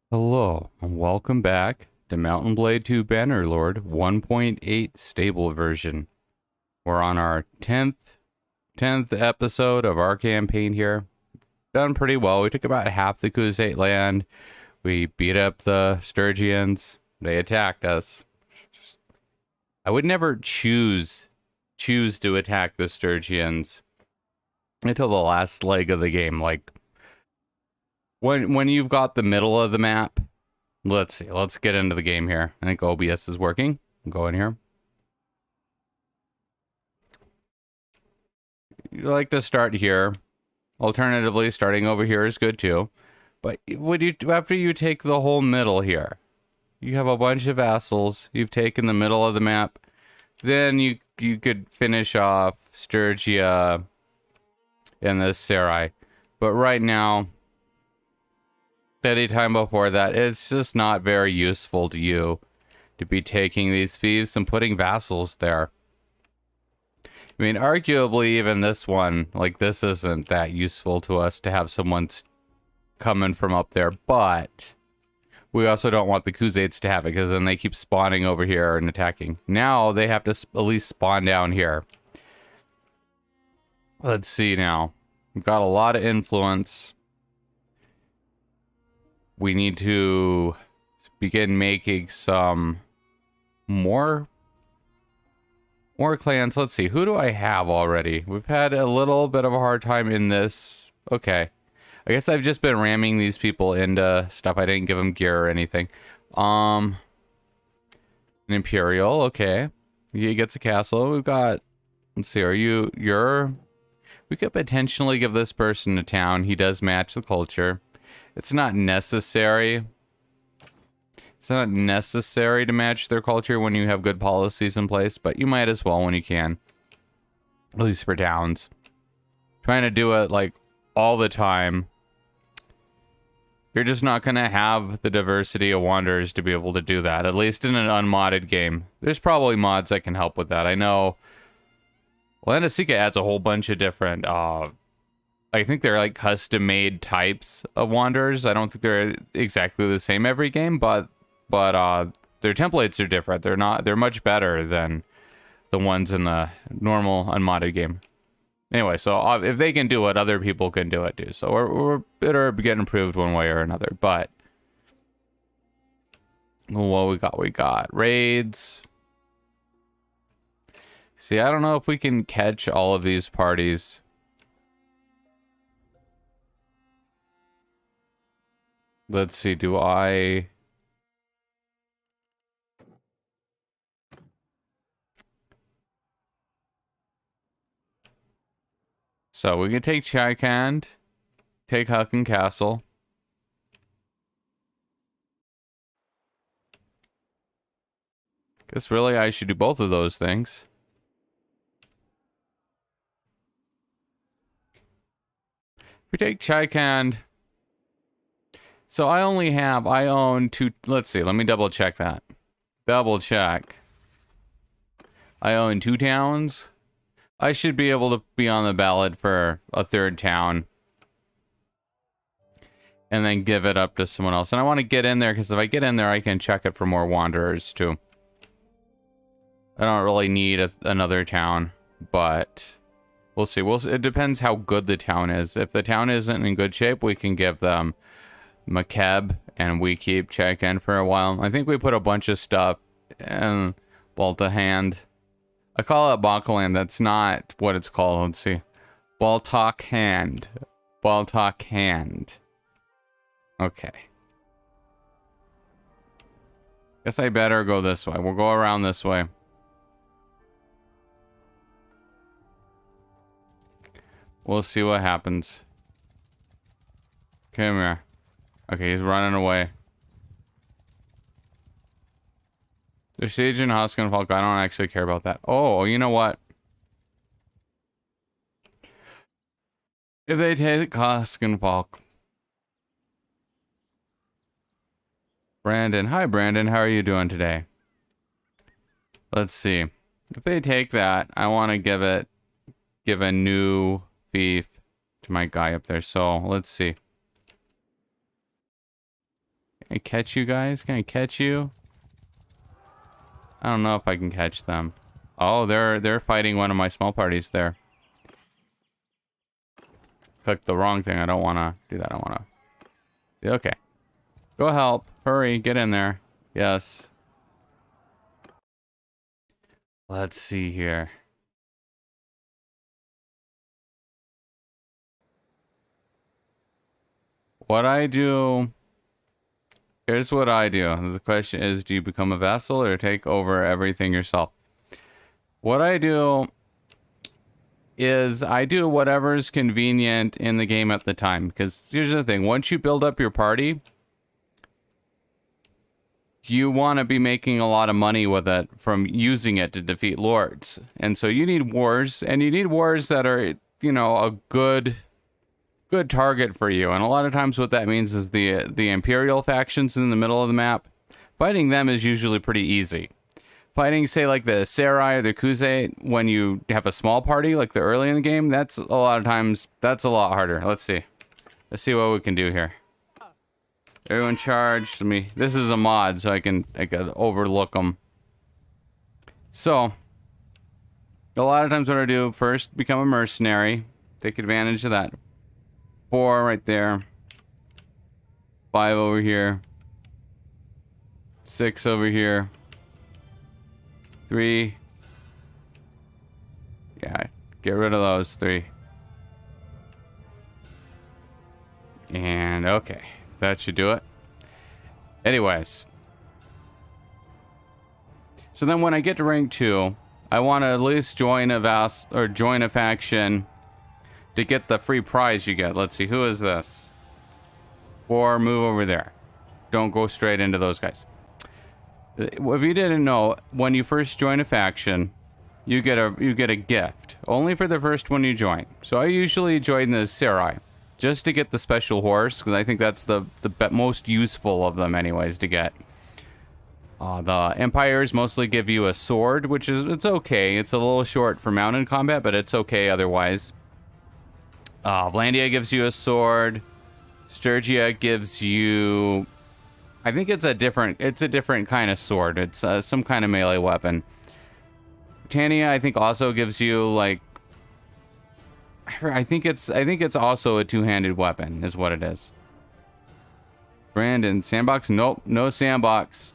Hello, and welcome back to Mountain Blade 2 Bannerlord 1.8 stable version. We're on our 10th episode of our campaign here. Done pretty well. We took about half the Khuzait land. We beat up the Sturgians. They attacked us. I would never choose to attack the Sturgians until the last leg of the game. Like, when you've got the middle of the map, let's see. Let's get into the game here. I think OBS is working. Go in here. You like to start here. Alternatively, starting over here is good too. But after you take the whole middle here, you have a bunch of vassals. You've taken the middle of the map. Then you could finish off Sturgia and the Sarai. But right now, any time before that, it's just not very useful to you to be taking these fiefs and putting vassals there. I mean, arguably, even this one, like, this isn't that useful to us to have someone coming from up there, but we also don't want the Khuzaits to have it, because then they keep spawning over here and attacking. Now, they have to at least spawn down here. Let's see now. We've got a lot of influence. We need to begin making some more clans. Let's see. Who do I have already? We've had a little bit of a hard time in this. Okay. I guess I've just been ramming these people into stuff. I didn't give them gear or anything. An Imperial. Okay. He gets a castle. We've got... Let's see. We could potentially give this person a town. He does match the culture. It's not necessary. It's not necessary to match their culture when you have good policies in place, but you might as well when you can. At least for towns. Trying to do it, like, all the time. You're just not going to have the diversity of wanderers to be able to do that, at least in an unmodded game. There's probably mods that can help with that. I know Landesika adds a whole bunch of different... I think they're like custom-made types of wanderers. I don't think they're exactly the same every game, but their templates are different. They're much better than the ones in the normal unmodded game. Anyway, so if they can do it, other people can do it too. So we're better getting improved one way or another. But what we got raids. See, I don't know if we can catch all of these parties. Let's see, do I... So we can take Chaikand, take Hucken Castle. Guess really I should do both of those things. If we take Chaikand... So I own two, let's see, let me double check that. Double check. I own 2 towns. I should be able to be on the ballot for a 3rd town. And then give it up to someone else. And I want to get in there, because if I get in there, I can check it for more wanderers, too. I don't really need another town, but we'll see. It depends how good the town is. If the town isn't in good shape, we can give them Makeb, and we keep checking for a while. I think we put a bunch of stuff in Balta Hand. I call it Bakaland. That's not what it's called. Let's see. Baltok Hand. Baltok Hand. Okay. Guess I better go this way. We'll go around this way. We'll see what happens. Come here. Okay, he's running away. The siege in Hoskenfalk, I don't actually care about that. Oh, you know what? If they take Hoskenfalk. Brandon. Hi, Brandon. How are you doing today? Let's see. If they take that, I want to give a new fief to my guy up there. So, let's see. Can I catch you guys? Can I catch you? I don't know if I can catch them. Oh, they're fighting one of my small parties there. Clicked the wrong thing. I don't want to do that. I want to... Okay. Go help. Hurry. Get in there. Yes. Let's see here. What I do... Here's what I do. The question is, do you become a vassal or take over everything yourself? What I do is I do whatever's convenient in the game at the time. Because here's the thing. Once you build up your party, you want to be making a lot of money with it from using it to defeat lords. And so you need wars. And you need wars that are, you know, a good target for you. And a lot of times what that means is the Imperial factions in the middle of the map. Fighting them is usually pretty easy. Fighting, say, like the Sarai or the Kuze, when you have a small party, like the early in the game, that's a lot of times, that's a lot harder. Let's see. Let's see what we can do here. Everyone charged me. This is a mod, so I can overlook them. So, a lot of times what I do, first become a mercenary. Take advantage of that. 4 right there. 5 over here. 6 over here. 3. Yeah, get rid of those 3. And okay, that should do it. Anyways. So then when I get to rank 2, I want to at least join a faction to get the free prize you get. Let's see, who is this? Or move over there. Don't go straight into those guys. If you didn't know, when you first join a faction, you get a gift. Only for the first one you join. So I usually join the Sarai, just to get the special horse, because I think that's the most useful of them anyways to get. The Empires mostly give you a sword, which is, it's okay. It's a little short for mounted combat, but it's okay otherwise. Vlandia gives you a sword. Sturgia gives you... I think it's a different kind of sword. It's some kind of melee weapon. Britannia, I think, also gives you, like... I think it's also a two-handed weapon, is what it is. Brandon, sandbox? Nope, no sandbox.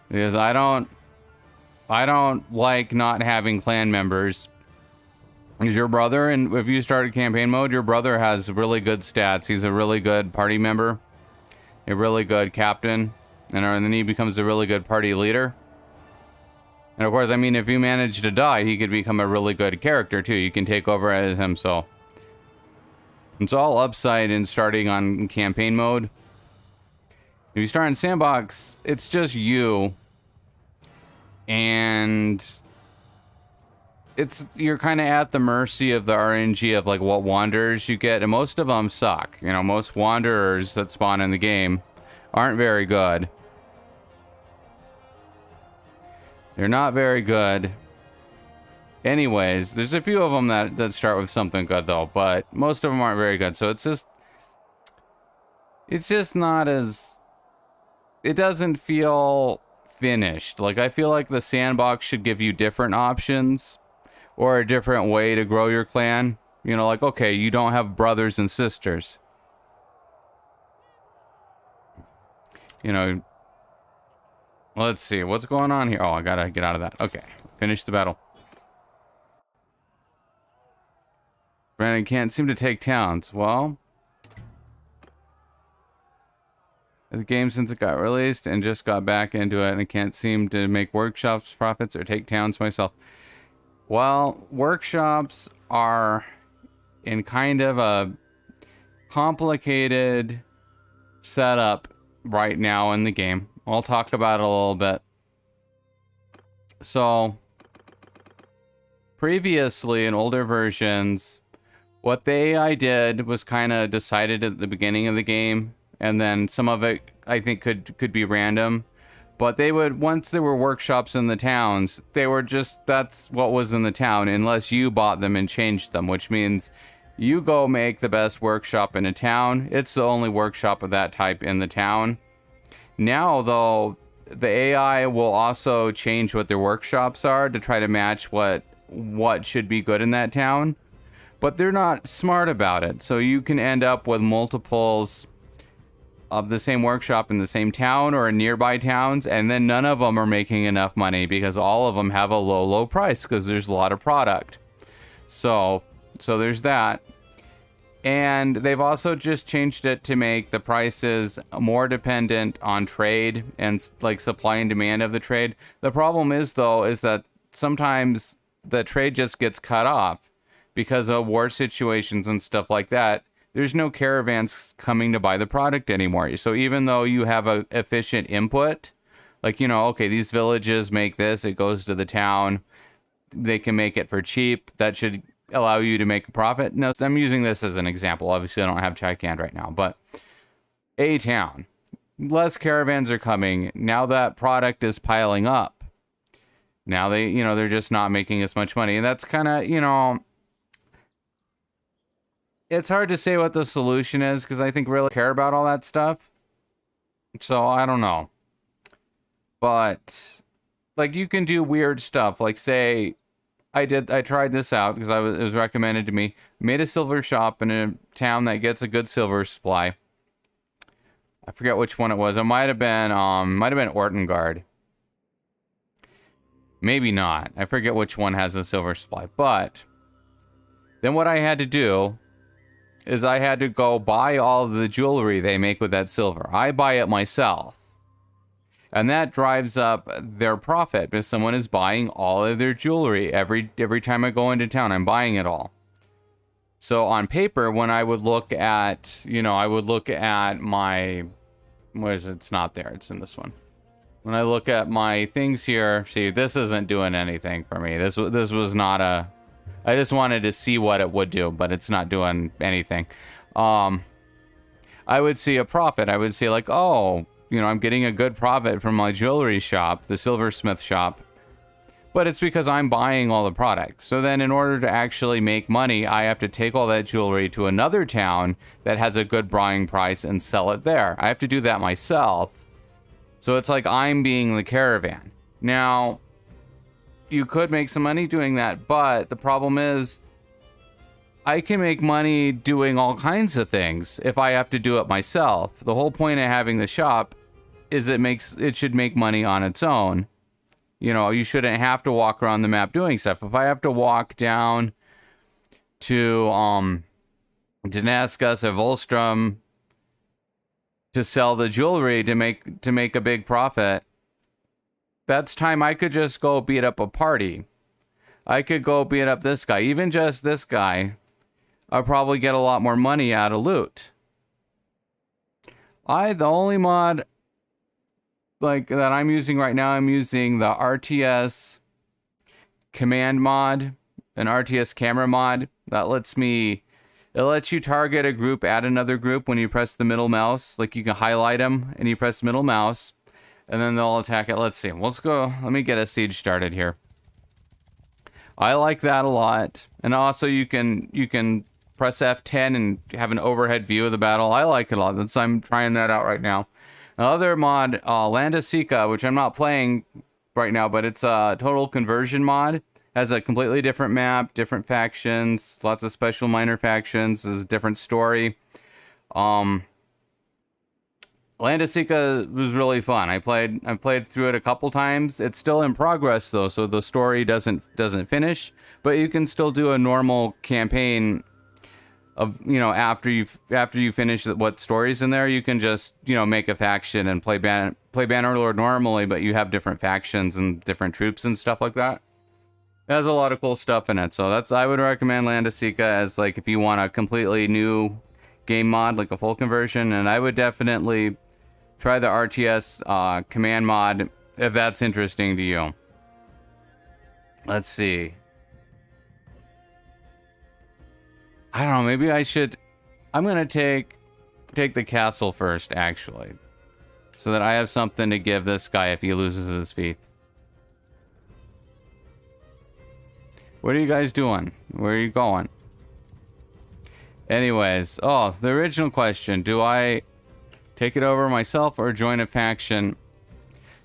Because I don't like not having clan members. Is your brother, and if you started campaign mode, your brother has really good stats. He's a really good party member, a really good captain, and then he becomes a really good party leader. And of course, I mean, if you manage to die, he could become a really good character too. You can take over as him, so it's all upside in starting on campaign mode. If you start in sandbox, it's just you, and you're kind of at the mercy of the RNG of like what wanderers you get, and most of them suck. You know, most wanderers that spawn in the game aren't very good. They're not very good. Anyways, there's a few of them that start with something good though, but most of them aren't very good. So it's just not as, it doesn't feel finished. Like, I feel like the sandbox should give you different options or a different way to grow your clan. You know, like, okay, you don't have brothers and sisters. You know, let's see, what's going on here? Oh, I gotta get out of that. Okay, finish the battle. Brandon can't seem to take towns. Well, the game since it got released and just got back into it and I can't seem to make workshops profits or take towns myself. Well, workshops are in kind of a complicated setup right now in the game. I'll talk about it a little bit. So, previously in older versions, what the AI did was kind of decided at the beginning of the game, and then some of it I think could be random. But they would, once there were workshops in the towns, they were just, that's what was in the town, unless you bought them and changed them, which means you go make the best workshop in a town. It's the only workshop of that type in the town. Now, though, the AI will also change what their workshops are to try to match what should be good in that town. But they're not smart about it, so you can end up with multiples of the same workshop in the same town or in nearby towns, and then none of them are making enough money because all of them have a low price because there's a lot of product. So there's that. And they've also just changed it to make the prices more dependent on trade and like supply and demand of the trade. The problem is, though, is that sometimes the trade just gets cut off because of war situations and stuff like that. There's no caravans coming to buy the product anymore. So even though you have a efficient input, like, you know, okay, these villages make this, it goes to the town, they can make it for cheap, that should allow you to make a profit. No, I'm using this as an example. Obviously, I don't have Chicand right now, but a town, less caravans are coming. Now that product is piling up. Now they, you know, they're just not making as much money. And that's kind of, you know, it's hard to say what the solution is because I think really care about all that stuff. So I don't know. But like you can do weird stuff. Like say I tried this out because it was recommended to me. Made a silver shop in a town that gets a good silver supply. I forget which one it was. It might have been Ortengard. Maybe not. I forget which one has a silver supply. But then what I had to do is I had to go buy all of the jewelry they make with that silver. I buy it myself. And that drives up their profit because someone is buying all of their jewelry. Every time I go into town, I'm buying it all. So on paper, when I would look at, you know, I would look at my, where is it? It's not there. It's in this one. When I look at my things here, see, this isn't doing anything for me. This was not a, I just wanted to see what it would do, but it's not doing anything. I would see a profit. I would see like, oh, you know, I'm getting a good profit from my jewelry shop, the silversmith shop. But it's because I'm buying all the product. So then in order to actually make money, I have to take all that jewelry to another town that has a good buying price and sell it there. I have to do that myself. So it's like I'm being the caravan. Now, you could make some money doing that, but the problem is I can make money doing all kinds of things if I have to do it myself. The whole point of having the shop is it should make money on its own. You know, you shouldn't have to walk around the map doing stuff. If I have to walk down to Damascus or Volstrom to sell the jewelry to make a big profit, that's time I could just go beat up a party. I could go beat up this guy, even just this guy. I'll probably get a lot more money out of loot. The only mod like that I'm using right now, I'm using the RTS command mod, an RTS camera mod that lets you target a group at another group when you press the middle mouse. Like you can highlight them and you press middle mouse and then they'll attack it. Let's see. Let's go. Let me get a siege started here. I like that a lot. And also you can press F10 and have an overhead view of the battle. I like it a lot. I'm trying that out right now. Another mod, Landasica, which I'm not playing right now, but it's a total conversion mod. Has a completely different map, different factions, lots of special minor factions. There's a different story. Landasica was really fun. I played through it a couple times. It's still in progress though, so the story doesn't finish, but you can still do a normal campaign of, you know, after you finish what stories in there, you can just, you know, make a faction and play Bannerlord normally, but you have different factions and different troops and stuff like that. It has a lot of cool stuff in it, so I would recommend Landasica as, like, if you want a completely new game mod, like a full conversion, and I would definitely try the RTS command mod if that's interesting to you. Let's see. I don't know, maybe I should... I'm gonna take the castle first, actually. So that I have something to give this guy if he loses his fief. What are you guys doing? Where are you going? Anyways, oh, the original question. Do I take it over myself or join a faction?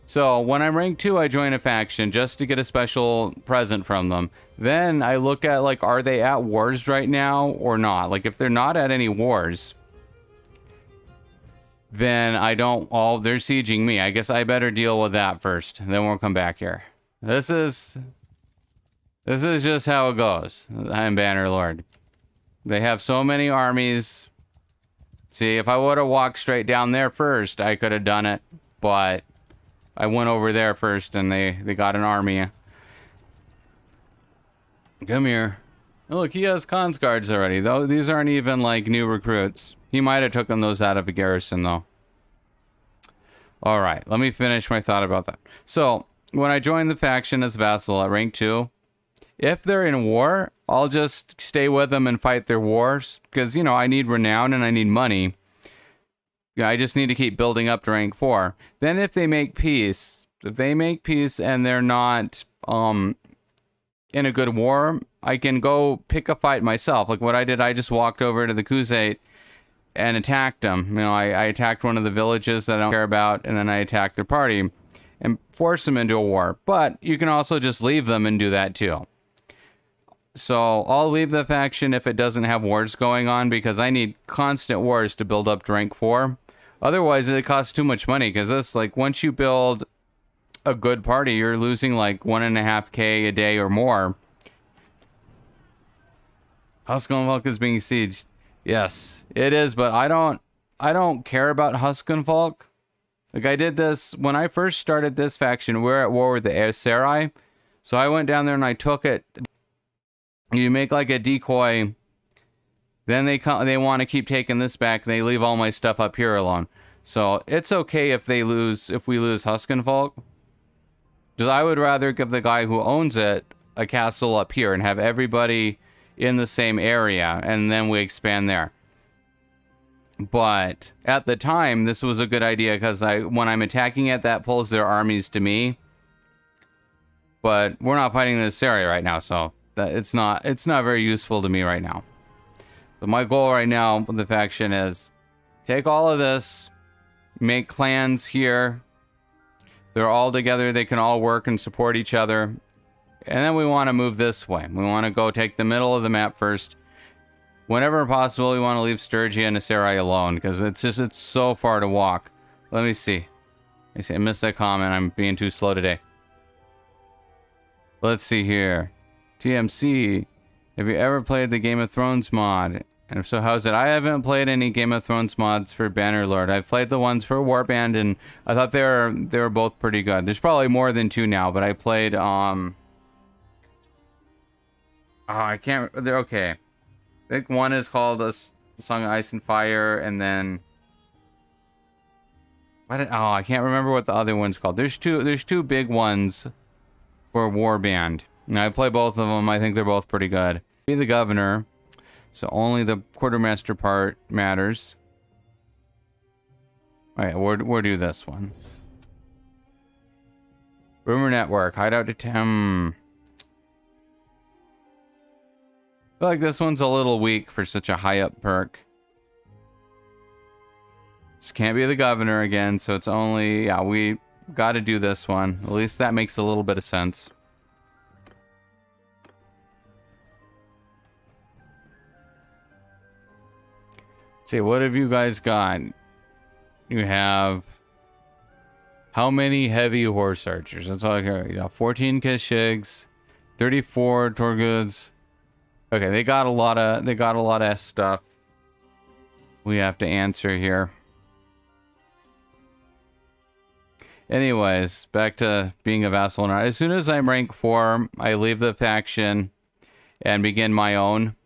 So, when I'm rank 2, I join a faction just to get a special present from them. Then I look at, like, are they at wars right now or not? Like, if they're not at any wars, then I don't... Oh, they're sieging me. I guess I better deal with that first. Then we'll come back here. This is just how it goes. I'm Bannerlord. They have so many armies. See, if I would have walked straight down there first, I could have done it. But... I went over there first, and they got an army. Come here. Oh, look, he has cons guards already, though. These aren't even, like, new recruits. He might have taken those out of a garrison, though. Alright, let me finish my thought about that. So, when I join the faction as Vassal at rank 2, if they're in war, I'll just stay with them and fight their wars. Because, you know, I need renown and I need money. Yeah, I just need to keep building up to rank 4. Then if they make peace, and they're not in a good war, I can go pick a fight myself. Like what I did, I just walked over to the Khuzait and attacked them. You know, I attacked one of the villages that I don't care about, and then I attacked their party and forced them into a war. But you can also just leave them and do that too. So I'll leave the faction if it doesn't have wars going on, because I need constant wars to build up to rank 4. Otherwise, it costs too much money, because this, like, once you build a good party, you're losing, like, 1.5K a day or more. Huskenvolk is being sieged. Yes, it is, but I don't care about Huskenvolk. Like, I did this, when I first started this faction, we were at war with the Aesarai. So I went down there and I took it. You make, like, a decoy... Then they want to keep taking this back, and they leave all my stuff up here alone. So it's okay if we lose Huskenvolk. Because I would rather give the guy who owns it a castle up here and have everybody in the same area, and then we expand there. But at the time, this was a good idea, because when I'm attacking it, that pulls their armies to me. But we're not fighting this area right now, so it's not very useful to me right now. So my goal right now with the faction is take all of this, make clans here. They're all together. They can all work and support each other. And then we want to move this way. We want to go take the middle of the map first. Whenever possible, we want to leave Sturgia and Aesarai alone, because it's so far to walk. Let me see. I missed that comment. I'm being too slow today. Let's see here. TMC. Have you ever played the Game of Thrones mod? And if so, how's it? I haven't played any Game of Thrones mods for Bannerlord. I've played the ones for Warband, and I thought they were both pretty good. There's probably more than 2 now, but I played oh, I can't. They're okay. I think one is called a Song of Ice and Fire, and then I can't remember what the other one's called. There's two big ones for Warband. And I play both of them. I think they're both pretty good. Be the governor, so only the quartermaster part matters. Alright, we'll do this one. Rumor network, hideout to I feel like this one's a little weak for such a high up perk. This can't be the governor again, so it's only, yeah, we gotta do this one. At least that makes a little bit of sense. See, what have you guys got? You have how many heavy horse archers? That's all I care. You got 14 Keshigs, 34 Torguds, Okay, they got a lot of stuff we have to answer here. Anyways, back to being a vassal now. As soon as I'm rank 4, I leave the faction and begin my own.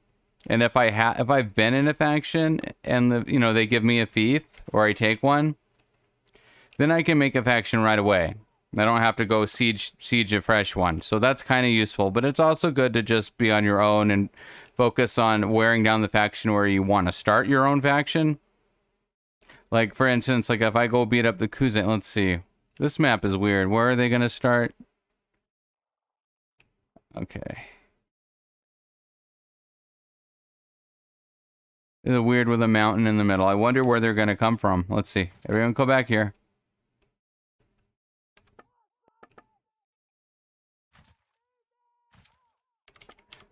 And if I've been in a faction and they give me a fief or I take one, then I can make a faction right away. I don't have to go siege a fresh one. So that's kind of useful, but it's also good to just be on your own and focus on wearing down the faction where you want to start your own faction. Like for instance, like if I go beat up the Kuzan, let's see. This map is weird. Where are they going to start? Okay. It's weird with a mountain in the middle. I wonder where they're going to come from. Let's see. Everyone go back here.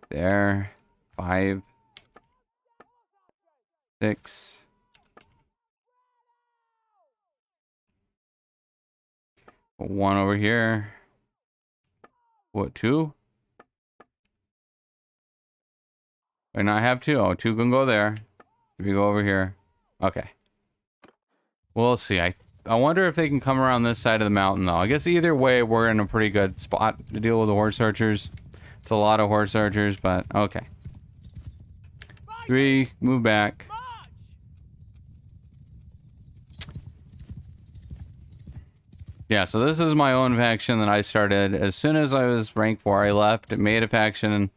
There. 5. 6. One over here. What, 2? Wait, not have 2? Oh, 2 can go there. 3 go over here. Okay. We'll see. I wonder if they can come around this side of the mountain, though. I guess either way, we're in a pretty good spot to deal with the horse archers. It's a lot of horse archers, but okay. 3, move back. Yeah, so this is my own faction that I started. As soon as I was rank 4, I left, made a faction.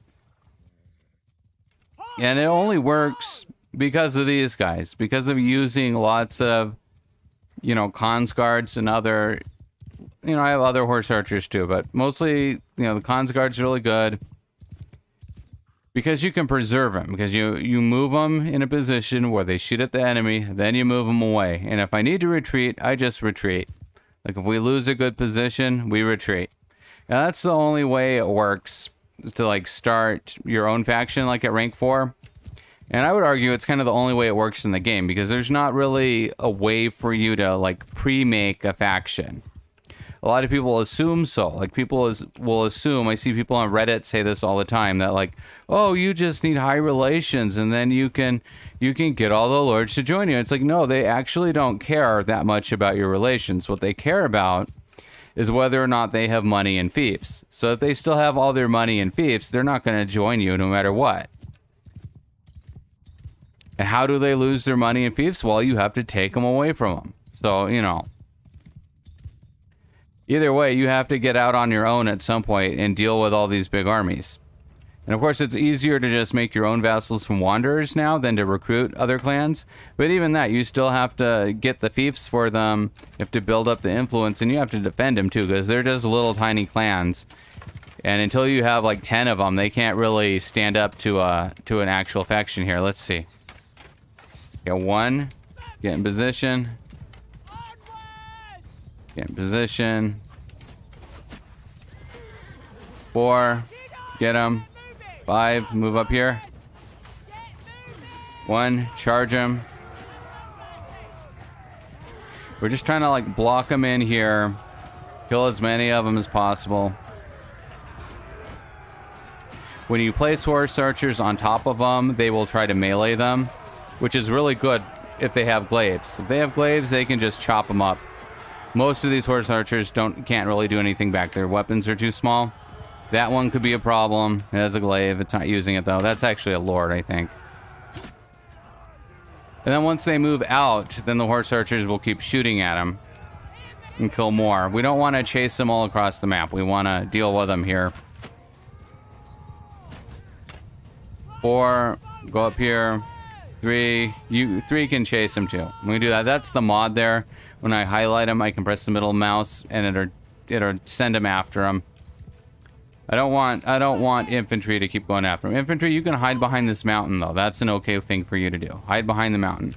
And it only works because of these guys. Because of using lots of, cons guards and other... I have other horse archers too, but mostly, the cons guard's really good. Because you can preserve them. Because you move them in a position where they shoot at the enemy, then you move them away. And if I need to retreat, I just retreat. Like, if we lose a good position, we retreat. Now, that's the only way it works to, like, start your own faction, like, at rank 4. And I would argue it's kind of the only way it works in the game, because there's not really a way for you to, like, pre-make a faction. A lot of people assume so. Like, people will assume, I see people on Reddit say this all the time, that, like, oh, you just need high relations, and then you can get all the lords to join you. It's like, no, they actually don't care that much about your relations. What they care about is whether or not they have money and fiefs. So if they still have all their money and fiefs, they're not going to join you no matter what. And how do they lose their money and fiefs? Well, you have to take them away from them. So, either way, you have to get out on your own at some point and deal with all these big armies. And of course, it's easier to just make your own vassals from wanderers now than to recruit other clans. But even that, you still have to get the fiefs for them. You have to build up the influence, and you have to defend them too, because they're just little tiny clans. And until you have like 10 of them, they can't really stand up to an actual faction here. Let's see. Get 1. Get in position. Get in position. 4. Get him. 5. Move up here. 1. Charge him. We're just trying to like block them in here. Kill as many of them as possible. When you place horse archers on top of them, they will try to melee them, which is really good if they have glaives. If they have glaives, they can just chop them up. Most of these horse archers can't really do anything back. Their weapons are too small. That one could be a problem. It has a glaive. It's not using it, though. That's actually a lord, I think. And then once they move out, then the horse archers will keep shooting at them and kill more. We don't want to chase them all across the map. We want to deal with them here. 4, go up here. 3, 3 can chase them too. When we do that, that's the mod there. When I highlight them, I can press the middle mouse and it'll send them after them. I don't want infantry to keep going after them. Infantry, you can hide behind this mountain though. That's an okay thing for you to do. Hide behind the mountain.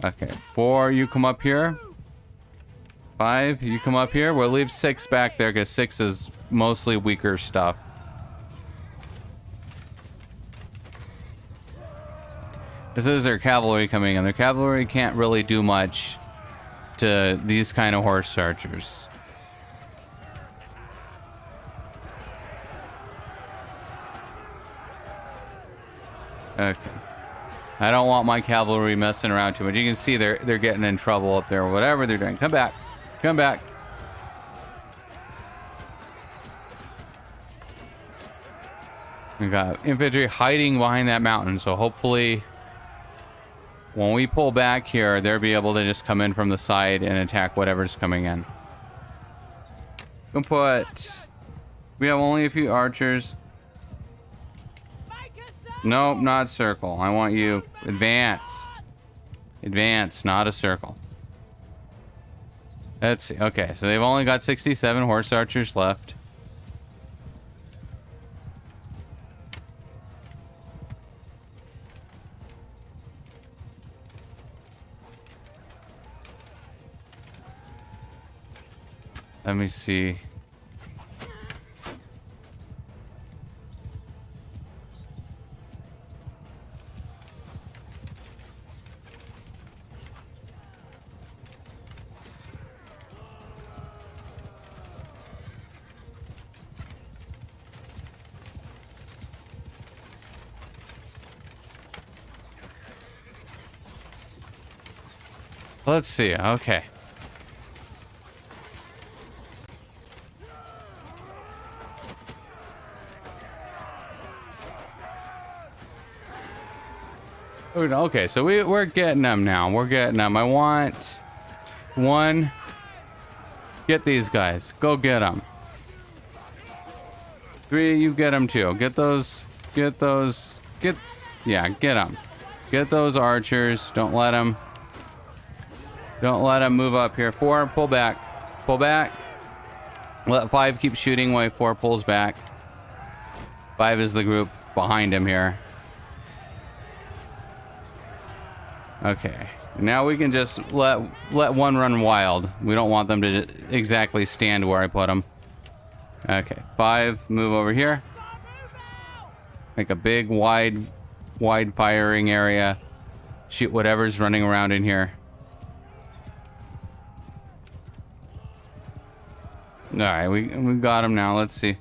Okay, 4, you come up here. 5, you come up here. We'll leave 6 back there because 6 is mostly weaker stuff. This is their cavalry coming in. Their cavalry can't really do much to these kind of horse archers. Okay. I don't want my cavalry messing around too much. You can see they're getting in trouble up there. Whatever they're doing. Come back. Come back. We got infantry hiding behind that mountain. So hopefully when we pull back here, they'll be able to just come in from the side and attack whatever's coming in. We have only a few archers. Nope, not circle. I want you advance. Advance, not a circle. Let's see. Okay, so they've only got 67 horse archers left. Let me see. Let's see. Okay. Okay, so we're getting them now. We're getting them. I want one. Get these guys. Go get them. 3, you get them too. Get those. Get those. Yeah, get them. Get those archers. Don't let them move up here. 4, pull back. Pull back. Let 5 keep shooting while 4 pulls back. 5 is the group behind him here. Okay, now we can just let 1 run wild. We don't want them to exactly stand where I put them. Okay, 5, move over here. Make a big, wide firing area. Shoot whatever's running around in here. All right, we got them now. Let's see.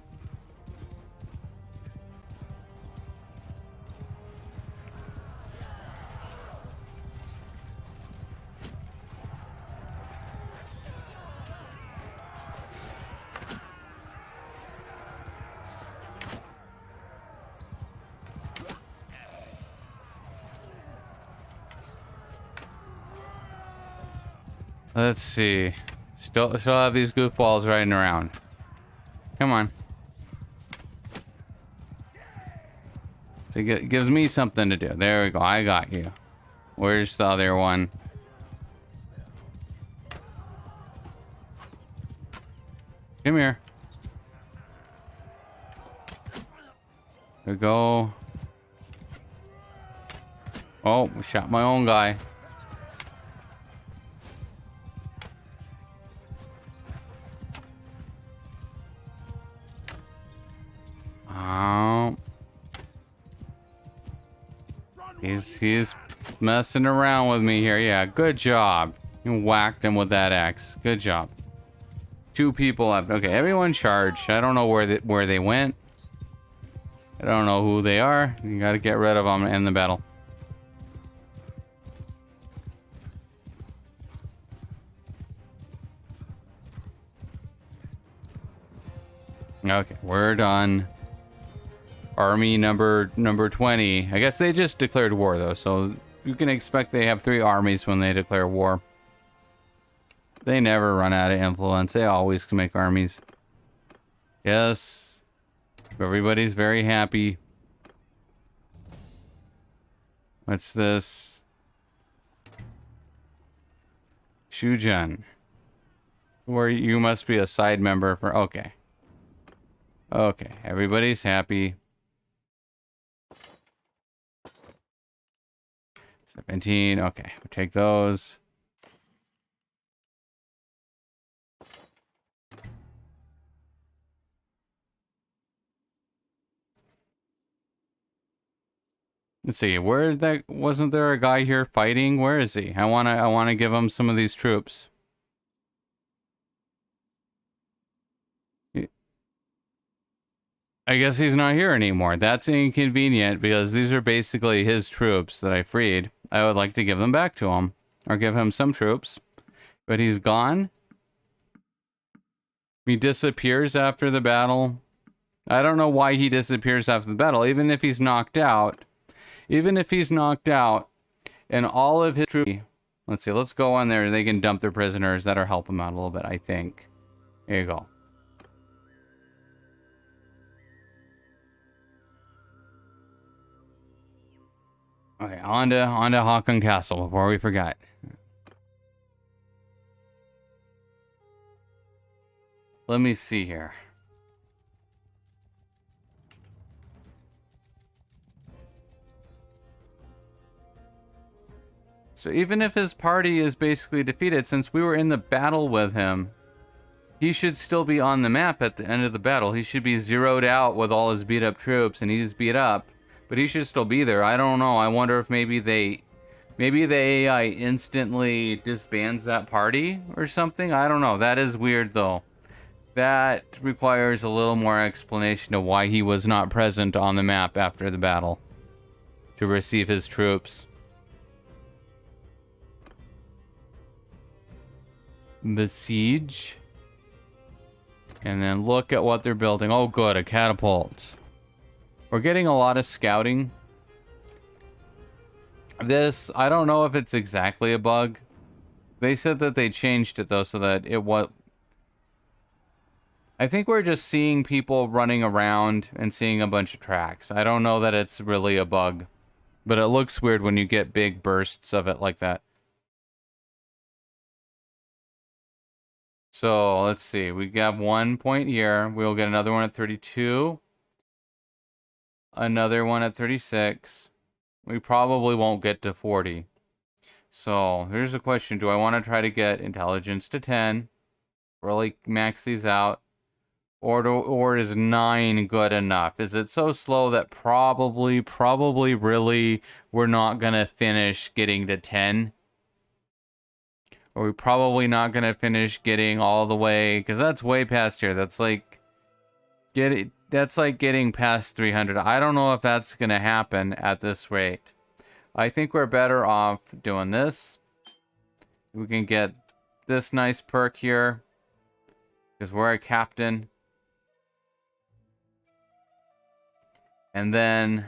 Let's see. Still have these goofballs riding around. Come on. So it gives me something to do. There we go. I got you. Where's the other one? Come here. There we go. Oh, we shot my own guy. He's messing around with me here. Yeah, good job. You whacked him with that axe. Good job. 2 people left. Okay, everyone charged. I don't know where they went. I don't know who they are. You got to get rid of them and end the battle. Okay, we're done. Army number 20. I guess they just declared war though, so you can expect they have 3 armies when they declare war. They never run out of influence. They always can make armies. Yes. Everybody's very happy. What's this? Shujun. Where you must be a side member for... Okay. Okay, everybody's happy. 17, okay, we'll take those. Let's see, wasn't there a guy here fighting? Where is he? I wanna give him some of these troops. I guess he's not here anymore. That's inconvenient because these are basically his troops that I freed. I would like to give them back to him. Or give him some troops. But he's gone. He disappears after the battle. I don't know why he disappears after the battle. Even if he's knocked out. Even if he's knocked out. And all of his troops... Let's see. Let's go on there. They can dump their prisoners. That'll help him out a little bit, I think. Here you go. Okay, on to Hakon Castle before we forget. Let me see here. So even if his party is basically defeated, since we were in the battle with him, he should still be on the map at the end of the battle. He should be zeroed out with all his beat up troops, and he's beat up. But he should still be there. I don't know. I wonder if maybe the AI instantly disbands that party or something. I don't know. That is weird, though. That requires a little more explanation of why he was not present on the map after the battle to receive his troops. Besiege. And then look at what they're building. Oh, good. A catapult. We're getting a lot of scouting. This, I don't know if it's exactly a bug. They said that they changed it, though, so that it was... I think we're just seeing people running around and seeing a bunch of tracks. I don't know that it's really a bug. But it looks weird when you get big bursts of it like that. So, let's see. We got 1 point here. We'll get another one at 32. Another one at 36. We probably won't get to 40. So, here's a question. Do I want to try to get intelligence to 10? Really max these out? Or is 9 good enough? Is it so slow that probably really we're not going to finish getting to 10? Or we're probably not going to finish getting all the way... Because that's way past here. That's like... That's like getting past 300. I don't know if that's going to happen at this rate. I think we're better off doing this. We can get this nice perk here. Because we're a captain. And then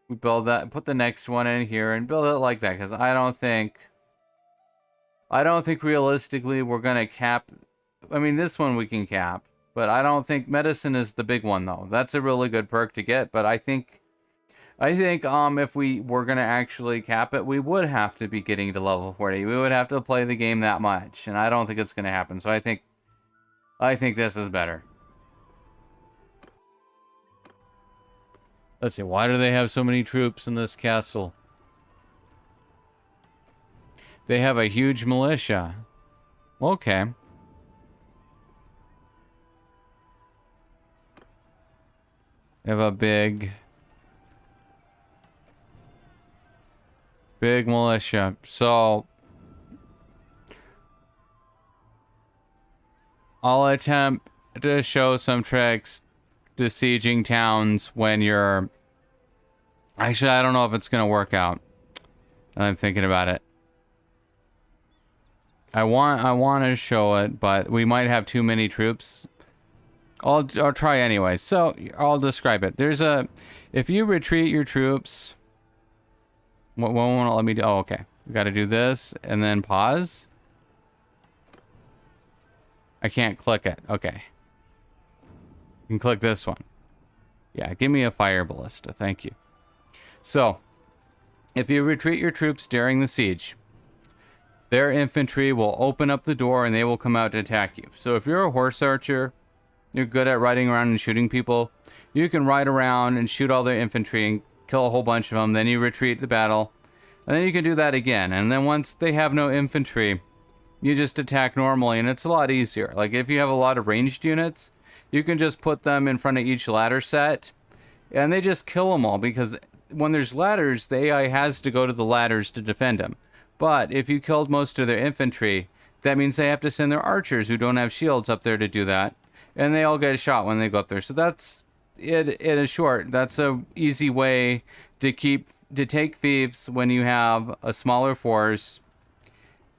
we build that, put the next one in here and build it like that. Because I don't think realistically we're going to cap. I mean, this one we can cap. But I don't think medicine is the big one, though. That's a really good perk to get. But I think if we were going to actually cap it, we would have to be getting to level 40. We would have to play the game that much. And I don't think it's going to happen. So I think this is better. Let's see. Why do they have so many troops in this castle? They have a huge militia. Okay. They have a big militia. So I'll attempt to show some tricks to sieging towns when you're... Actually, I don't know if it's going to work out. I'm thinking about it. I want to show it, but we might have too many troops. I'll try anyway. So I'll describe it. There's a... If you retreat your troops... What won't let me do? Oh, okay. We got to do this and then pause. I can't click it. Okay. You can click this one. Yeah, give me a fire ballista. Thank you. So, if you retreat your troops during the siege, their infantry will open up the door and they will come out to attack you. So if you're a horse archer, you're good at riding around and shooting people, you can ride around and shoot all their infantry and kill a whole bunch of them. Then you retreat the battle. And then you can do that again. And then once they have no infantry, you just attack normally. And it's a lot easier. Like if you have a lot of ranged units, you can just put them in front of each ladder set. And they just kill them all. Because when there's ladders, the AI has to go to the ladders to defend them. But if you killed most of their infantry, that means they have to send their archers who don't have shields up there to do that. And they all get shot when they go up there. So that's it is short. That's a easy way to take thieves when you have a smaller force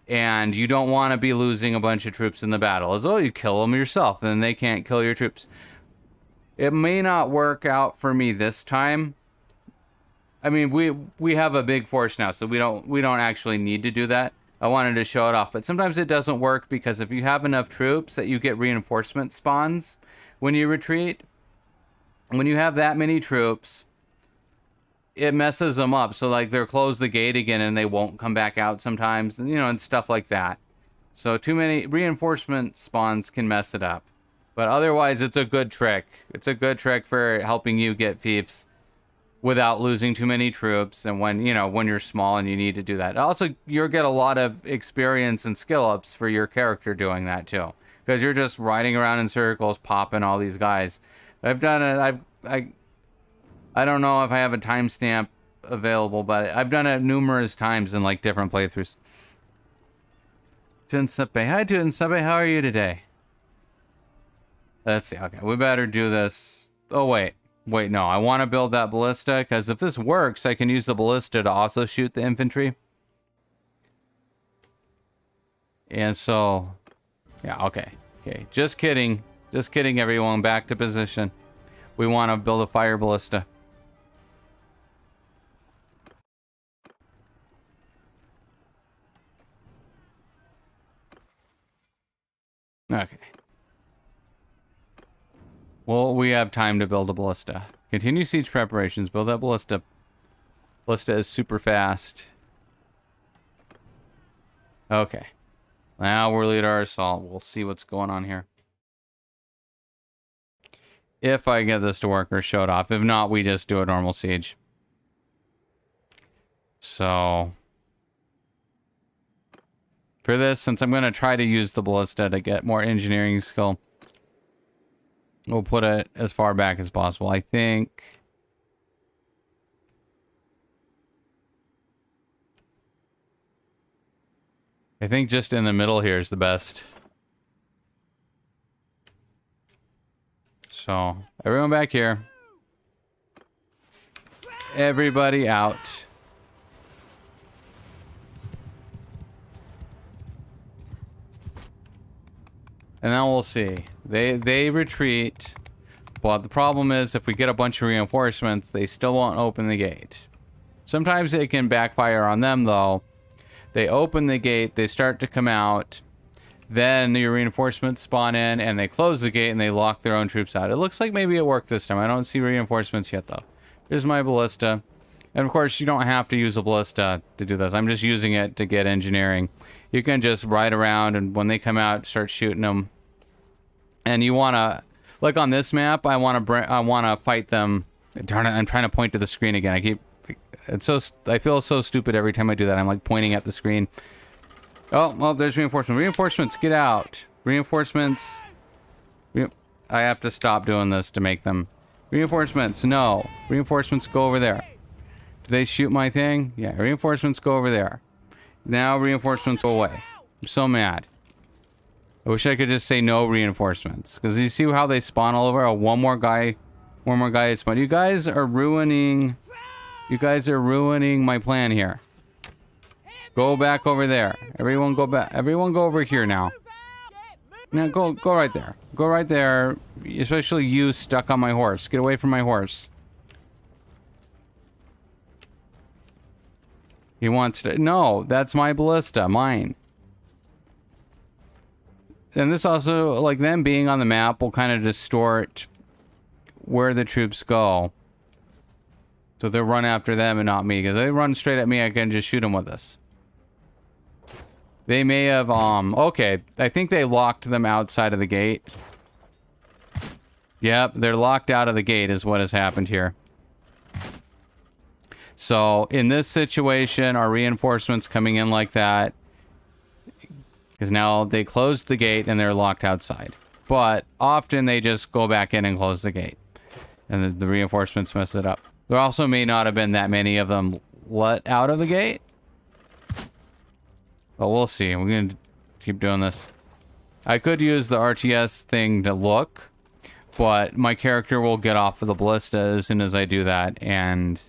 and you don't want to be losing a bunch of troops in the battle. As though you kill them yourself, then they can't kill your troops. It may not work out for me this time. I mean, we have a big force now, so we don't actually need to do that. I wanted to show it off, but sometimes it doesn't work because if you have enough troops that you get reinforcement spawns when you retreat, when you have that many troops, it messes them up. So like they'll close the gate again and they won't come back out sometimes, and, you know, and stuff like that. So too many reinforcement spawns can mess it up. But otherwise, it's a good trick. It's a good trick for helping you get fiefs without losing too many troops, and when, you know, when you're small and you need to do that. Also, you'll get a lot of experience and skill ups for your character doing that too, because you're just riding around in circles popping all these guys. I've done it. I don't know if I have a timestamp available, but I've done it numerous times in like different playthroughs. Steppe. Hi Steppe, how are you today? Let's see. Okay, we better do this. Oh wait, no, I want to build that ballista, because if this works, I can use the ballista to also shoot the infantry. And so, yeah, okay, just kidding, everyone, back to position. We want to build a fire ballista. Okay. Well, we have time to build a ballista. Continue siege preparations. Build that ballista. Ballista is super fast. Okay. Now we'll lead our assault. We'll see what's going on here. If I get this to work or show it off. If not, we just do a normal siege. So, for this, since I'm going to try to use the ballista to get more engineering skill, we'll put it as far back as possible. I think just in the middle here is the best. So, everyone back here. Everybody out. And then we'll see. They retreat. But the problem is, if we get a bunch of reinforcements, they still won't open the gate. Sometimes it can backfire on them, though. They open the gate, they start to come out. Then your reinforcements spawn in, and they close the gate, and they lock their own troops out. It looks like maybe it worked this time. I don't see reinforcements yet, though. Here's my ballista. And, of course, you don't have to use a ballista to do this. I'm just using it to get engineering. You can just ride around, and when they come out, start shooting them. And you want to, like on this map, I want to fight them. Darn it, I'm trying to point to the screen again. I feel so stupid every time I do that. I'm like pointing at the screen. Oh, well, there's reinforcements. Reinforcements, get out. Reinforcements. I have to stop doing this to make them. Reinforcements, no. Reinforcements, go over there. Do they shoot my thing? Yeah, reinforcements, go over there. Now reinforcements, go away. I'm so mad. I wish I could just say no reinforcements. Because you see how they spawn all over? Oh, one more guy is spawned. You guys are ruining my plan here. Go back over there. Everyone go back. Everyone go over here now. Now go right there. Go right there. Especially you stuck on my horse. Get away from my horse. He wants to... No, that's my ballista. Mine. And this also, like, them being on the map will kind of distort where the troops go. So they'll run after them and not me. Because they run straight at me, I can just shoot them with this. They may have, okay. I think they locked them outside of the gate. Yep, they're locked out of the gate is what has happened here. So, in this situation, our reinforcements coming in like that. Because now they closed the gate and they're locked outside. But often they just go back in and close the gate. And the reinforcements mess it up. There also may not have been that many of them let out of the gate. But we'll see. We're going to keep doing this. I could use the RTS thing to look. But my character will get off of the ballista as soon as I do that, and...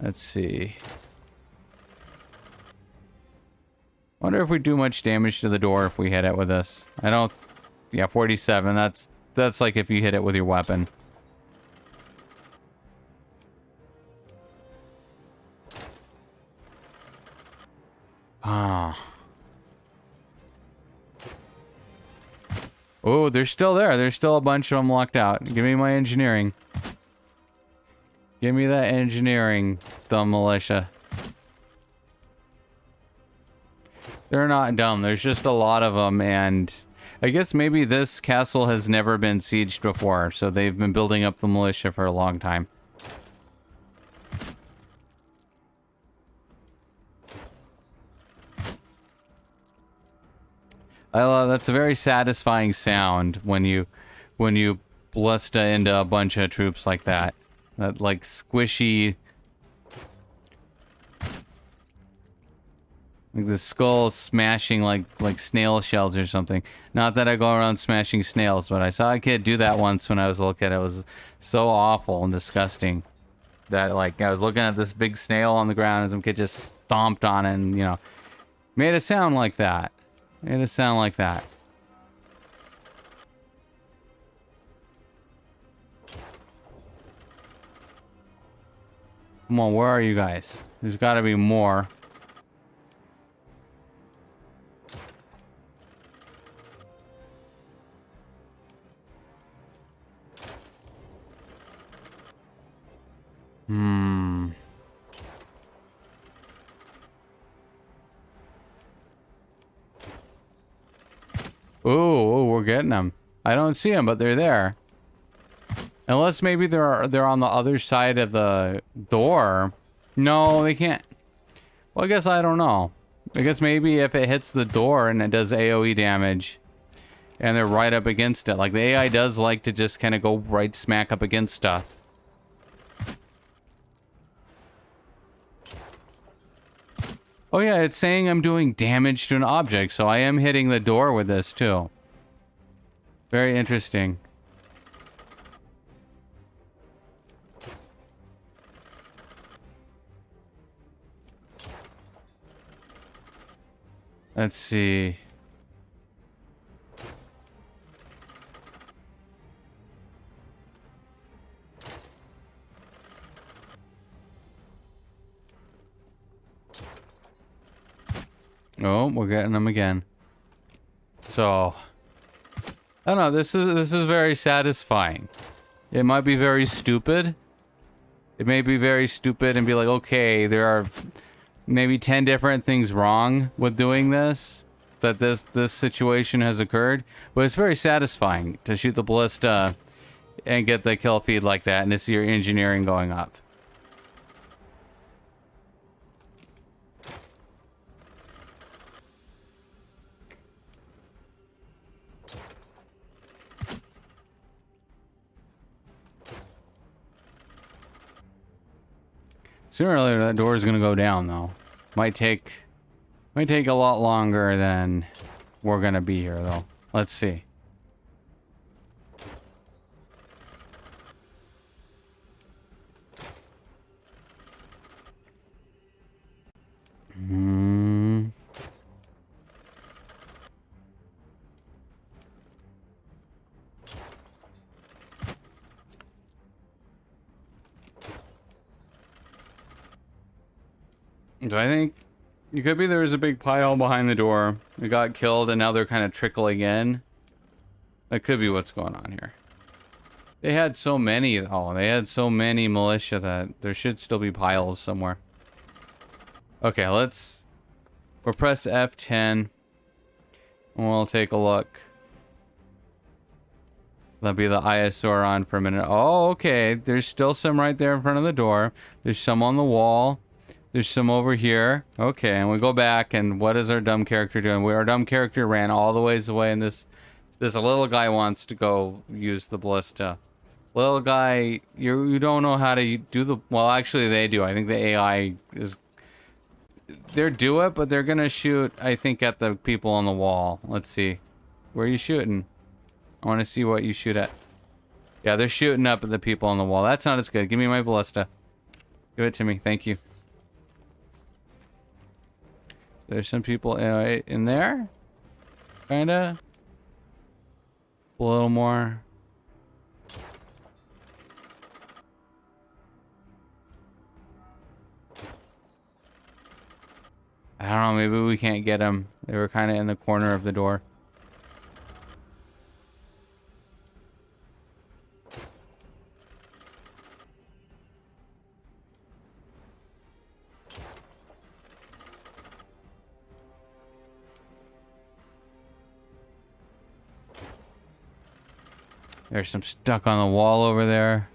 Let's see. Wonder if we do much damage to the door if we hit it with this. I don't... Yeah, 47. That's like if you hit it with your weapon. Ah. Oh, they're still there. There's still a bunch of them locked out. Give me my engineering. Give me that engineering, dumb militia. They're not dumb. There's just a lot of them, and I guess maybe this castle has never been sieged before, so they've been building up the militia for a long time. I love that's a very satisfying sound when you ballista into a bunch of troops like that. That like squishy, like the skull smashing like snail shells or something. Not that I go around smashing snails, but I saw a kid do that once when I was a little kid. It was so awful and disgusting that like I was looking at this big snail on the ground and some kid just stomped on it and, you know, made it sound like that. Made it sound like that. Come on, where are you guys? There's got to be more. Ooh, we're getting them. I don't see them, but they're there. Unless maybe they're on the other side of the door. No, they can't. Well, I guess I don't know. I guess maybe if it hits the door and it does AoE damage, and they're right up against it. Like the AI does like to just kind of go right smack up against stuff. Oh yeah, it's saying I'm doing damage to an object, so I am hitting the door with this too. Very interesting. Let's see. Oh, we're getting them again. So, I don't know. This is very satisfying. It might be very stupid. It may be very stupid and be like, okay, there are maybe 10 different things wrong with doing this, that this situation has occurred, but it's very satisfying to shoot the ballista and get the kill feed like that and to see your engineering going up. Sooner or later, that door is gonna go down, though. Might take a lot longer than we're gonna be here, though. Let's see. So I think it could be there was a big pile behind the door. It got killed and now they're kind of trickling in. That could be what's going on here. They had so many, they had so many militia that there should still be piles somewhere. Okay, we'll press F10 and we'll take a look. That'll be the Iosaur on for a minute. Oh, okay. There's still some right there in front of the door. There's some on the wall. There's some over here. Okay, and we go back, and what is our dumb character doing? Our dumb character ran all the ways away, and this little guy wants to go use the ballista. Little guy, you don't know how to do the... Well, actually, they do. I think the AI is... They're do it, but they're gonna shoot, I think, at the people on the wall. Let's see. Where are you shooting? I want to see what you shoot at. Yeah, they're shooting up at the people on the wall. That's not as good. Give me my ballista. Give it to me. Thank you. There's some people in there. Kinda. A little more. I don't know. Maybe we can't get them. They were kind of in the corner of the door. There's some stuck on the wall over there.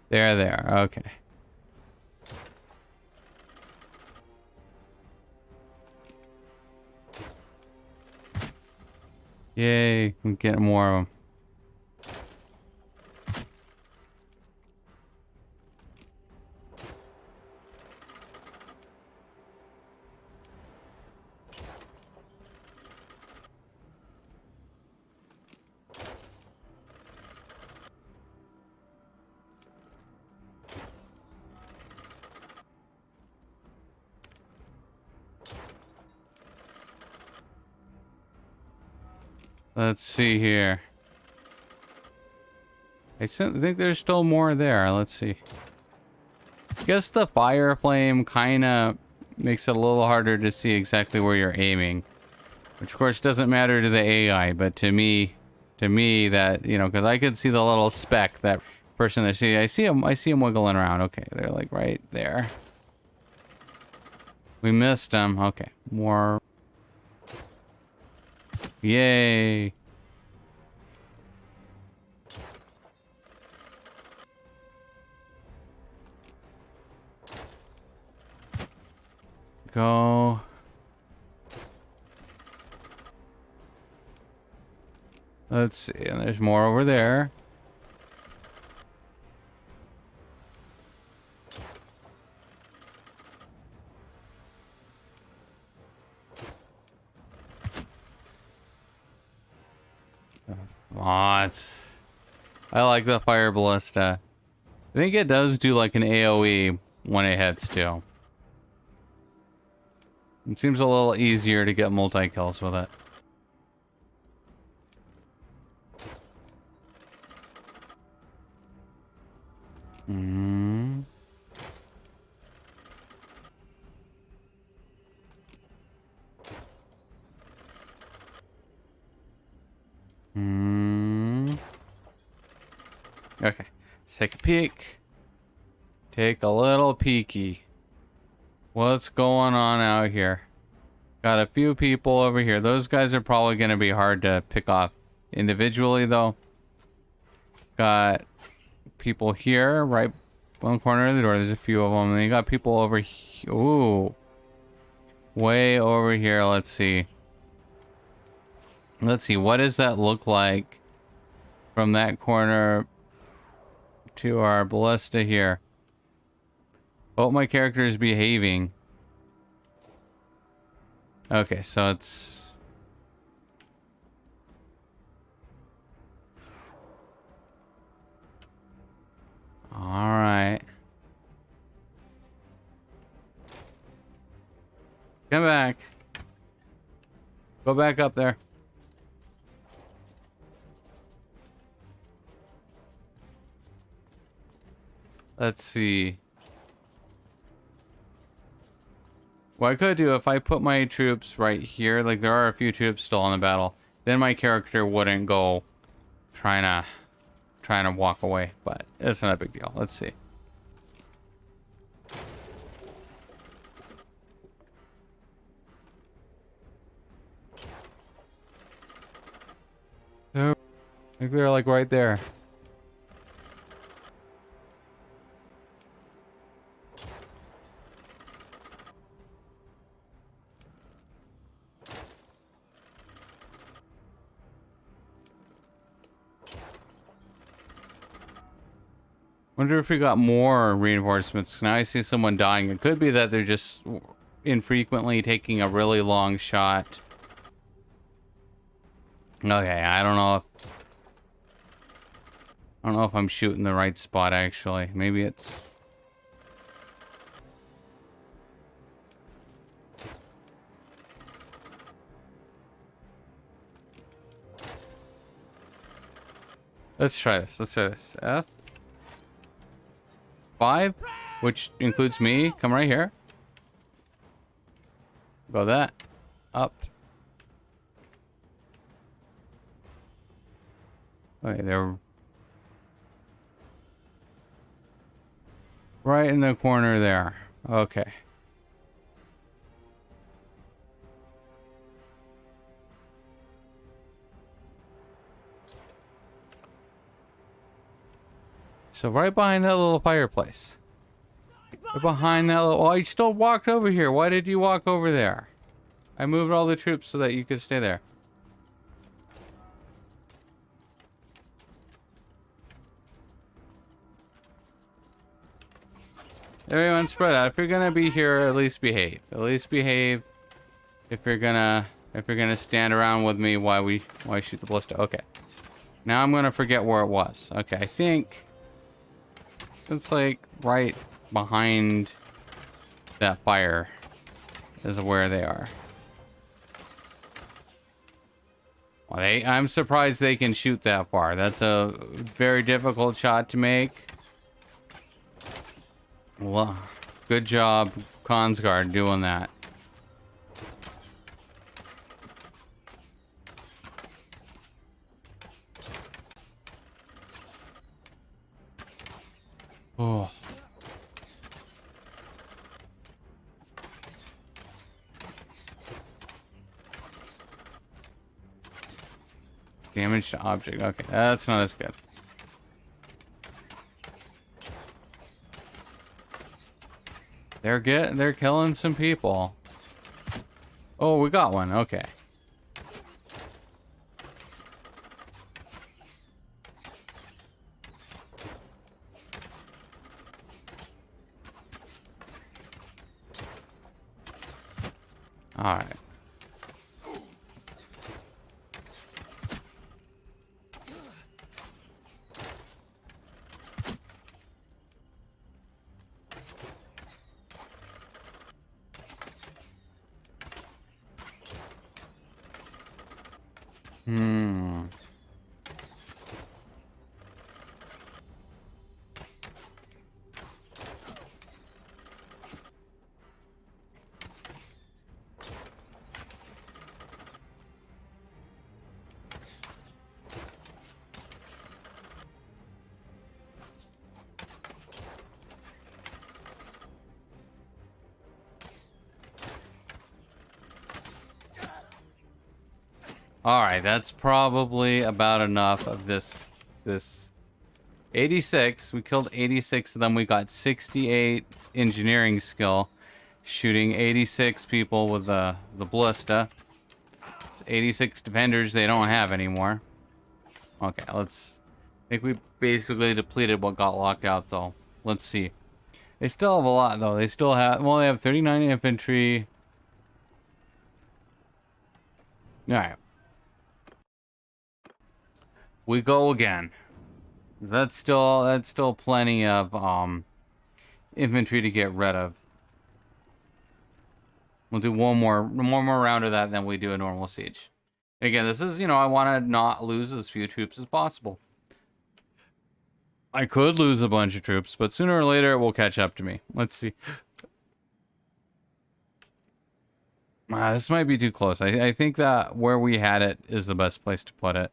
There. Okay. Yay, I'm getting more of them. Let's see here. I think there's still more there. Let's see. I guess the fire flame kind of makes it a little harder to see exactly where you're aiming. Which of course doesn't matter to the AI, but to me that, you know, because I could see the little speck, that person I see him wiggling around. Okay, they're like right there. We missed him. Okay, more. Yay. Go. Let's see, and there's more over there. What? I like the fire ballista. I think it does do like an AoE when it hits too. It seems a little easier to get multi-kills with it. Hmm. Okay. Let's take a peek. Take a little peeky. What's going on out here? Got a few people over here. Those guys are probably going to be hard to pick off individually, though. Got people here, right one corner of the door. There's a few of them. And you got people over here. Ooh. Way over here. Let's see. Let's see. What does that look like from that corner to our ballista here? Hope my character is behaving. Okay, so it's... Alright. Come back. Go back up there. Let's see. What I could do if I put my troops right here, like there are a few troops still in the battle, then my character wouldn't go trying to walk away, but it's not a big deal. Let's see. Oh, I think they're like right there. Wonder if we got more reinforcements. Now I see someone dying. It could be that they're just infrequently taking a really long shot. Okay, I don't know if I'm shooting the right spot, actually. Maybe it's... Let's try this. Let's try this. F5, which includes me. Come right here. Go that. Up. Okay, they're right in the corner there. Okay. So right behind that little fireplace. Right behind that little... Oh, you still walked over here. Why did you walk over there? I moved all the troops so that you could stay there. Everyone spread out. If you're gonna be here, at least behave. At least behave. If you're gonna stand around with me while I shoot the ballista. Okay. Now I'm gonna forget where it was. Okay, I think it's like right behind that fire is where they are. Well, I'm surprised they can shoot that far. That's a very difficult shot to make. Well, good job, Consguard, doing that. Oh. Damage to object. Okay, that's not as good. They're killing some people. Oh, we got one. Okay. All right. Alright, that's probably about enough of this 86. We killed 86 of them. We got 68 engineering skill, shooting 86 people with the ballista. It's 86 defenders they don't have anymore. Okay, I think we basically depleted what got locked out, though. Let's see. They still have a lot, though. They still have... Well, they have 39 infantry. Alright. We go again. That's still plenty of infantry to get rid of. We'll do one more round of that than we do a normal siege. Again, this is, I want to not lose as few troops as possible. I could lose a bunch of troops, but sooner or later it will catch up to me. Let's see. This might be too close. I think that where we had it is the best place to put it.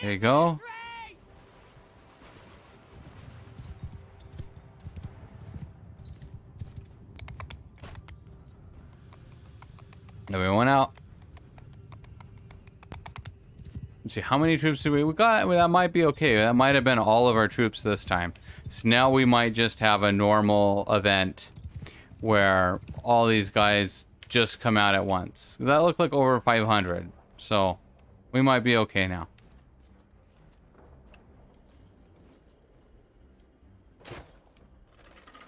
There you go. Everyone out. Let's see, how many troops do we got? Well, that might be okay. That might have been all of our troops this time. So now we might just have a normal event where all these guys just come out at once. That looked like over 500. So we might be okay now.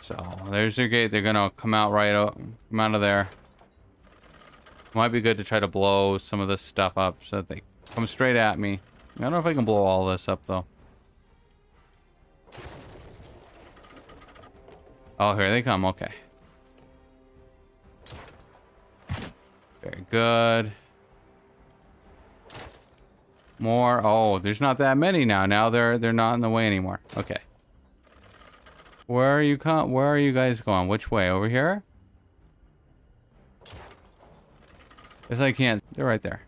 So there's your gate. They're gonna come out come out of there. Might be good to try to blow some of this stuff up so that they come straight at me. I don't know if I can blow all this up though. Oh, here they come. Okay. Very good. More. Oh, there's not that many now. Now they're not in the way anymore. Okay. Where are you guys going? Which way? Over here? Guess I can't. They're right there.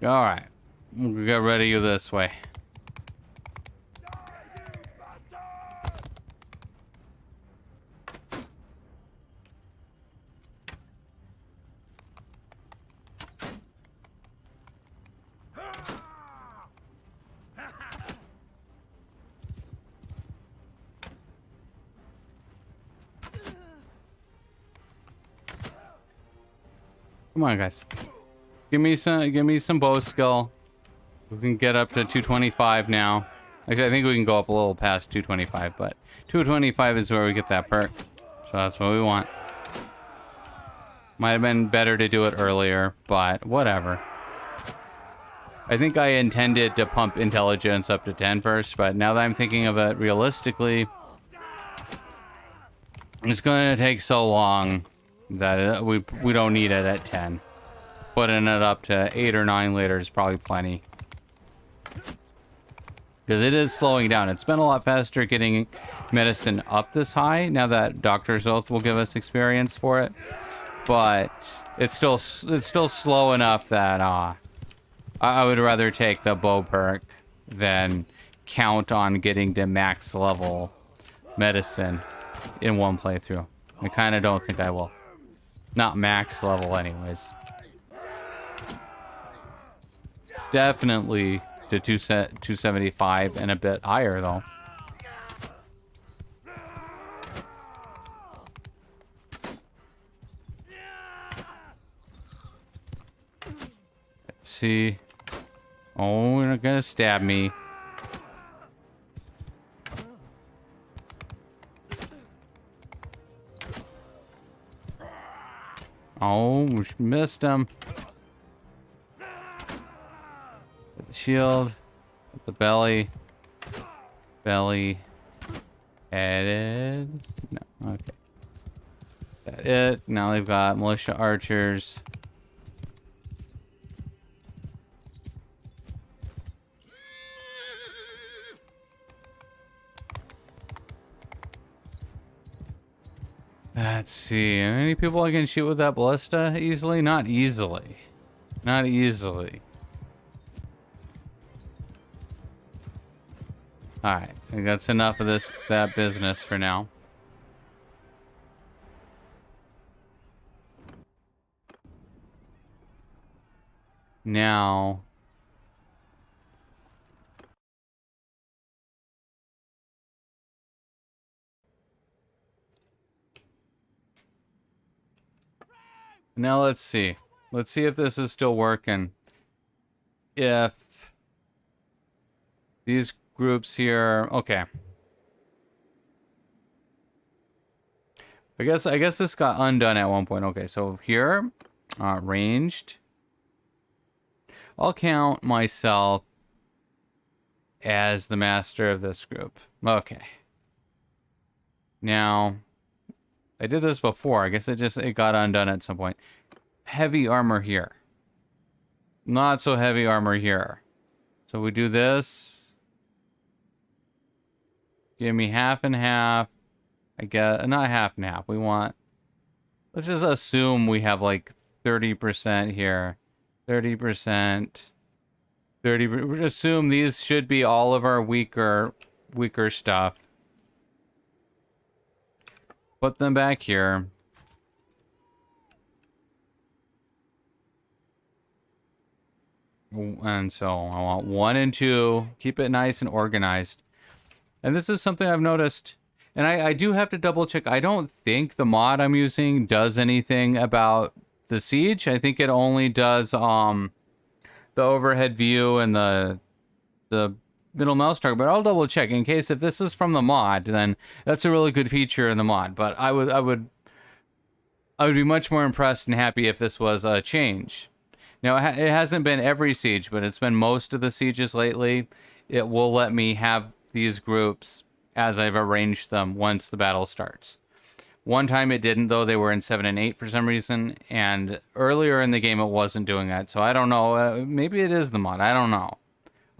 All right. We'll get ready this way. Come on, guys. Give me some bow skill. We can get up to 225 now. Actually, I think we can go up a little past 225, but 225 is where we get that perk. So that's what we want. Might have been better to do it earlier, but whatever. I think I intended to pump intelligence up to 10 first, but now that I'm thinking of it realistically, it's going to take so long that we don't need it at 10. Putting it up to 8 or 9 later is probably plenty. Because it is slowing down. It's been a lot faster getting medicine up this high, now that Doctor's Oath will give us experience for it. But it's still slow enough that I would rather take the bow perk than count on getting to max level medicine in one playthrough. I kind of don't think I will. Not max level anyways. Definitely to 275 and a bit higher though. Let's see. Oh, you're not gonna stab me. Oh, we missed him. The shield, the belly, headed. No, okay. That's it. Now they've got militia archers. Let's see. Any people I can shoot with that ballista easily? Not easily. Not easily. Alright, I think that's enough of that business for now. Now let's see. Let's see if this is still working. If these groups here, okay. I guess this got undone at one point. Okay, so here, ranged. I'll count myself as the master of this group. Okay. Now, I did this before. I guess it got undone at some point. Heavy armor here. Not so heavy armor here. So we do this. Give me half and half. I guess not half and half. We want. Let's just assume we have like 30% here. 30%. 30%. Assume these should be all of our weaker stuff. Put them back here. And so I want 1 and 2. Keep it nice and organized. And this is something I've noticed. And I do have to double check. I don't think the mod I'm using does anything about the siege. I think it only does the overhead view and the middle mouse target. But I'll double check in case if this is from the mod, then that's a really good feature in the mod. But I would be much more impressed and happy if this was a change. Now, it hasn't been every siege, but it's been most of the sieges lately. It will let me have these groups as I've arranged them once the battle starts. One time it didn't, though. They were in 7 and 8 for some reason, and earlier in the game it wasn't doing that. So I don't know. Maybe it is the mod. I don't know.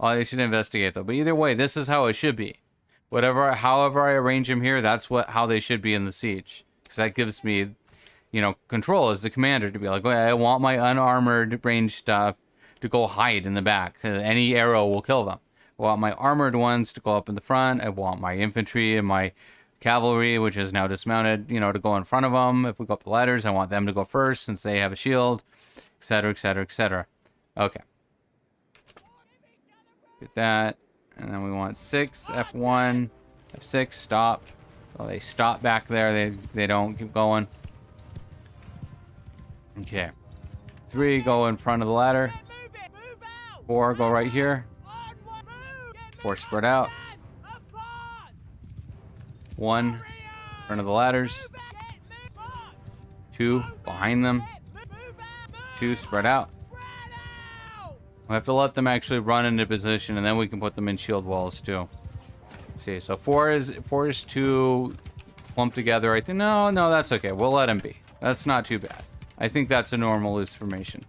I should investigate, though. But either way, this is how it should be. However I arrange them here, that's how they should be in the siege. Because that gives me, control as the commander to be like, I want my unarmored range stuff to go hide in the back. Any arrow will kill them. I want my armored ones to go up in the front. I want my infantry and my cavalry, which is now dismounted, to go in front of them. If we go up the ladders, I want them to go first since they have a shield, etc., etc., etc. Okay. Get that. And then we want 6, F1, F6, stop. Oh, they stop back there. They don't keep going. Okay. 3, go in front of the ladder. 4, go right here. 4, spread out. 1, in front of the ladders. 2, behind them. 2, spread out. We have to let them actually run into position, and then we can put them in shield walls too. Let's see. So 4 is too clumped together. I think no, that's okay. We'll let them be. That's not too bad. I think that's a normal loose formation.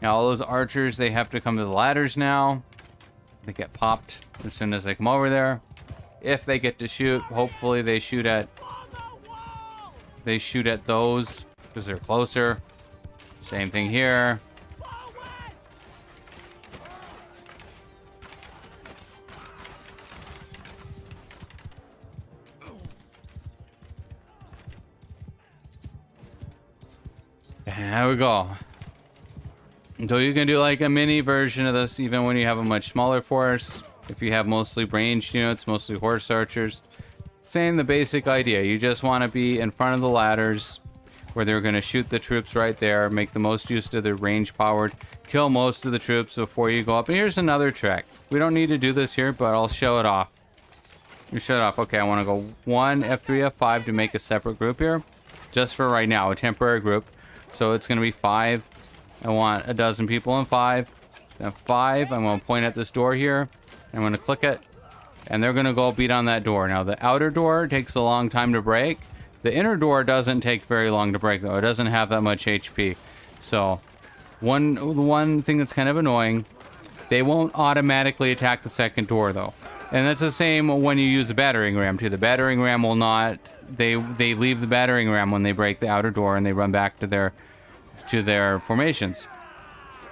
Now all those archers, they have to come to the ladders now. They get popped as soon as they come over there. If they get to shoot, hopefully they shoot at those because they're closer. Same thing here. There we go. So you can do like a mini version of this even when you have a much smaller force. If you have mostly ranged units, mostly horse archers. Same the basic idea. You just want to be in front of the ladders where they're going to shoot the troops right there. Make the most use of their range powered. Kill most of the troops before you go up. And here's another trick. We don't need to do this here, but I'll show it off. You show it off. Okay, I want to go 1, F3, F5 to make a separate group here. Just for right now, a temporary group. So it's going to be 5. I want a dozen people in 5. Then 5, I'm going to point at this door here. I'm going to click it. And they're going to go beat on that door. Now, the outer door takes a long time to break. The inner door doesn't take very long to break, though. It doesn't have that much HP. So, one thing that's kind of annoying, they won't automatically attack the second door, though. And that's the same when you use a battering ram, too. The battering ram will not... They leave the battering ram when they break the outer door and they run back to their formations.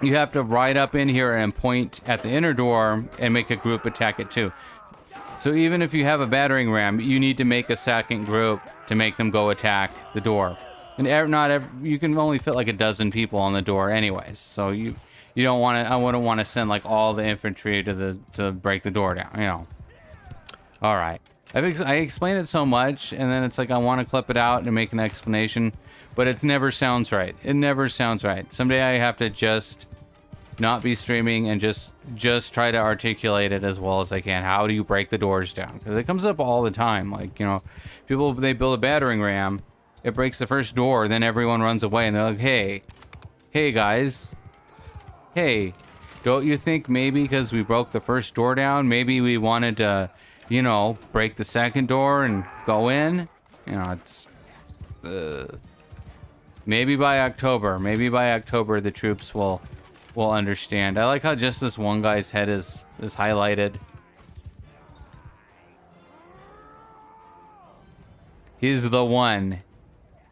You have to ride up in here and point at the inner door and make a group attack it too. So even if you have a battering ram, you need to make a second group to make them go attack the door. And you can only fit like a dozen people on the door anyways. So you don't want to. I wouldn't want to send like all the infantry to break the door down. All right. I explained it so much, and then it's like I want to clip it out and make an explanation, but it never sounds right. It never sounds right. Someday I have to just not be streaming and just try to articulate it as well as I can. How do you break the doors down? Because it comes up all the time. Like, people, they build a battering ram, it breaks the first door, then everyone runs away, and they're like, hey guys, hey, don't you think maybe because we broke the first door down, maybe we wanted to... break the second door and go in. It's... Maybe by October the troops will understand. I like how just this one guy's head is highlighted. He's the one.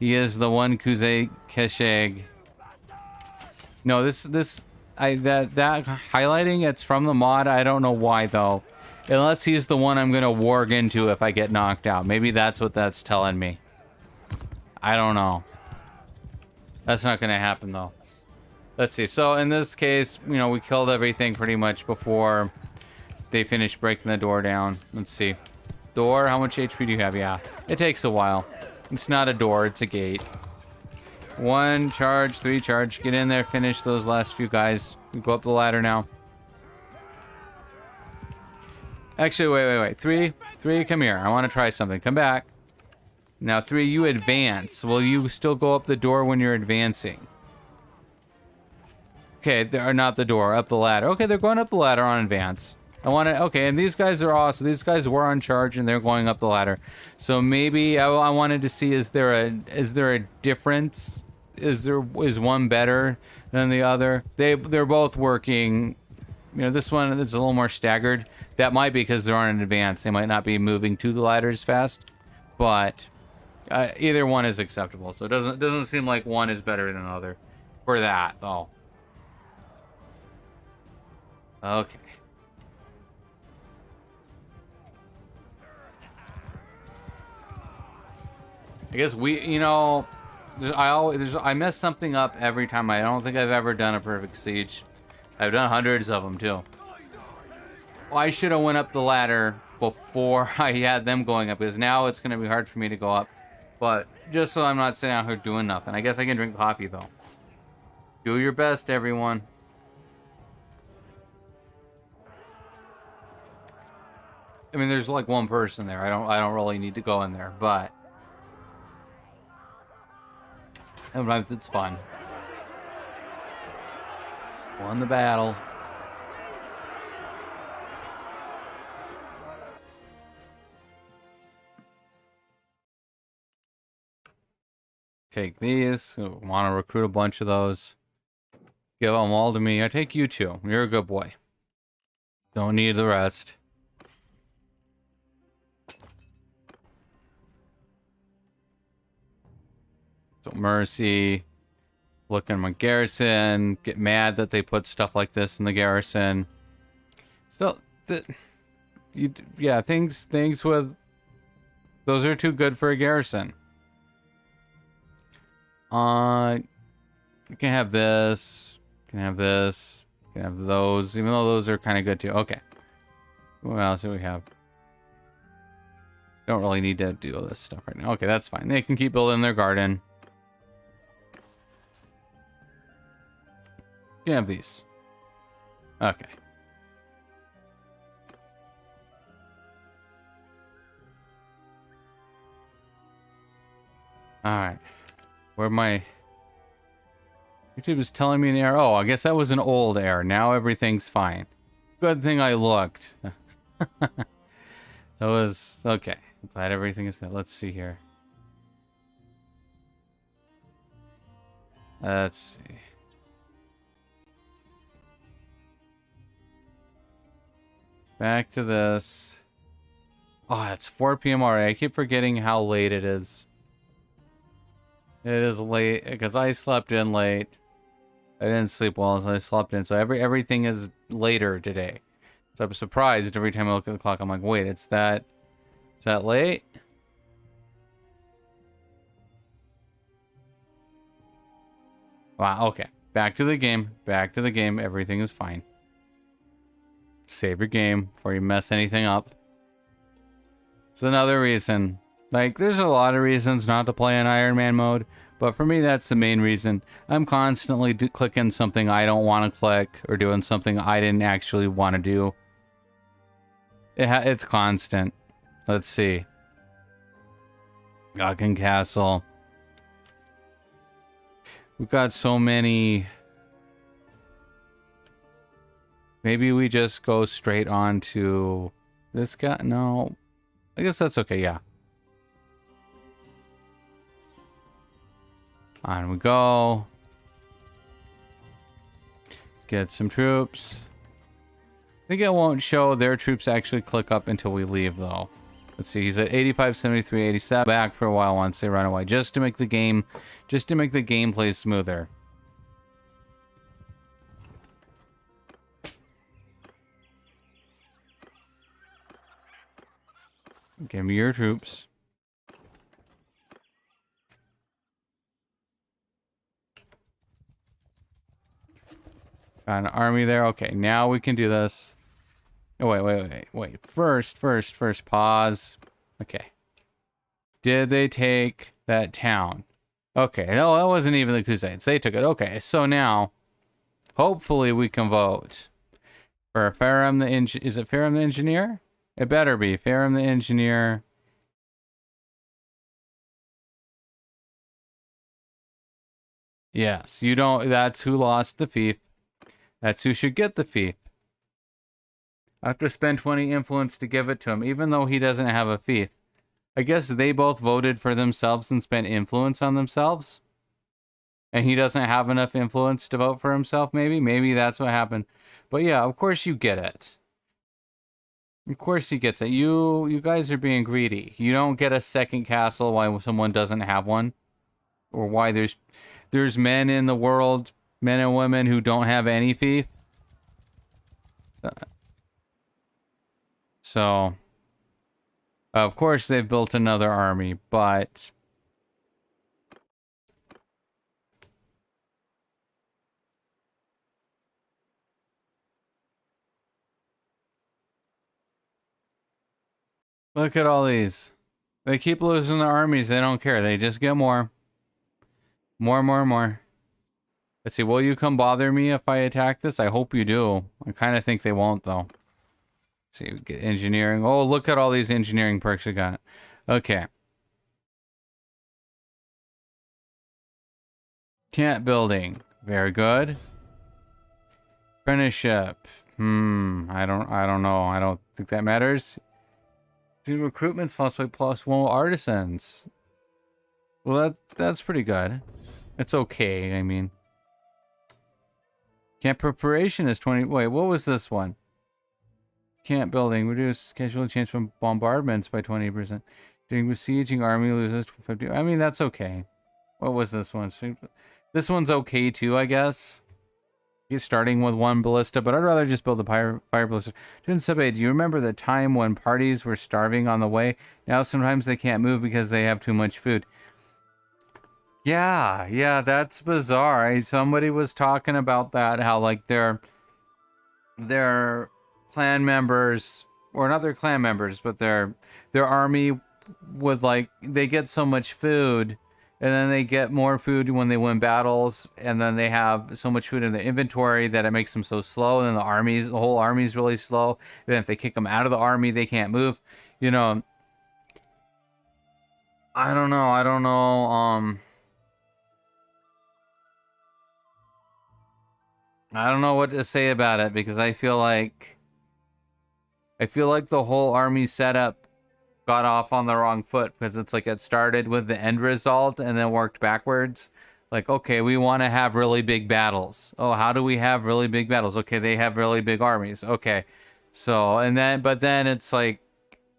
He is the one Kuze Kesheg. No, that highlighting, it's from the mod. I don't know why though. Unless he's the one I'm going to warg into if I get knocked out. Maybe that's what that's telling me. I don't know. That's not going to happen, though. Let's see. So in this case, you know, we killed everything pretty much before they finished breaking the door down. Let's see. Door, how much HP do you have? Yeah, it takes a while. It's not a door, it's a gate. 1 charge, 3 charge. Get in there, finish those last few guys. We go up the ladder now. Actually, wait. 3, come here. I want to try something. Come back. Now, 3, you advance. Will you still go up the door when you're advancing? Okay, they're not the door, up the ladder. Okay, they're going up the ladder on advance. I want to, okay, and these guys are awesome. These guys were on charge and they're going up the ladder. So maybe I wanted to see, is there a difference? Is one better than the other? They're both working. You know, this one is a little more staggered. That might be because they're on an advance. They might not be moving to the ladders fast, but either one is acceptable. So it doesn't seem like one is better than the other for that, though. Okay. I guess you know, I mess something up every time. I don't think I've ever done a perfect siege. I've done hundreds of them too. Well, I should have went up the ladder before I had them going up, because now it's going to be hard for me to go up. But just so I'm not sitting out here doing nothing. I guess I can drink coffee though. Do your best, everyone. I mean, there's like one person there. I don't really need to go in there, but sometimes it's fun. Won the battle. Take these. Want to recruit a bunch of those. Give them all to me. I take you too. You're a good boy. Don't need the rest. So Mercy. Look in my garrison. Get mad that they put stuff like this in the garrison. So, yeah, things with... Those are too good for a garrison. You can have this. You can have this. You can have those. Even though those are kind of good too. Okay. What else do we have? Don't really need to do all this stuff right now. Okay, that's fine. They can keep building their garden. You can have these. Okay. Alright. Where my... YouTube is telling me an error. Oh, I guess that was an old error. Now everything's fine. Good thing I looked. That was... Okay. I'm glad everything is good. Let's see here. Let's see. Back to this. Oh, it's 4 p.m. already. I keep forgetting how late it is. It is late because I slept in late. I didn't sleep well, so I slept in. So everything is later today. So I'm surprised every time I look at the clock. I'm like, wait, is that late? Wow, okay. Back to the game. Back to the game. Everything is fine. Save your game before you mess anything up. It's another reason. Like, there's a lot of reasons not to play in Iron Man mode, but for me, that's the main reason. I'm constantly clicking something I don't want to click, or doing something I didn't actually want to do. It's constant. Let's see. Gawkin Castle. We've got so many... Maybe we just go straight on to this guy? No. I guess that's okay, yeah. On we go. Get some troops. I think it won't show their troops actually click up until we leave, though. Let's see, he's at 85, 73, 87. Back for a while once they run away, just to make the gameplay smoother. Give me your troops. Got an army there. Okay, now we can do this. Oh, wait. First, pause. Okay. Did they take that town? Okay, no, that wasn't even the Crusades. They took it. Okay, so now, hopefully we can vote for Farum the Is it Farum the Engineer? It better be. Farum the Engineer. Yes, you don't. That's who lost the fief. That's who should get the fief. I have to spend 20 influence to give it to him, even though he doesn't have a fief. I guess they both voted for themselves and spent influence on themselves. And he doesn't have enough influence to vote for himself, maybe? Maybe that's what happened. But yeah, of course you get it. Of course he gets it. You guys are being greedy. You don't get a second castle why someone doesn't have one. Or why there's men in the world, men and women who don't have any fief. So, of course they've built another army, but look at all these. They keep losing their armies. They don't care. They just get more. More. Let's see. Will you come bother me if I attack this? I hope you do. I kind of think they won't, though. Let's see. We get engineering. Oh, look at all these engineering perks we got. Okay. Camp building. Very good. Apprenticeship. I don't know. I don't think that matters. Do recruitment +1 artisans. Well, that's pretty good. It's okay, I mean. Camp preparation is 20. Wait, what was this one? Camp building. Reduce casualty chance from bombardments by 20%. During besieging army loses 50. I mean, that's okay. What was this one? This one's okay too, I guess. He's starting with 1 ballista, but I'd rather just build a fire ballista. Steppe, do you remember the time when parties were starving on the way? Now sometimes they can't move because they have too much food. Yeah, that's bizarre. Somebody was talking about that, how like their clan members, or not their clan members, but their army would like, they get so much food. And then they get more food when they win battles, and then they have so much food in their inventory that it makes them so slow, and the whole army's really slow. And then if they kick them out of the army, they can't move. You know, I don't know. I don't know what to say about it, because I feel like the whole army setup got off on the wrong foot, because it's like it started with the end result and then worked backwards. Like, okay, we want to have really big battles. Oh, how do we have really big battles? Okay, they have really big armies. Okay, so but then it's like,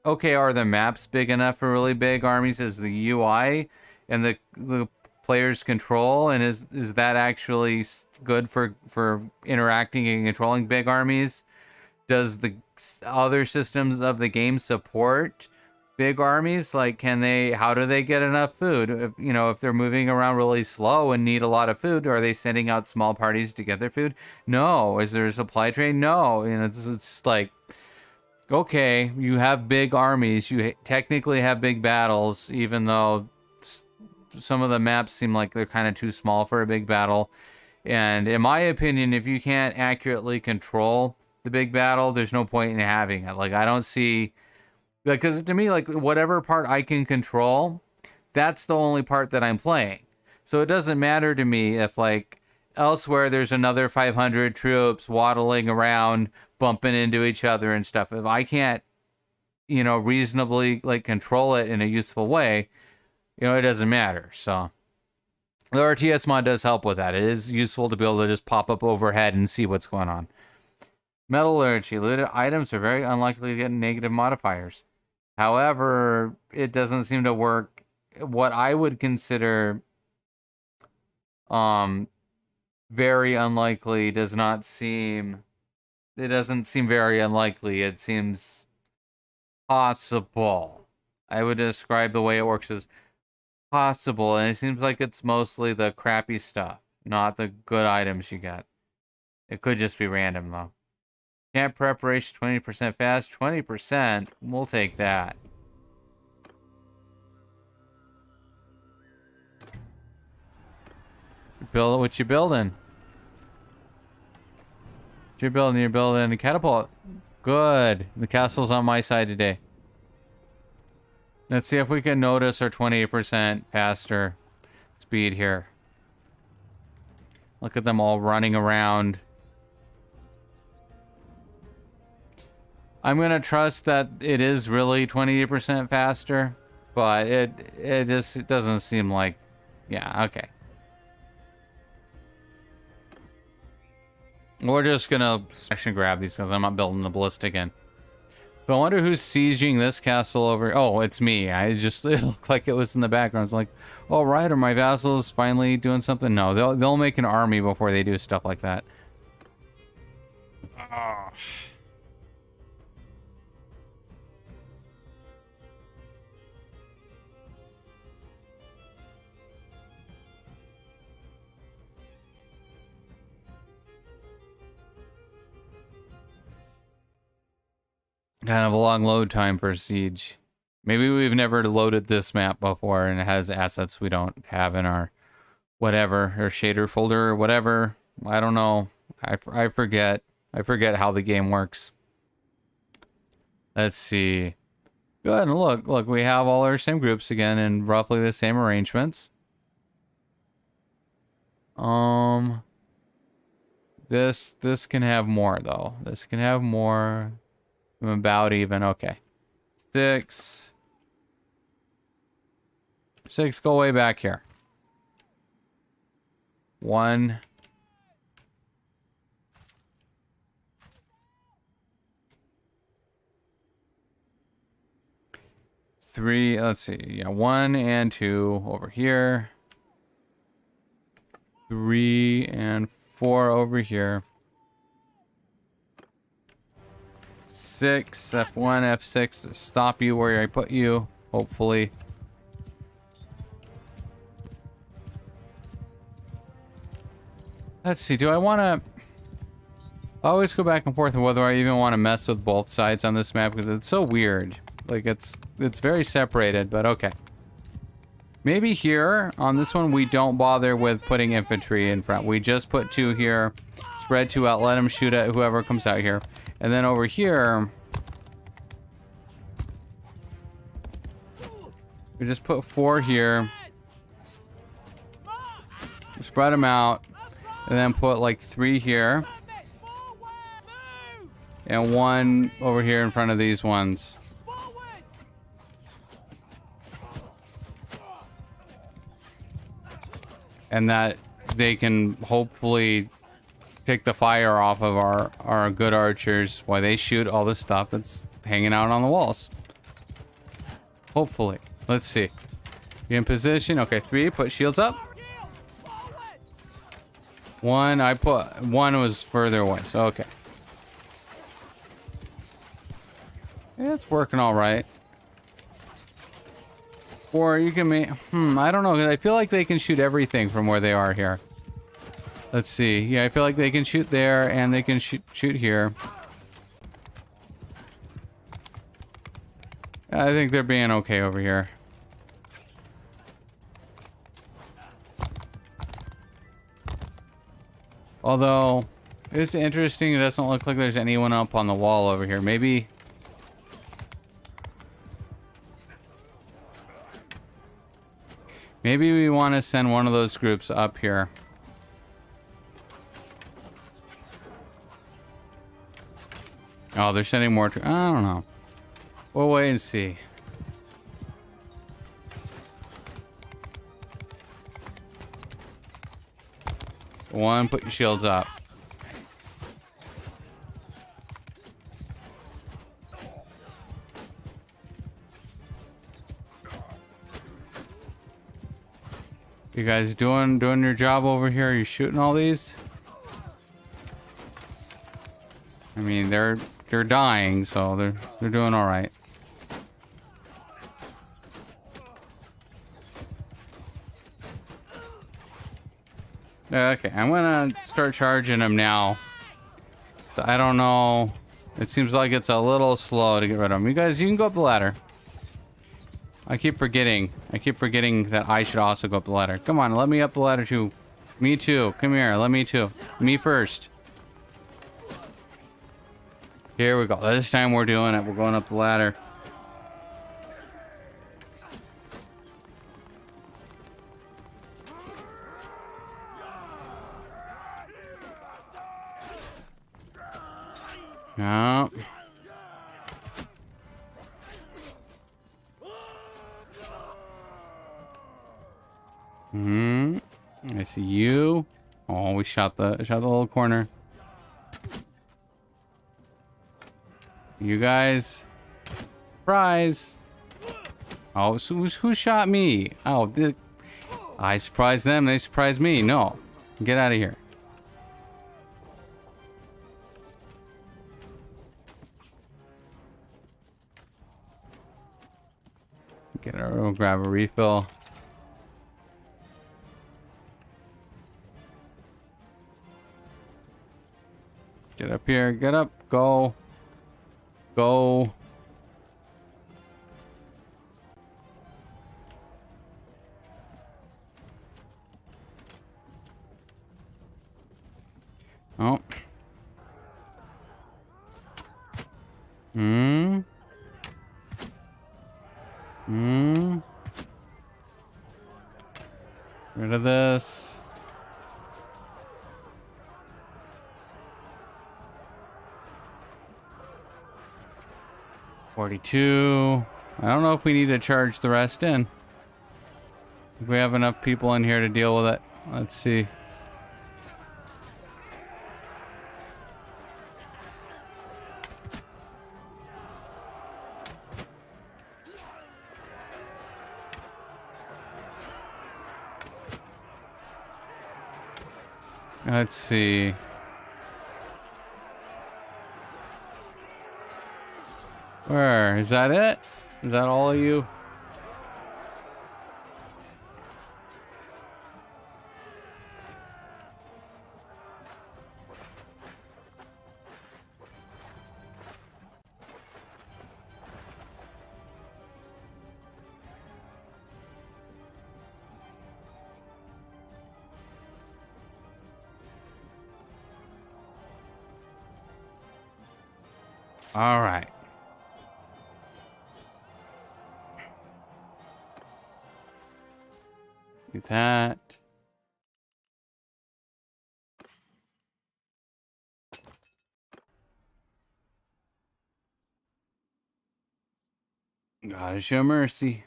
okay, are the maps big enough for really big armies? Is the UI and the players control, and is that actually good for interacting and controlling big armies? Does the other systems of the game support big armies? Like, how do they get enough food? If they're moving around really slow and need a lot of food, are they sending out small parties to get their food? No. Is there a supply train? No. It's like, okay, you have big armies, you technically have big battles, even though some of the maps seem like they're kind of too small for a big battle. And in my opinion, if you can't accurately control the big battle, there's no point in having it. Like, I don't see, because to me, like, whatever part I can control, that's the only part that I'm playing. So it doesn't matter to me if, like, elsewhere there's another 500 troops waddling around, bumping into each other and stuff. If I can't, reasonably, like, control it in a useful way, it doesn't matter. So the RTS mod does help with that. It is useful to be able to just pop up overhead and see what's going on. Metallurgy. Looted items are very unlikely to get negative modifiers. However, it doesn't seem to work. What I would consider very unlikely doesn't seem very unlikely. It seems possible. I would describe the way it works as possible, and it seems like it's mostly the crappy stuff, not the good items you get. It could just be random, though. Camp preparation 20% fast. 20%? We'll take that. Build what you building? What you're building a catapult. Good. The castle's on my side today. Let's see if we can notice our 28% faster speed here. Look at them all running around. I'm gonna trust that it is really 28% faster, but it doesn't seem like, yeah, okay. We're just gonna smash and grab these because I'm not building the ballista again. But I wonder who's sieging this castle over. Oh, it's me. It looked like it was in the background. It's like, oh right, are my vassals finally doing something? No, they'll make an army before they do stuff like that. Oh. Kind of a long load time for siege. Maybe we've never loaded this map before and it has assets we don't have in our whatever, or shader folder or whatever. I don't know. I forget. I forget how the game works. Let's see. Good. Look, we have all our same groups again in roughly the same arrangements. This can have more though. This can have more. I'm about even. Okay. 6. 6, go way back here. 1. 3, let's see. Yeah, 1 and 2 over here. 3 and 4 over here. 6, F1, F6 to stop you where I put you, hopefully. Let's see, do I want to... I always go back and forth on whether I even want to mess with both sides on this map because it's so weird. Like, it's very separated, but okay. Maybe here, on this one, we don't bother with putting infantry in front. We just put 2 here, spread 2 out, let them shoot at whoever comes out here. And then over here, we just put 4 here, spread them out, and then put like 3 here, and 1 over here in front of these ones. And that they can hopefully take the fire off of our good archers while they shoot all the stuff that's hanging out on the walls. Hopefully. Let's see. You in position? Okay, 3, put shields up. 1, I put 1 was further away, so okay. Yeah, it's working all right. Or you can make, I don't know, I feel like they can shoot everything from where they are here. Let's see. Yeah, I feel like they can shoot there and they can shoot here. I think they're being okay over here. Although, it's interesting, it doesn't look like there's anyone up on the wall over here. Maybe... maybe we want to send one of those groups up here. Oh, they're sending more to... I don't know. We'll wait and see. One, put your shields up. You guys doing your job over here? Are you shooting all these? I mean, they're dying, so they're doing all right. Okay, I'm gonna start charging them now. I don't know. It seems like it's a little slow to get rid of them. You guys, you can go up the ladder. I keep forgetting. I keep forgetting that I should also go up the ladder. Come on, let me up the ladder too. Me too. Come here, let me too. Me first. Here we go. This time we're doing it. We're going up the ladder. No. I see you. Oh, we shot the little corner. You guys. Surprise. Oh, so who shot me? Oh, I surprised them. They surprised me. No. Get out of here. We'll grab a refill. Get up here. Get up. Go. Go. Oh. Rid of this. $42. I don't know if we need to charge the rest in. If we have enough people in here to deal with it. Let's see. Let's see. Where? Is that it? Is that all of you? All right. Do that. Gotta show mercy.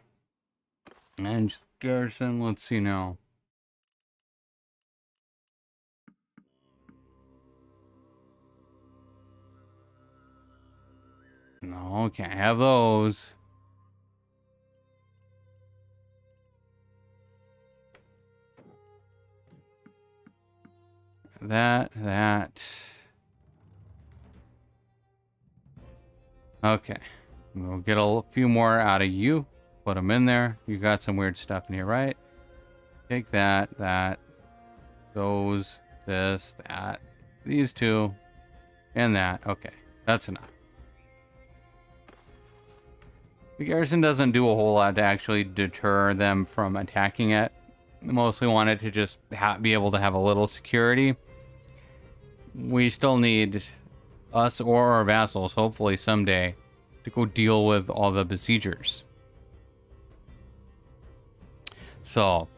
And garrison, let's see now. No, can't have those. That. Okay. We'll get a few more out of you. Put them in there. You got some weird stuff in here, right? Take that. Those, this, that. These two. And that. Okay. That's enough. The garrison doesn't do a whole lot to actually deter them from attacking it. They mostly want it to just be able to have a little security. We still need us or our vassals, hopefully someday, to go deal with all the besiegers. So,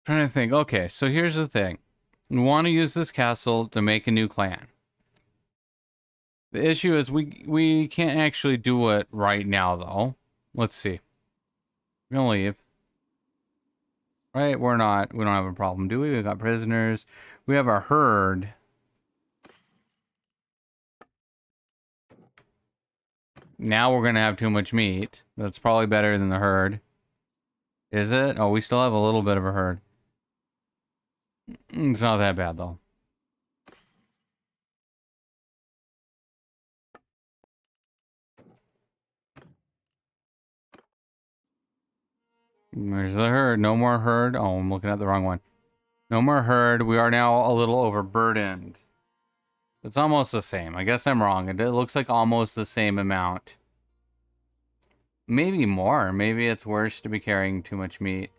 trying to think. Okay, so here's the thing. We want to use this castle to make a new clan. The issue is we can't actually do it right now, though. Let's see. We're gonna leave. Right? We don't have a problem, do we? We got prisoners. We have our herd. Now we're gonna have too much meat. That's probably better than the herd. Is it? Oh, we still have a little bit of a herd. It's not that bad, though. There's the herd. No more herd. Oh, I'm looking at the wrong one. No more herd. We are now a little overburdened. It's almost the same. I guess I'm wrong. It looks like almost the same amount. Maybe more. Maybe it's worse to be carrying too much meat.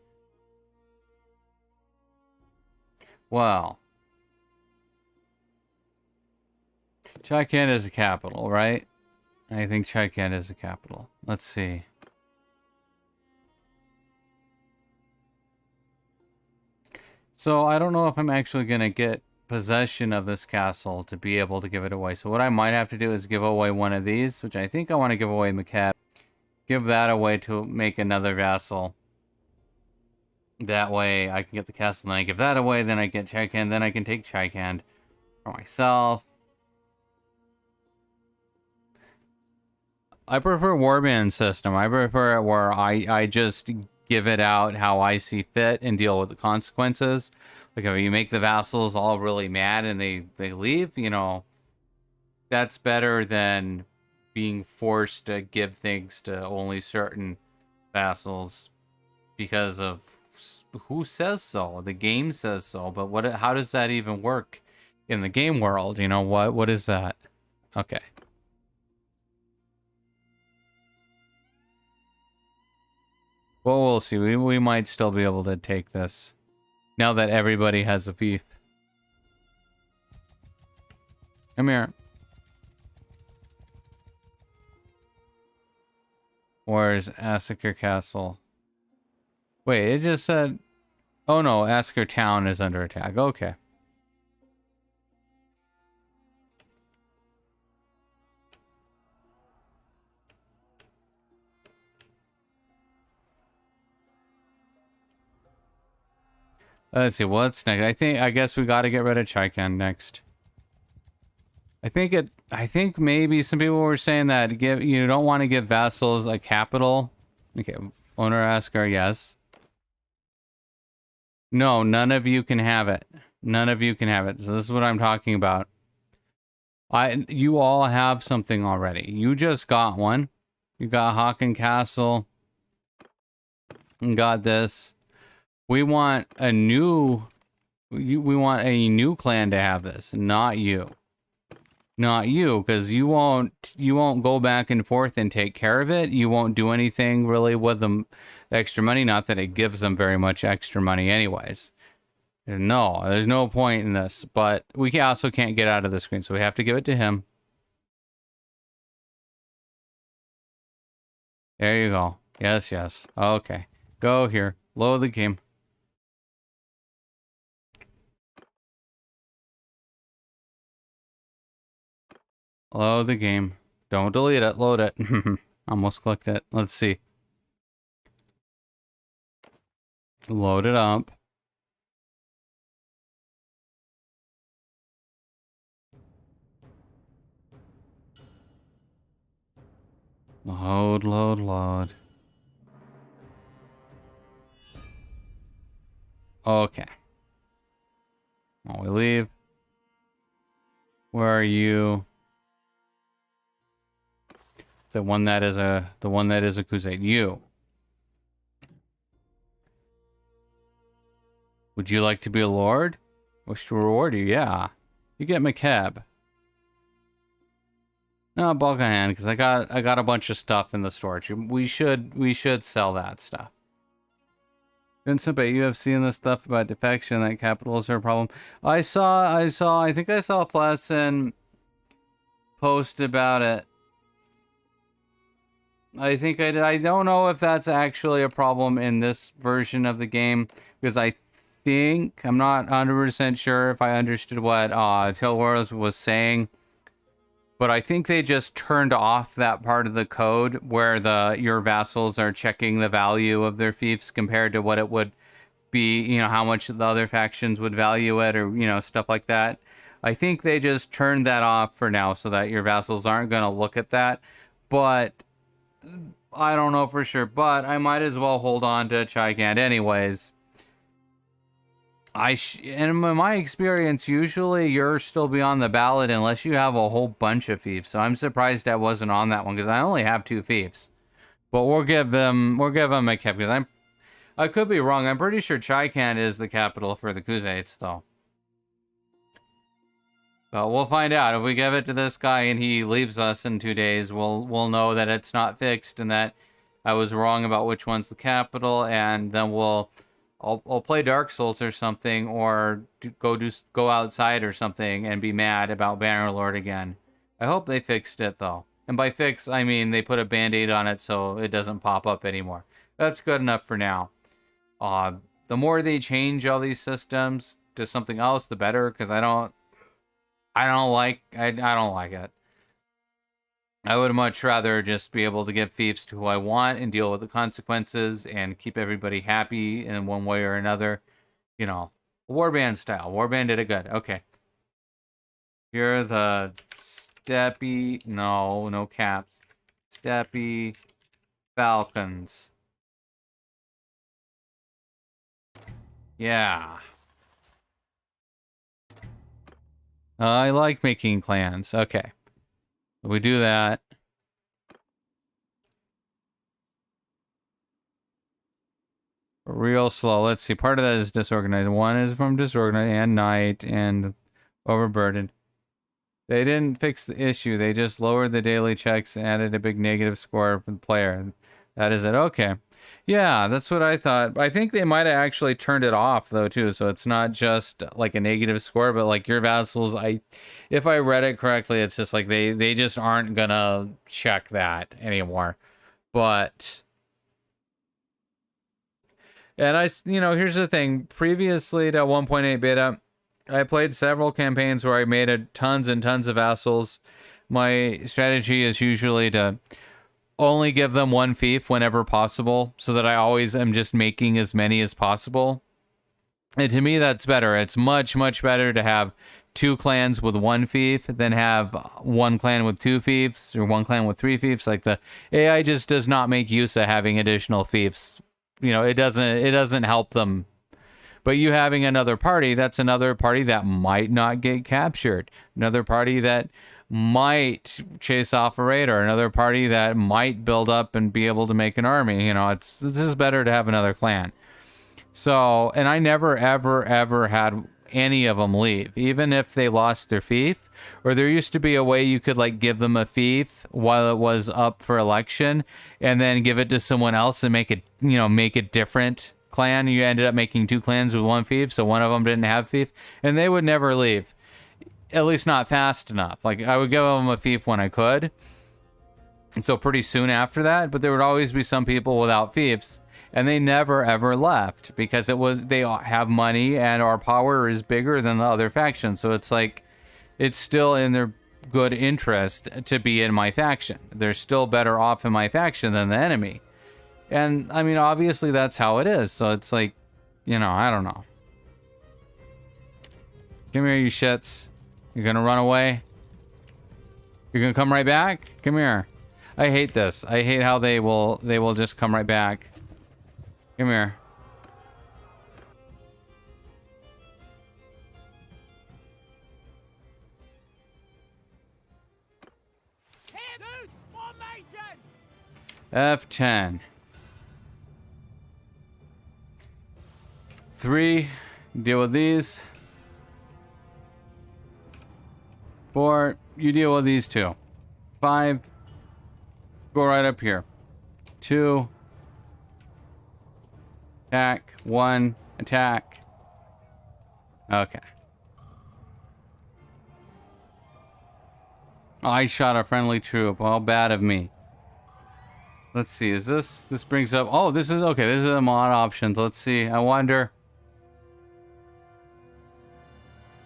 Well. Chaikand is the capital, right? I think Chaikand is the capital. Let's see. So I don't know if I'm actually going to get possession of this castle to be able to give it away. So what I might have to do is give away one of these, which I think I want to give away Macab. Give that away to make another vassal. That way I can get the castle, then I give that away, then I get Chaikand, then I can take Chaikand for myself. I prefer warband system. I prefer it where I just give it out how I see fit and deal with the consequences. Like if you make the vassals all really mad and they leave, you know, that's better than being forced to give things to only certain vassals because of who says so. The game says so, but how does that even work in the game world? You know, what is that? Okay. Well, we'll see. We might still be able to take this now that everybody has a fief. Come here. Where's Asker Castle? Wait, it just said... Oh no, Asker Town is under attack. Okay. Let's see, what's next? I guess we gotta get rid of Chaikand next. I think maybe some people were saying that you don't want to give vassals a capital. Okay, owner Asker, yes. No, none of you can have it. None of you can have it. So this is what I'm talking about. You all have something already. You just got one. You got Haakon Castle. You got this. We want a new clan to have this, not you. Not you, because you won't go back and forth and take care of it. You won't do anything really with the extra money. Not that it gives them very much extra money anyways. No, there's no point in this. But we also can't get out of the screen, so we have to give it to him. There you go. Yes, yes. Okay. Go here. Load the game. Load the game. Don't delete it. Load it. Almost clicked it. Let's see. Load it up. Load, load, load. Okay. Well, we leave. Where are you? The one that is a crusade. You. Would you like to be a lord? Wish to reward you, yeah. You get McCab. No, Balkahan, because I got a bunch of stuff in the storage. We should sell that stuff. Vincent, but you have seen this stuff about defection, that capitals are a problem. I think I saw Flasson post about it. I think I did. I don't know if that's actually a problem in this version of the game, because I'm not 100% sure if I understood what Tilwars was saying, but I think they just turned off that part of the code where your vassals are checking the value of their fiefs compared to what it would be, you know, how much the other factions would value it, or, you know, stuff like that. I think they just turned that off for now so that your vassals aren't going to look at that, but I don't know for sure. But I might as well hold on to Chaikand anyways. And in my experience, usually you're still beyond the ballot unless you have a whole bunch of fiefs. So I'm surprised I wasn't on that one because I only have 2 fiefs. But we'll give them a cap because I could be wrong. I'm pretty sure Chaikan is the capital for the Khuzaits, though. But we'll find out. If we give it to this guy and he leaves us in 2 days, we'll know that it's not fixed and that I was wrong about which one's the capital, and then I'll play Dark Souls or something, or go outside or something and be mad about Bannerlord again. I hope they fixed it though. And by fix, I mean they put a band-aid on it so it doesn't pop up anymore. That's good enough for now. The more they change all these systems to something else, the better, because I don't like it. I would much rather just be able to give fiefs to who I want and deal with the consequences and keep everybody happy in one way or another. You know, Warband style. Warband did it good. Okay. Here are the Steppe. No caps. Steppe Falcons. Yeah. I like making clans. Okay. We do that. Real slow. Let's see. Part of that is disorganized. One is from disorganized and night and overburdened. They didn't fix the issue. They just lowered the daily checks and added a big negative score for the player. That is it. Okay. Yeah, that's what I thought. I think they might have actually turned it off though too, so it's not just like a negative score, but like your vassals, if I read it correctly, it's just like they just aren't gonna check that anymore. But and here's the thing. Previously to 1.8 beta, I played several campaigns where I made tons and tons of vassals. My strategy is usually to only give them one fief whenever possible, so that I always am just making as many as possible. And to me, that's better. It's much, much better to have 2 clans with 1 fief than have 1 clan with 2 fiefs or 1 clan with 3 fiefs. Like the AI just does not make use of having additional fiefs. You know, it doesn't help them. But you having another party, that's another party that might not get captured. Another party that might chase off a raid, or another party that might build up and be able to make an army. You know, this is better to have another clan. So, and I never, ever, ever had any of them leave, even if they lost their fief, or there used to be a way you could like give them a fief while it was up for election and then give it to someone else and make it different clan. You ended up making 2 clans with 1 fief, so one of them didn't have fief, and they would never leave. At least not fast enough. Like, I would give them a fief when I could. And so pretty soon after that, but there would always be some people without fiefs, and they never ever left because they have money and our power is bigger than the other faction. So it's like, it's still in their good interest to be in my faction. They're still better off in my faction than the enemy. And I mean, obviously that's how it is. So it's like, I don't know. Come here, you shits. You're gonna run away? You're gonna come right back? Come here. I hate this. I hate how they will just come right back. Come here. F10. 3, deal with these. 4, you deal with these 2. 5, go right up here. 2, attack. 1, attack. Okay. I shot a friendly troop. All bad of me. Let's see, is this brings up, oh, this is, okay, this is a mod options. Let's see, I wonder.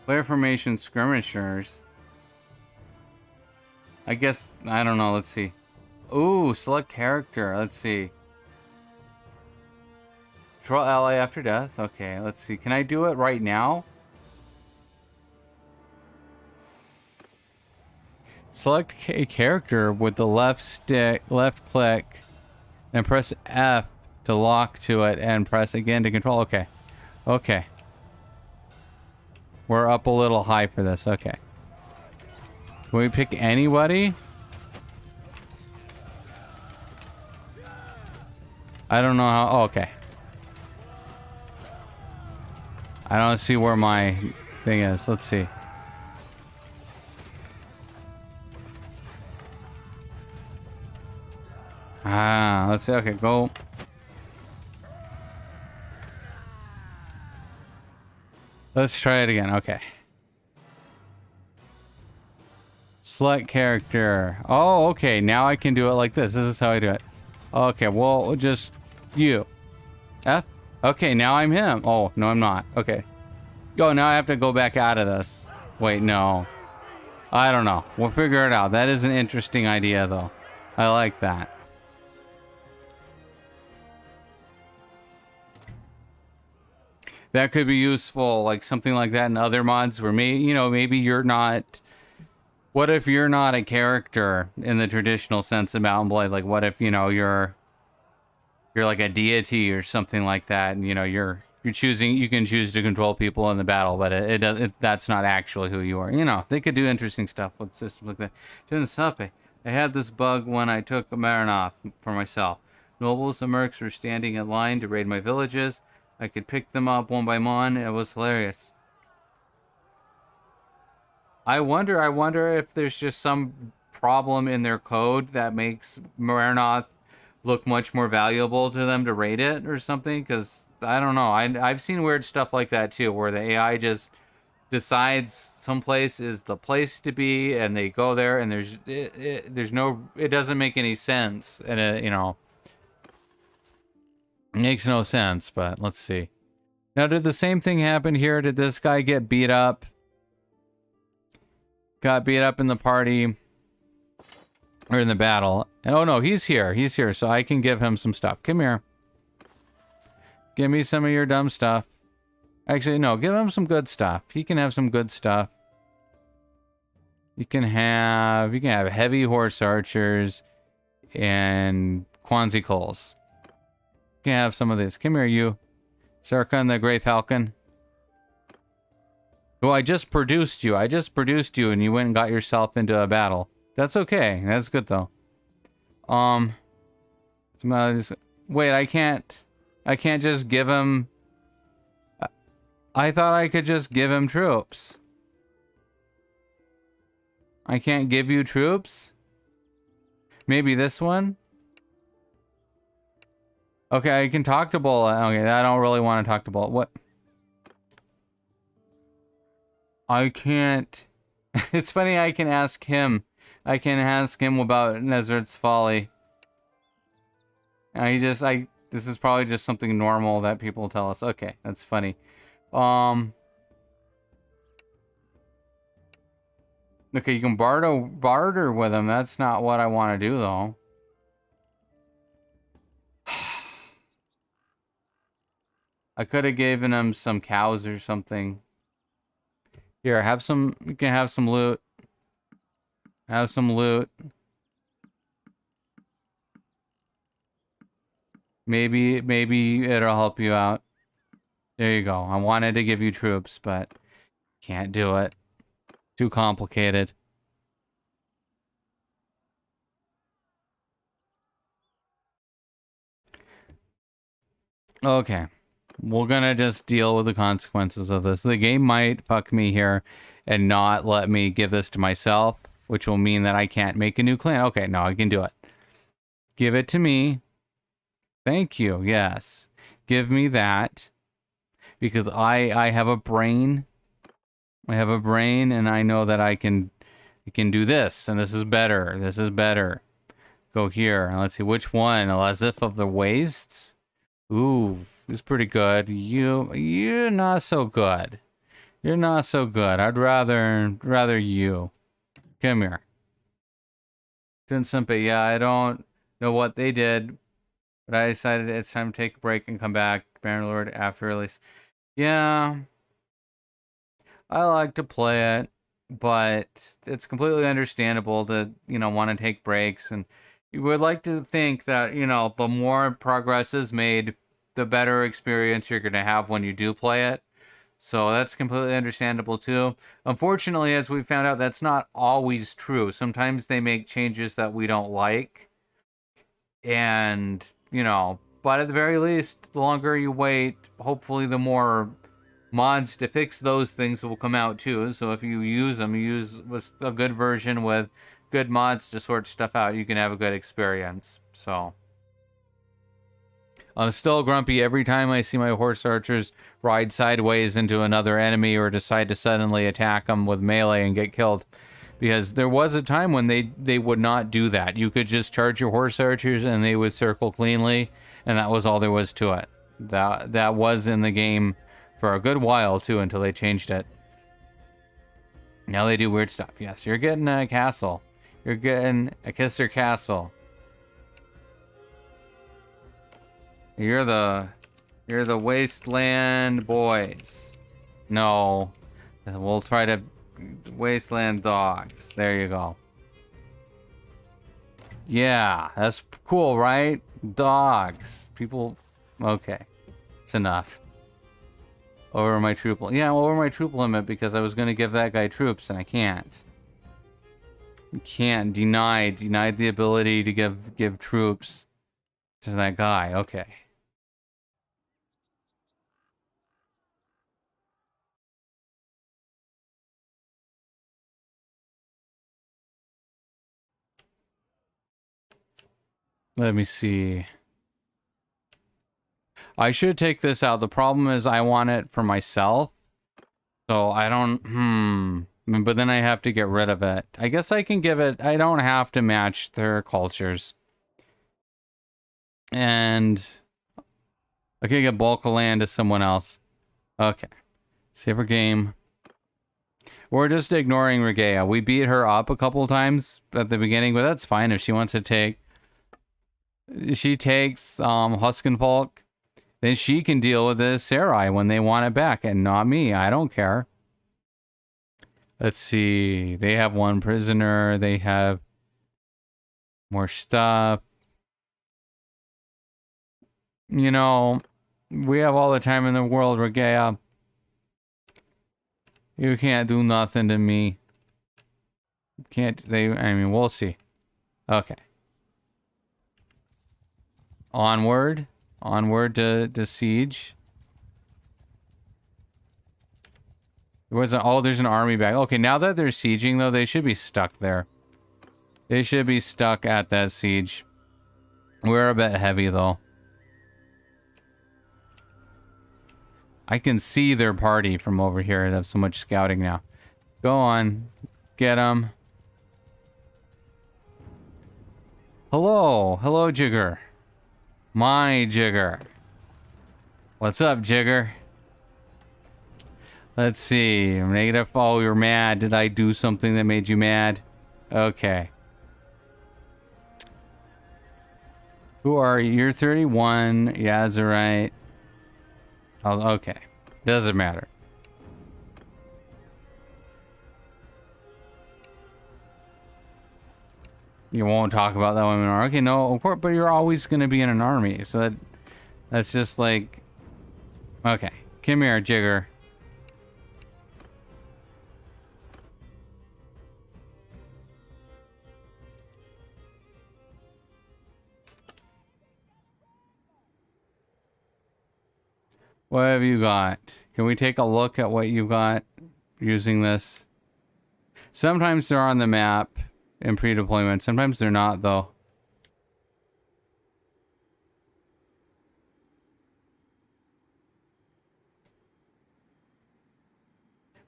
Player formation skirmishers. I guess, I don't know, let's see. Ooh, select character, let's see. Control ally after death, okay, let's see. Can I do it right now? Select a character with the left click, and press F to lock to it, and press again to control. Okay. Okay. We're up a little high for this. Okay. Can we pick anybody? I don't know how. Oh, okay. I don't see where my thing is. Let's see. Ah, let's see. Okay, go. Let's try it again. Okay. Select character. Oh, okay. Now I can do it like this. This is how I do it. Okay, well, just you. F? Okay, now I'm him. Oh, no, I'm not. Okay. Oh, now I have to go back out of this. Wait, no. I don't know. We'll figure it out. That is an interesting idea, though. I like that. That could be useful, like something like that in other mods where maybe you're not. What if you're not a character in the traditional sense of Mount & Blade? Like, what if you're like a deity or something like that, and you're choosing. You can choose to control people in the battle, but that's not actually who you are. They could do interesting stuff with systems like that. In Steppe, I had this bug when I took Bannerlord for myself. Nobles and mercs were standing in line to raid my villages. I could pick them up one by one. It was hilarious. I wonder if there's just some problem in their code that makes Bannerlord look much more valuable to them to raid it or something. Because I don't know. I've seen weird stuff like that too, where the AI just decides someplace is the place to be, and they go there, and it doesn't make any sense, and it makes no sense. But let's see. Now, did the same thing happen here? Did this guy get beat up? Got beat up in the party or in the battle. Oh no, he's here. He's here, so I can give him some stuff. Come here. Give me some of your dumb stuff. Actually, no, give him some good stuff. He can have some good stuff. You can have heavy horse archers and Quanzicles. You can have some of this. Come here, you. Sarkhan the Grey Falcon. Oh, I just produced you. And you went and got yourself into a battle. That's okay. That's good though. Wait, I can't just give him. I thought I could just give him troops. I can't give you troops? Maybe this one? Okay, I can talk to Bull. Okay, I don't really want to talk to Bull. What? I can't. It's funny, I can ask him. I can ask him about Nezert's Folly. This is probably just something normal that people tell us. Okay, that's funny. Okay, you can barter with him. That's not what I want to do, though. I could have given him some cows or something. Here, have some. You can have some loot. Have some loot. Maybe it'll help you out. There you go. I wanted to give you troops, but can't do it. Too complicated. Okay. We're gonna just deal with the consequences of this. The game might fuck me here and not let me give this to myself, which will mean that I can't make a new clan. Okay, no, I can do it. Give it to me. Thank you. Yes. Give me that. Because I have a brain. I have a brain, and I know that I can do this, and this is better. This is better. Go here. And let's see which one. Elazif of the Wastes. Ooh, it's pretty good. You're not so good. You're not so good. I'd rather you. Come here. Steppe. Yeah, I don't know what they did, but I decided it's time to take a break and come back. Bannerlord after release. Yeah, I like to play it, but it's completely understandable to, want to take breaks. And you would like to think that, the more progress is made, the better experience you're going to have when you do play it. So that's completely understandable too. Unfortunately, as we found out, that's not always true. Sometimes they make changes that we don't like. And, but at the very least, the longer you wait, hopefully the more mods to fix those things will come out too. So if you use them, use with a good version with good mods to sort stuff out, you can have a good experience. So I'm still grumpy every time I see my horse archers ride sideways into another enemy or decide to suddenly attack them with melee and get killed. Because there was a time when they would not do that. You could just charge your horse archers and they would circle cleanly, and that was all there was to it. That was in the game for a good while too, until they changed it. Now they do weird stuff. Yes, you're getting a castle. You're getting a Kisser castle. You're the wasteland boys. No, we'll try to wasteland dogs. There you go. Yeah, that's cool, right? Dogs. People. Okay, it's enough. Over my troop. Yeah, over my troop limit because I was going to give that guy troops and I can't. You can't. Denied the ability to give troops to that guy. Okay. Let me see. I should take this out. The problem is I want it for myself. So I don't... But then I have to get rid of it. I guess I can give it... I don't have to match their cultures. And... I can get bulk of land to someone else. Okay. Save her game. We're just ignoring Raggy. We beat her up a couple times at the beginning, but that's fine if she wants to take... She takes Huskenfolk, then she can deal with the Sarai when they want it back, and not me. I don't care. Let's see. They have one prisoner. They have more stuff. You know, we have all the time in the world, Raggy. You can't do nothing to me. Can't they? I mean, we'll see. Okay. Onward to siege. There was there's an army back. Okay, now that they're sieging though, they should be stuck there. They should be stuck at that siege. We're a bit heavy though. I can see their party from over here. They have so much scouting now. Go on, get them. Hello, Jigger. My Jigger. What's up, Jigger? Let's see. Negative. Oh, you're mad. Did I do something that made you mad? Okay. Who are you? You're 31. Yeah, that's right. Oh, okay. Doesn't matter. You won't talk about that women are. Okay, no, of course, but you're always going to be in an army. So that's just like... Okay. Come here, Jigger. What have you got? Can we take a look at what you got using this? Sometimes they're on the map in pre-deployment. Sometimes they're not, though.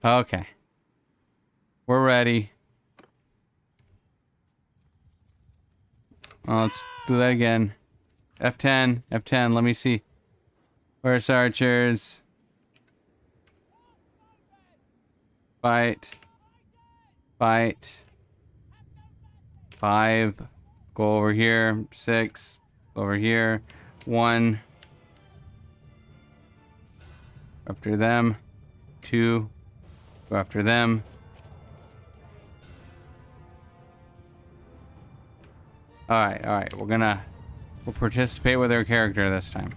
Okay. We're ready. Oh, let's do that again. F10. F10. Let me see. Where's archers? Fight. Fight. 5. Go over here. 6. Over here. 1. After them. 2. Go after them. Alright. We'll participate with our character this time.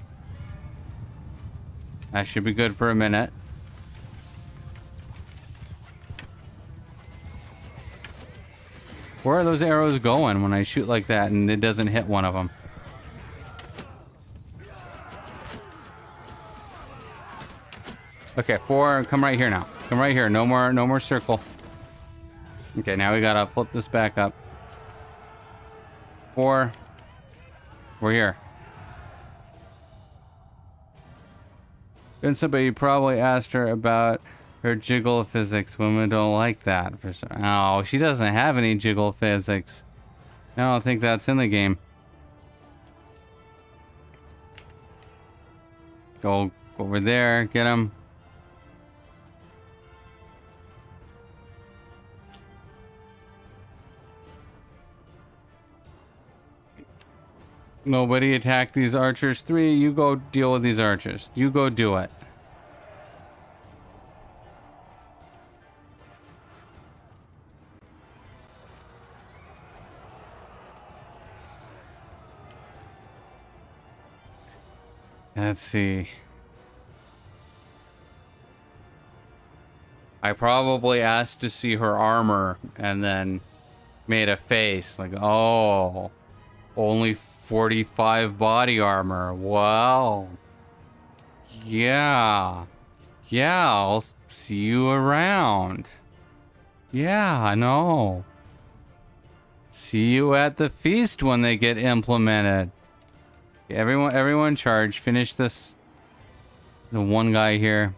That should be good for a minute. Where are those arrows going when I shoot like that and it doesn't hit one of them? Okay, 4. Come right here now. Come right here. No more circle. Okay, now we gotta flip this back up. 4. We're here. Vincent, but you probably asked her about her jiggle physics. Women don't like that. Oh, she doesn't have any jiggle physics. I don't think that's in the game. Go over there. Get him. Nobody attack these archers. 3, you go deal with these archers. You go do it. Let's see. I probably asked to see her armor and then made a face like, oh, only 45 body armor. Well, yeah. Yeah, I'll see you around. Yeah, I know. See you at the feast when they get implemented. Everyone charge. Finish this. The one guy here.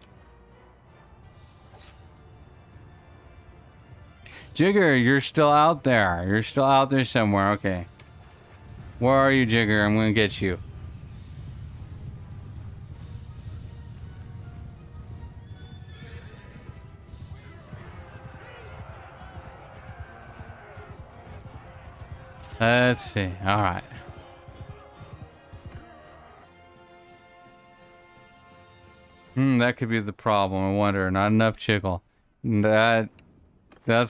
Jigger, you're still out there. You're still out there somewhere. Okay. Where are you, Jigger? I'm gonna get you. Let's see. All right. That could be the problem. I wonder. Not enough jiggle. That's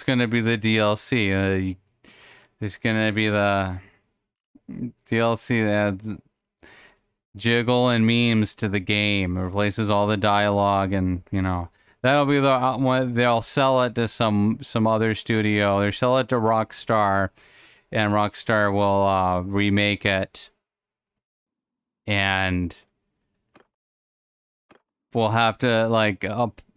gonna be the DLC. There's gonna be the DLC that adds jiggle and memes to the game. It replaces all the dialogue, and you know that'll be the one. They'll sell it to some other studio. They'll sell it to Rockstar, and Rockstar will remake it, and we'll have to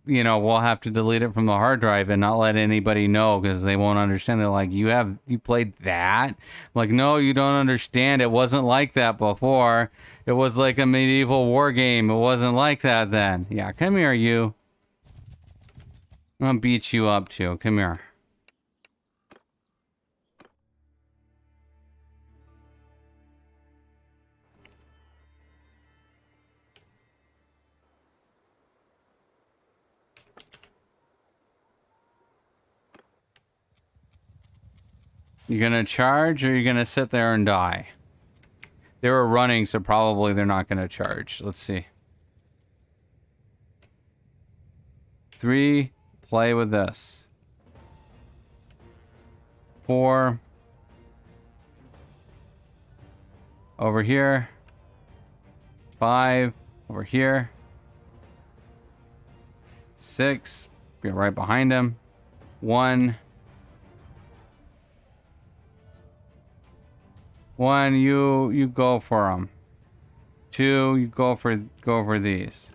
we'll have to delete it from the hard drive and not let anybody know because they won't understand. They're like, you played that? I'm like, no, you don't understand. It wasn't like that before. It was like a medieval war game. It wasn't like that then. Yeah, come here, you. I'm gonna beat you up too. Come here. You gonna charge or you gonna sit there and die? They were running, so probably they're not gonna charge. Let's see. 3, play with this. 4. Over here. 5, over here. 6, be right behind him. 1. 1, you go for them. 2, you go for these.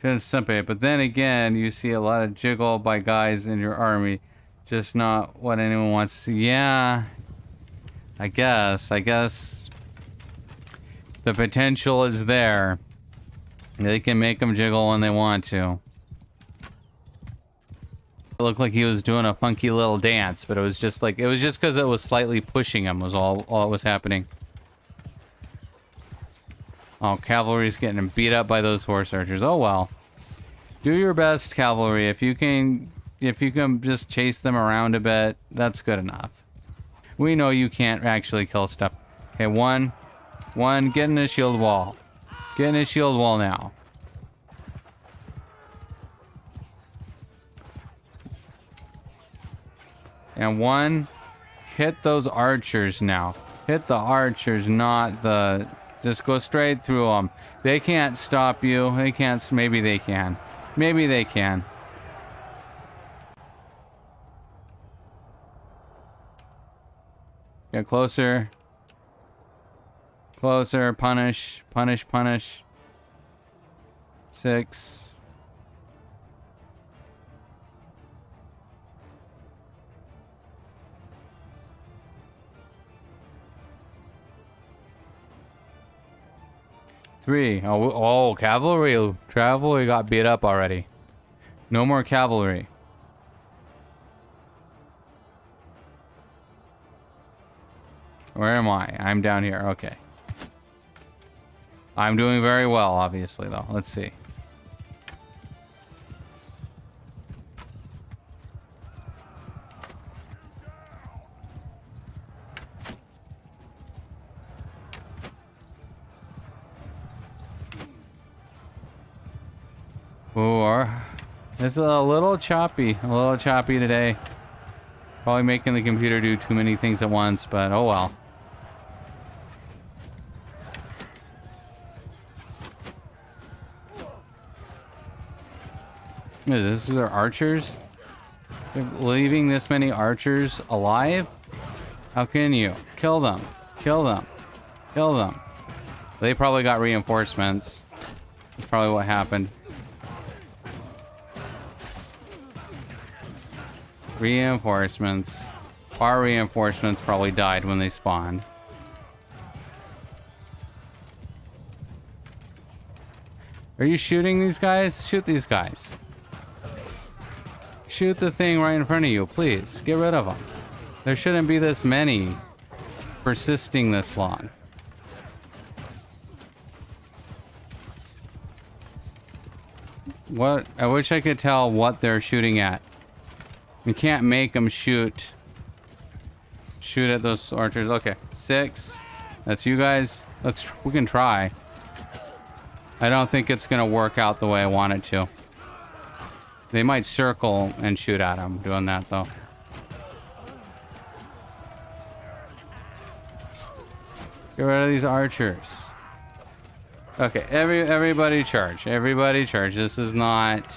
Just simple. But then again, you see a lot of jiggle by guys in your army. Just not what anyone wants to see. Yeah. I guess the potential is there. They can make them jiggle when they want to. It looked like he was doing a funky little dance, but it was just because it was slightly pushing him was all that was happening. Oh, cavalry's getting beat up by those horse archers. Oh well. Do your best, cavalry. If you can just chase them around a bit, that's good enough. We know you can't actually kill stuff. Okay, one, get in the shield wall. Get in the shield wall now. And 1, hit those archers now. Hit the archers, not the... Just go straight through them. They can't stop you. They can't... Maybe they can. Maybe they can. Get closer. Closer. Punish. Punish. Punish. 6. Three. Oh, cavalry. Cavalry got beat up already. No more cavalry. Where am I? I'm down here. Okay. I'm doing very well, obviously, though. Let's see. Ooh, it's a little choppy. A little choppy today. Probably making the computer do too many things at once, but oh well. What is this? These are archers? They're leaving this many archers alive? How can you? Kill them. Kill them. Kill them. They probably got reinforcements. That's probably what happened. Reinforcements. Our reinforcements probably died when they spawned. Are you shooting these guys? Shoot these guys. Shoot the thing right in front of you, please. Get rid of them. There shouldn't be this many persisting this long. What? I wish I could tell what they're shooting at. You can't make them shoot at those archers. Okay, 6. That's you guys. We can try. I don't think it's gonna work out the way I want it to. They might circle and shoot at him doing that though. Get rid of these archers. Okay, everybody charge. Everybody charge. This is not...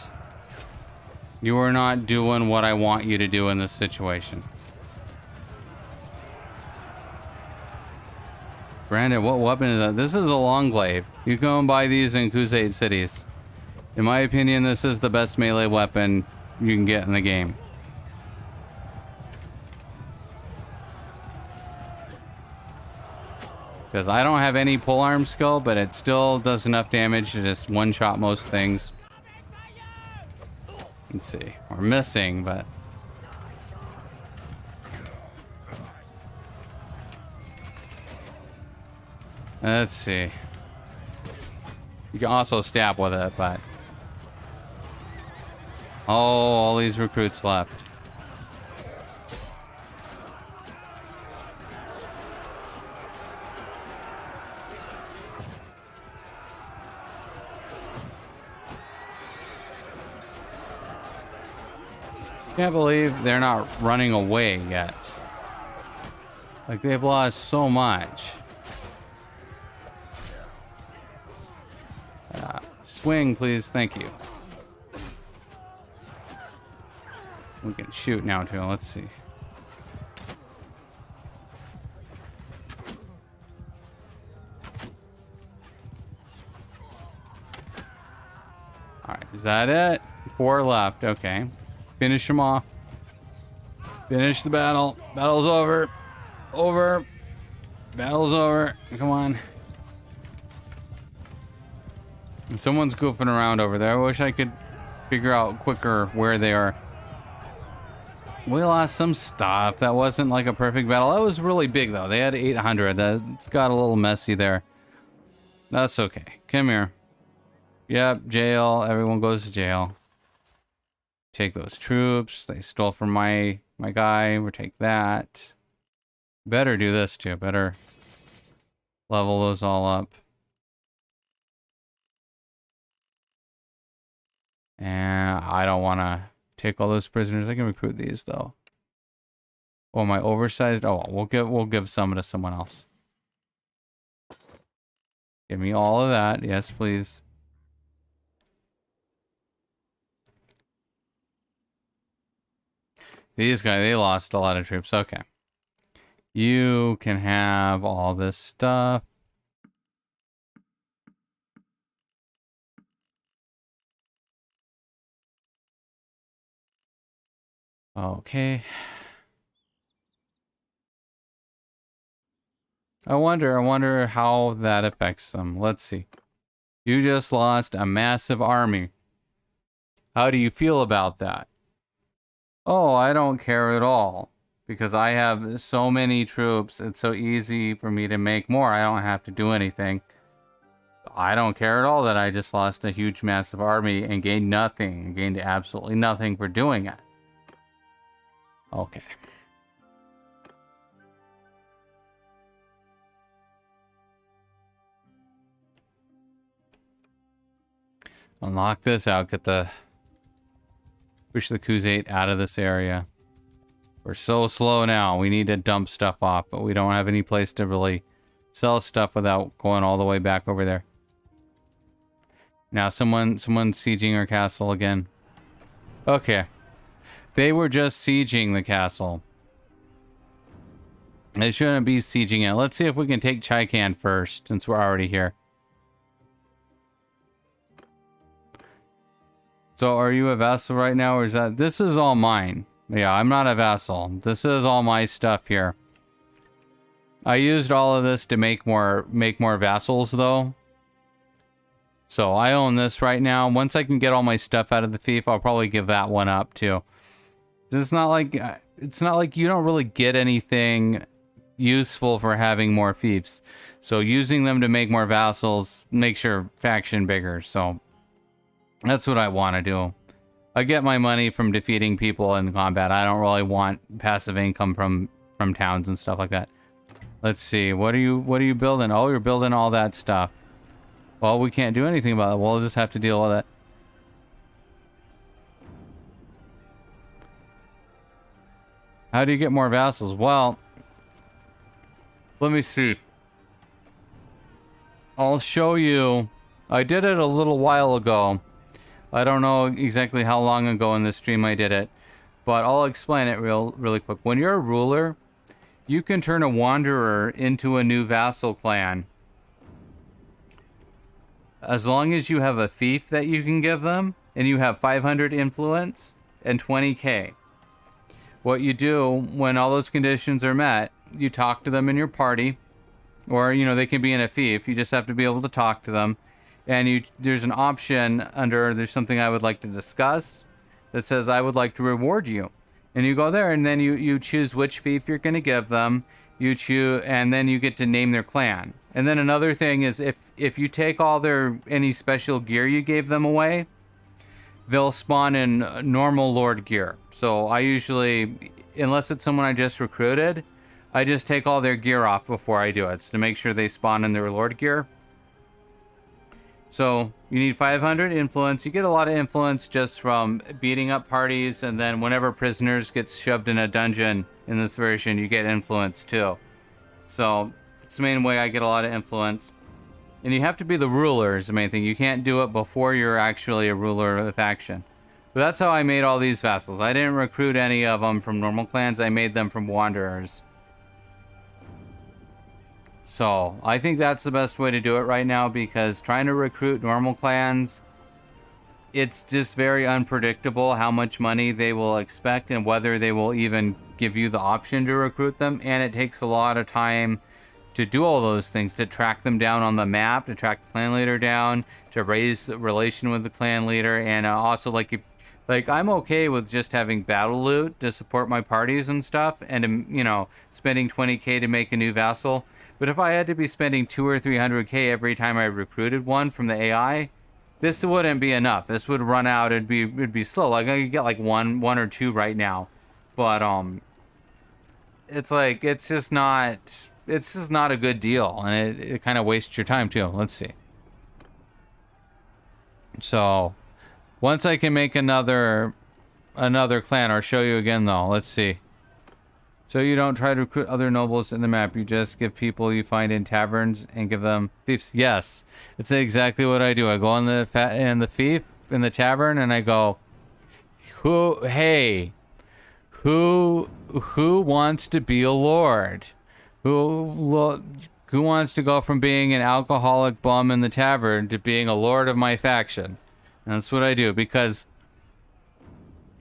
You are not doing what I want you to do in this situation. Brandon, what weapon is that? This is a long glaive. You go and buy these in Crusade cities. In my opinion, this is the best melee weapon you can get in the game. Because I don't have any polearm skill, but it still does enough damage to just one-shot most things. Let's see. We're missing, but... Let's see. You can also stab with it, but... Oh, all these recruits left. Can't believe they're not running away yet. Like, they've lost so much. Swing, please. Thank you. We can shoot now, too. Let's see. Alright, is that it? 4 left. Okay. Finish them off. Finish the battle. Battle's over. Over. Battle's over. Come on. Someone's goofing around over there. I wish I could figure out quicker where they are. We lost some stuff. That wasn't like a perfect battle. That was really big, though. They had 800. That got a little messy there. That's okay. Come here. Yep, jail. Everyone goes to jail. Take those troops. They stole from my guy. We'll take that. Better do this, too. Better level those all up. And I don't want to take all those prisoners. I can recruit these though. Oh, my oversized. Oh, we'll give some to someone else. Give me all of that. Yes, please. These guys, they lost a lot of troops. Okay. You can have all this stuff. Okay. I wonder how that affects them. Let's see. You just lost a massive army. How do you feel about that? Oh, I don't care at all. Because I have so many troops, it's so easy for me to make more. I don't have to do anything. I don't care at all that I just lost a huge, massive army and gained nothing. Gained absolutely nothing for doing it. Okay. Unlock this out. Get the... Push the Khuzait out of this area. We're so slow now. We need to dump stuff off, but we don't have any place to really sell stuff without going all the way back over there. Now someone's sieging our castle again. Okay. They were just sieging the castle. They shouldn't be sieging it. Let's see if we can take Chaikan first, since we're already here. So are you a vassal right now, or is that... This is all mine. Yeah, I'm not a vassal. This is all my stuff here. I used all of this to make more vassals, though. So I own this right now. Once I can get all my stuff out of the fief, I'll probably give that one up too. It's not like you don't really get anything useful for having more fiefs. So using them to make more vassals makes your faction bigger. So that's what I want to do. I get my money from defeating people in combat. I don't really want passive income from towns and stuff like that. Let's see. What are you building? Oh, you're building all that stuff. Well, we can't do anything about it. We'll just have to deal with it. How do you get more vassals? Well, let me see. I'll show you. I did it a little while ago. I don't know exactly how long ago in the stream I did it, but I'll explain it really quick. When you're a ruler, you can turn a wanderer into a new vassal clan. As long as you have a fief that you can give them, and you have 500 influence and 20k. What you do when all those conditions are met, you talk to them in your party, or, you know, they can be in a fief. You just have to be able to talk to them. And there's an option under, there's something I would like to discuss that says I would like to reward you. And you go there and then you choose which fief you're going to give them. You choose, and then you get to name their clan. And then another thing is if you take all any special gear you gave them away, they'll spawn in normal lord gear. So I usually, unless it's someone I just recruited, I just take all their gear off before I do it. It's to make sure they spawn in their lord gear. So you need 500 influence. You get a lot of influence just from beating up parties, and then whenever prisoners get shoved in a dungeon in this version, you get influence too. So it's the main way I get a lot of influence. And you have to be the ruler is the main thing. You can't do it before you're actually a ruler of the faction. But that's how I made all these vassals. I didn't recruit any of them from normal clans. I made them from wanderers. So I think that's the best way to do it right now, because trying to recruit normal clans, it's just very unpredictable how much money they will expect and whether they will even give you the option to recruit them. And it takes a lot of time to do all those things, to track them down on the map, to track the clan leader down, to raise the relation with the clan leader. And also, like I'm okay with just having battle loot to support my parties and stuff, and you know, spending 20k to make a new vassal. But if I had to be spending 200 or 300k every time I recruited one from the AI, this wouldn't be enough. This would run out. It'd be slow. Like I could get like one or two right now, but it's like it's just not a good deal, and it kind of wastes your time too. Let's see. So once I can make another clan, I'll show you again though. Let's see. So you don't try to recruit other nobles in the map. You just give people you find in taverns and give them fiefs. Yes, it's exactly what I do. I go on the fief in the tavern and I go, who wants to be a lord? Who wants to go from being an alcoholic bum in the tavern to being a lord of my faction? And that's what I do, because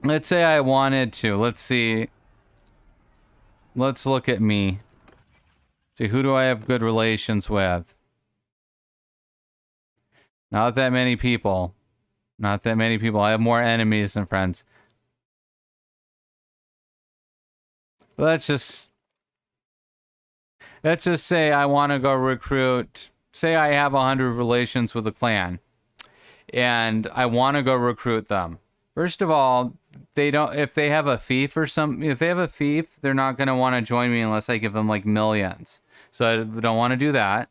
Let's say I wanted to. Let's see. Let's look at me. See, who do I have good relations with? Not that many people. Not that many people. I have more enemies than friends. But let's just say I want to go recruit. Say I have 100 relations with a clan, and I want to go recruit them. First of all, they don't. If they have a fief or some, if they have a fief, they're not going to want to join me unless I give them like millions. So I don't want to do that.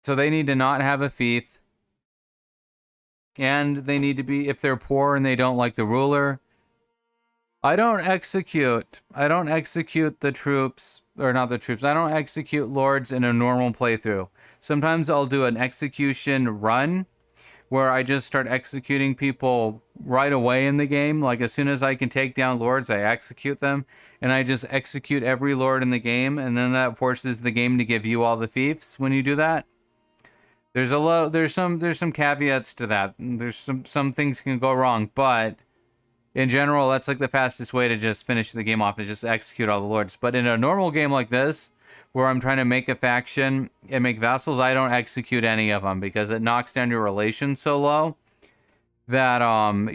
So they need to not have a fief, and they need to be, if they're poor and they don't like the ruler. I don't execute the troops, or not the troops. I don't execute lords in a normal playthrough. Sometimes I'll do an execution run where I just start executing people right away in the game. Like as soon as I can take down lords, I execute them, and I just execute every lord in the game, and then that forces the game to give you all the fiefs when you do that. There's some caveats to that. There's some things can go wrong, but in general, that's like the fastest way to just finish the game off, is just execute all the lords. But in a normal game like this, where I'm trying to make a faction and make vassals, I don't execute any of them because it knocks down your relations so low that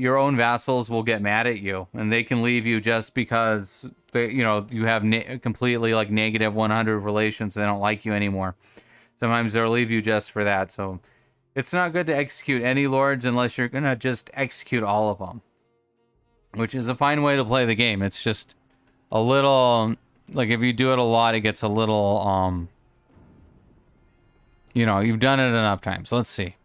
your own vassals will get mad at you, and they can leave you just because they, you have completely like negative 100 relations. They don't like you anymore. Sometimes they'll leave you just for that. So it's not good to execute any lords unless you're gonna just execute all of them, which is a fine way to play the game. It's just a little, like, if you do it a lot, it gets a little, you've done it enough times. Let's see.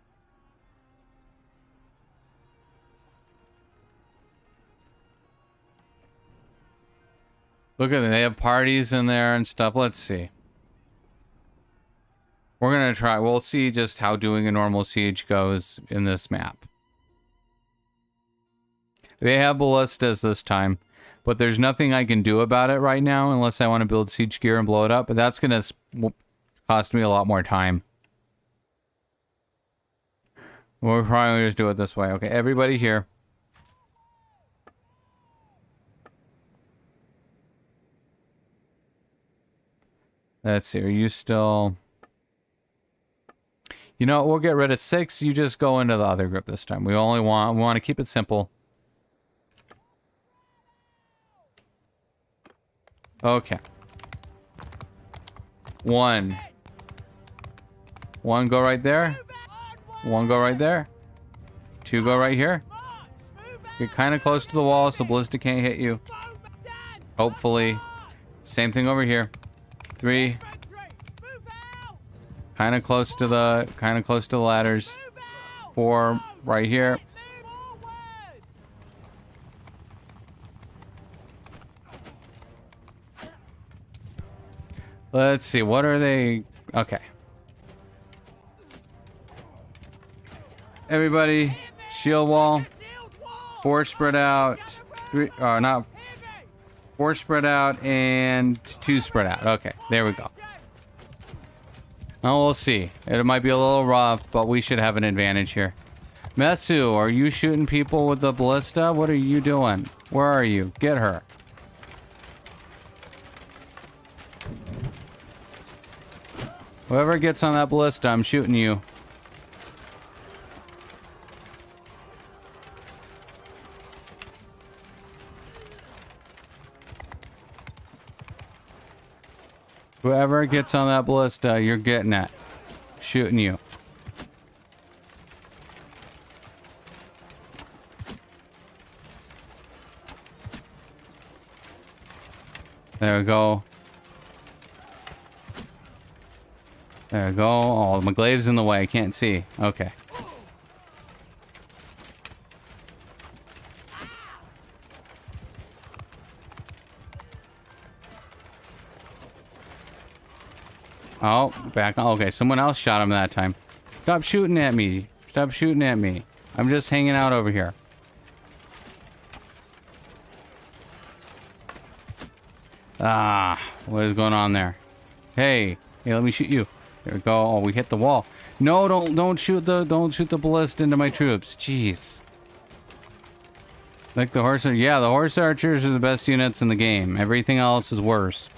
Look at them. They have parties in there and stuff. Let's see. We're going to try. We'll see just how doing a normal siege goes in this map. They have ballistas this time, but there's nothing I can do about it right now unless I want to build siege gear and blow it up. But that's going to cost me a lot more time. We're probably going to just do it this way. Okay, everybody here. Let's see. Are you still... we'll get rid of 6. You just go into the other group this time. We want to keep it simple. Okay. 1 go right there. 1 go right there. 2 go right here. Get kind of close to the wall so ballista can't hit you. Hopefully. Same thing over here. 3. Kind of close to the ladders. 4 right here. Let's see, what are they? Okay. Everybody, shield wall. 4 spread out. 3, not 4 spread out and 2 spread out. Okay, there we go. Oh, we'll see. It might be a little rough, but we should have an advantage here. Mesu, are you shooting people with the ballista? What are you doing? Where are you? Get her. Whoever gets on that ballista, I'm shooting you. Whoever gets on that ballista, you're getting it. Shooting you. There we go. There we go. Oh, my glaive's in the way. I can't see. Okay. Oh, back. Okay, someone else shot him that time. Stop shooting at me. Stop shooting at me. I'm just hanging out over here. Ah, what is going on there? Hey, let me shoot you. There we go. Oh, we hit the wall. No, don't shoot the ballista into my troops. Jeez. Like the horse, yeah, the horse archers are the best units in the game. Everything else is worse.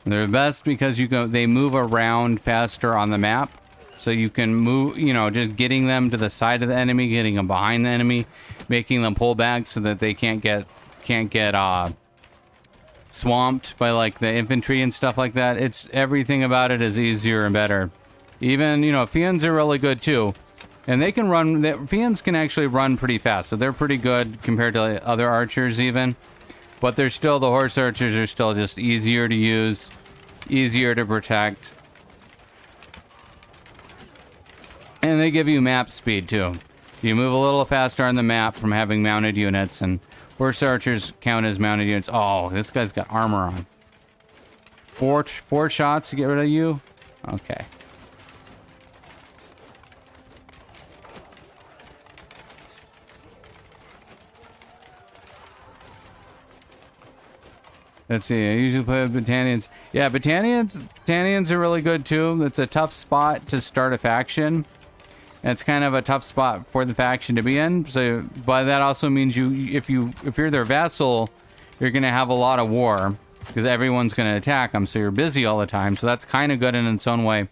They're best because they move around faster on the map. So you can move, you know, just getting them to the side of the enemy, getting them behind the enemy, making them pull back so that they can't get swamped by like the infantry and stuff like that. It's everything about it is easier and better. Even, you know, Fiends are really good too. And they can run, Fiends can actually run pretty fast. So they're pretty good compared to other archers even. But they're still, the horse archers are still just easier to use, easier to protect. And they give you map speed too. You move a little faster on the map from having mounted units, and horse archers count as mounted units. Oh, this guy's got armor on. Four shots to get rid of you? Okay. Let's see, I usually play with Battanians. Yeah, Battanians are really good too. It's a tough spot to start a faction. And it's kind of a tough spot for the faction to be in. So, but that also means if you're their vassal, you're gonna have a lot of war because everyone's gonna attack them. So you're busy all the time. So that's kind of good in its own way.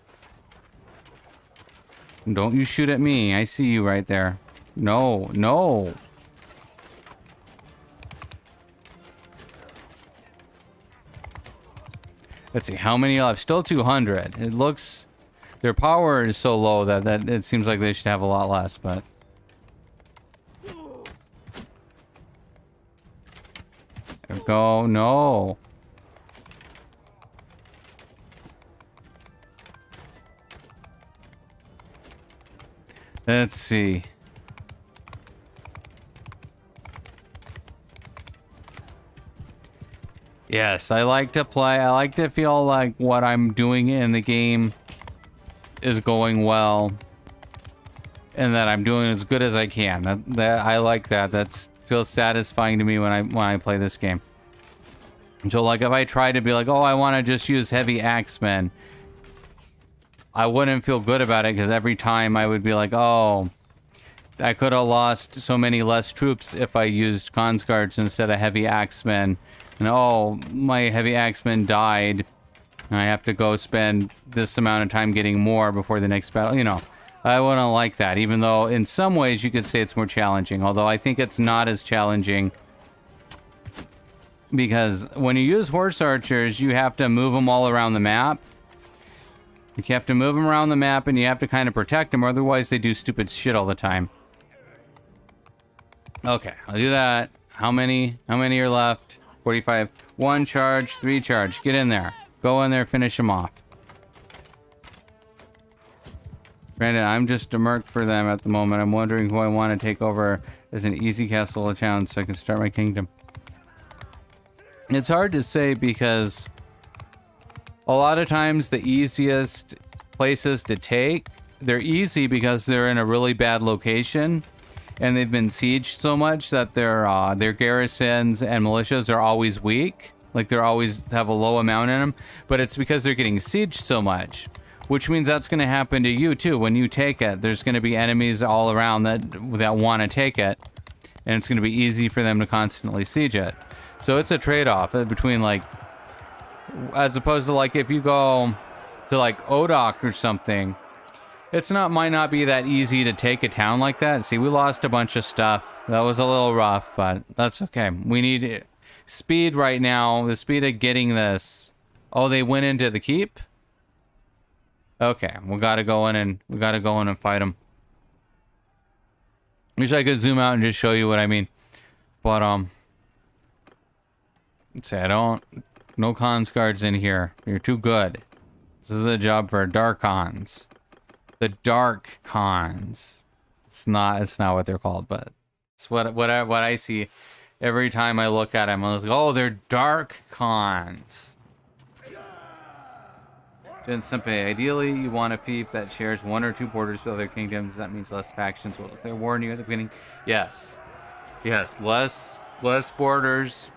Don't you shoot at me? I see you right there. No, no. Let's see how many left. Still 200. It looks. Their power is so low that it seems like they should have a lot less, but... There we go. No. Let's see. Yes, I like to play. I like to feel like what I'm doing in the game is going well, and that I'm doing as good as I can. That I like that. That feels satisfying to me when I play this game. So like if I try to be like, oh, I want to just use heavy axemen, I wouldn't feel good about it because every time I would be like, oh, I could have lost so many less troops if I used conscripts instead of heavy axemen, and oh, my heavy axemen died. I have to go spend this amount of time getting more before the next battle. You know, I wouldn't like that, even though in some ways you could say it's more challenging. Although I think it's not as challenging because when you use horse archers, you have to move them all around the map. You have to move them around the map and you have to kind of protect them, or otherwise they do stupid shit all the time. Okay, I'll do that. How many are left? 45. 1 charge, 3 charge. Get in there. Go in there, finish them off. Granted, I'm just a merc for them at the moment. I'm wondering who I want to take over as an easy castle of town so I can start my kingdom. It's hard to say because a lot of times the easiest places to take, they're easy because they're in a really bad location and they've been sieged so much that their garrisons and militias are always weak. Like they're always have a low amount in them, but it's because they're getting sieged so much, which means that's going to happen to you too. When you take it, there's going to be enemies all around that want to take it, and it's going to be easy for them to constantly siege it. So it's a trade-off between like, as opposed to like if you go to like Odok or something, might not be that easy to take a town like that. See, we lost a bunch of stuff. That was a little rough, but that's okay. We need speed right now, the speed of getting this. Oh, they went into the keep? Okay, we gotta go in and fight them. Wish I could zoom out and just show you what I mean. But let's say no cons guards in here. You're too good. This is a job for dark cons. The dark cons. It's not what they're called, but it's what I see. Every time I look at them, I was like, oh, they're dark cons. Then simply, ideally, you want a fief that shares 1 or 2 borders with other kingdoms. That means less factions will declare war on you at the beginning. Yes. Yes, less borders.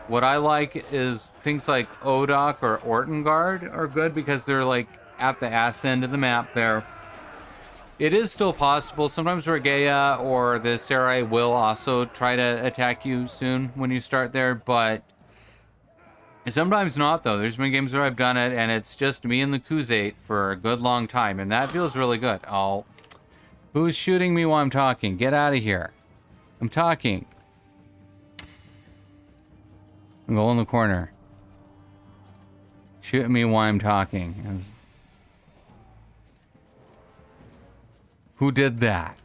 What I like is things like Odok or Ortengard are good because they're like at the ass end of the map there. It is still possible. Sometimes Regea or the Sarai will also try to attack you soon when you start there, but sometimes not, though. There's been games where I've done it, and it's just me and the Kuzate for a good long time, and that feels really good. Oh, who's shooting me while I'm talking? Get out of here. I'm talking. Go in the corner. Shoot me while I'm talking. Who did that?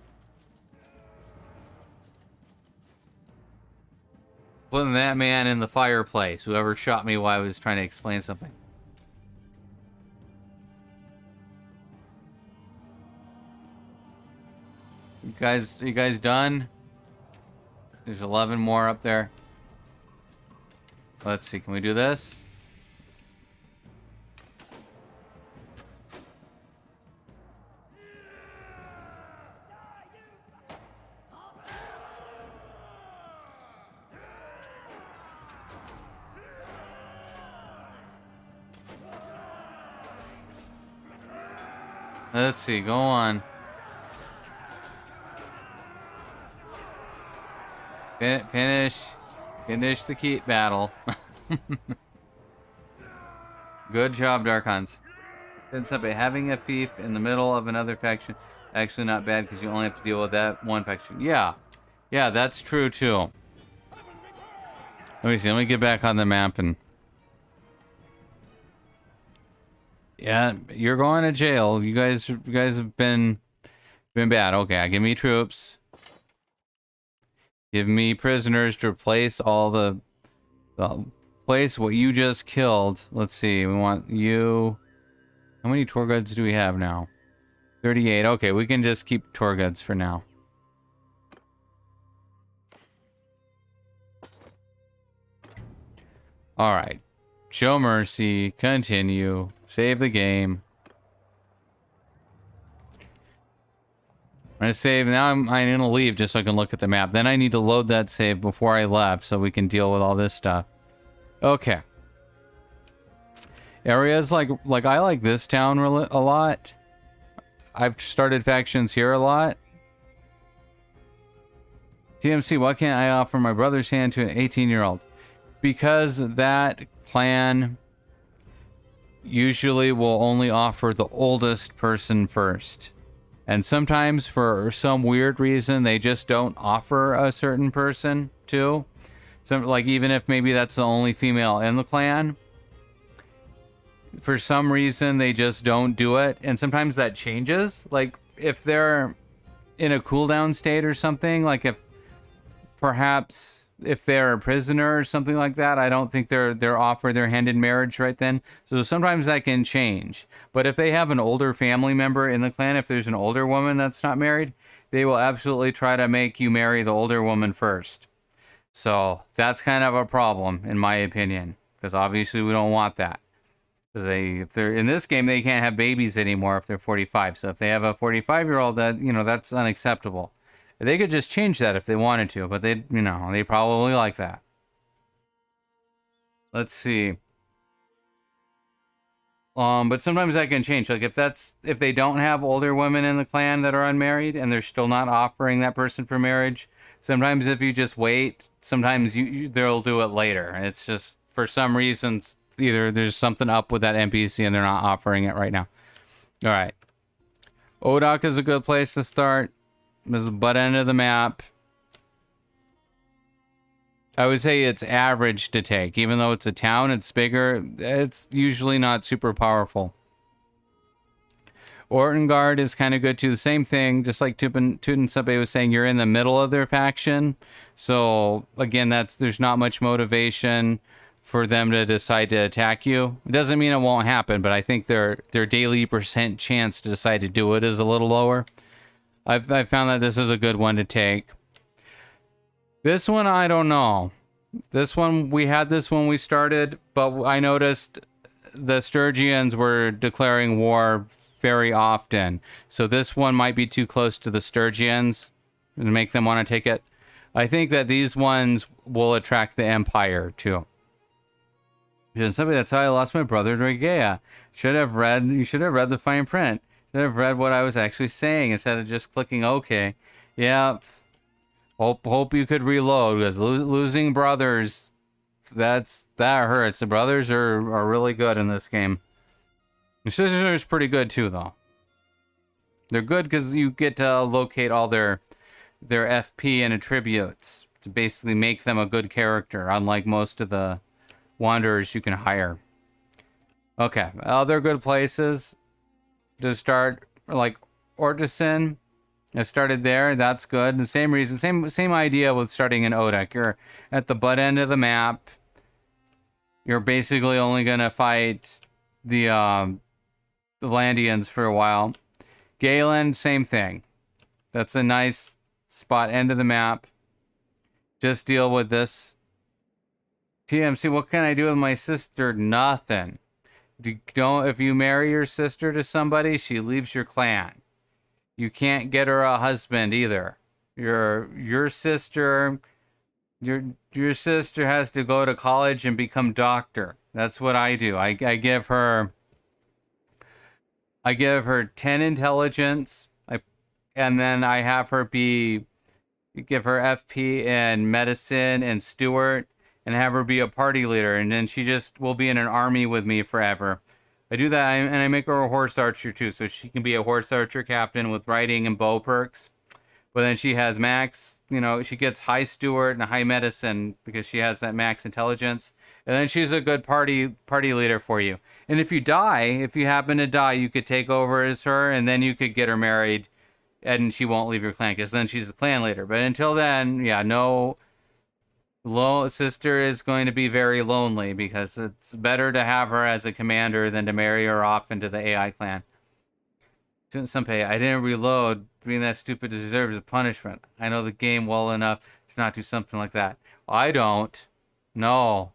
Putting that man in the fireplace. Whoever shot me while I was trying to explain something. You guys done? There's 11 more up there. Let's see, can we do this? Let's see, go on. Finish the keep battle. Good job, Darkhans. Steppe, having a fief in the middle of another faction, actually not bad because you only have to deal with that one faction. Yeah, that's true too. Let me see. Let me get back on the map and. Yeah, you're going to jail. You guys have been bad. Okay, give me troops. Give me prisoners to replace all the place what you just killed. Let's see. We want you. How many tour guides do we have now? 38. Okay, we can just keep tour guides for now. All right. Show mercy. Continue. Save the game. I'm going to save. Now I'm going to leave just so I can look at the map. Then I need to load that save before I left so we can deal with all this stuff. Okay. Areas like I like this town a lot. I've started factions here a lot. TMC, why can't I offer my brother's hand to an 18-year-old? Because that clan usually will only offer the oldest person first. And sometimes for some weird reason, they just don't offer a certain person too. So, like, even if maybe that's the only female in the clan, for some reason they just don't do it. And sometimes that changes. Like, if they're in a cooldown state or something, like if they're a prisoner or something like that, I don't think they're offered their hand in marriage right then. So sometimes that can change. But if they have an older family member in the clan, if there's an older woman that's not married, they will absolutely try to make you marry the older woman first. So that's kind of a problem, in my opinion, because obviously we don't want that. Because if they're in this game, they can't have babies anymore if they're 45. So if they have a 45-year-old, that's unacceptable. They could just change that if they wanted to, but they probably like that. Let's see. But sometimes that can change. Like if they don't have older women in the clan that are unmarried and they're still not offering that person for marriage, sometimes if you just wait, sometimes they'll do it later. It's just for some reasons either there's something up with that NPC and they're not offering it right now. All right. Odak is a good place to start. This is the butt end of the map. I would say it's average to take. Even though it's a town, it's bigger. It's usually not super powerful. Ortengard is kind of good too. The same thing, just like Steppe was saying, you're in the middle of their faction. So, again, there's not much motivation for them to decide to attack you. It doesn't mean it won't happen, but I think their daily % chance to decide to do it is a little lower. I've found that this is a good one to take. This one, I don't know. This one, we had this when we started, but I noticed the Sturgians were declaring war very often. So this one might be too close to the Sturgians to make them want to take it. I think that these ones will attract the Empire, too. Somebody, that's how I lost my brother to Regea. You should have read the fine print. Should have read what I was actually saying instead of just clicking OK. Yeah. Hope you could reload, because losing brothers, that hurts. The brothers are really good in this game. The sisters are pretty good too, though. They're good because you get to locate all their FP and attributes to basically make them a good character, unlike most of the wanderers you can hire. Okay, other good places to start, like Ortison. I started there. That's good. The same reason, same idea with starting in Odak. You're at the butt end of the map. You're basically only gonna fight the Landians for a while. Galen, same thing. That's a nice spot, end of the map. Just deal with this. TMC, what can I do with my sister? Nothing. If you marry your sister to somebody, she leaves your clan. You can't get her a husband either. Your sister has to go to college and become doctor. That's what I do. I give her 10 intelligence. And then I have her give her FP in medicine and steward, and have her be a party leader, and then she just will be in an army with me forever. I do that, and I make her a horse archer too, so she can be a horse archer captain with riding and bow perks. But then she has max, she gets high steward and high medicine because she has that max intelligence. And then she's a good party leader for you. And if you happen to die, you could take over as her, and then you could get her married, and she won't leave your clan, because then she's a clan leader. But until then, yeah, no. Sister is going to be very lonely, because it's better to have her as a commander than to marry her off into the AI clan. Sunpei, I didn't reload. Being that stupid deserves a punishment. I know the game well enough to not do something like that. I don't. No,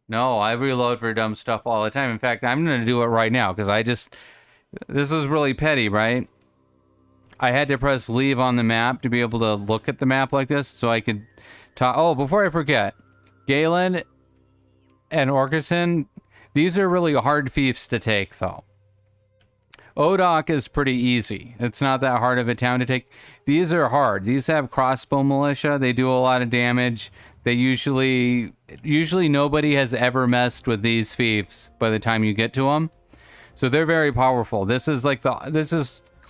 I reload for dumb stuff all the time. In fact, I'm going to do it right now, because this is really petty, right? I had to press leave on the map to be able to look at the map like this, so I could talk. Oh, before I forget, Galen and Orkerson, these are really hard fiefs to take, though. Odak is pretty easy. It's not that hard of a town to take. These are hard. These have crossbow militia. They do a lot of damage. They usually nobody has ever messed with these fiefs by the time you get to them. So they're very powerful. This is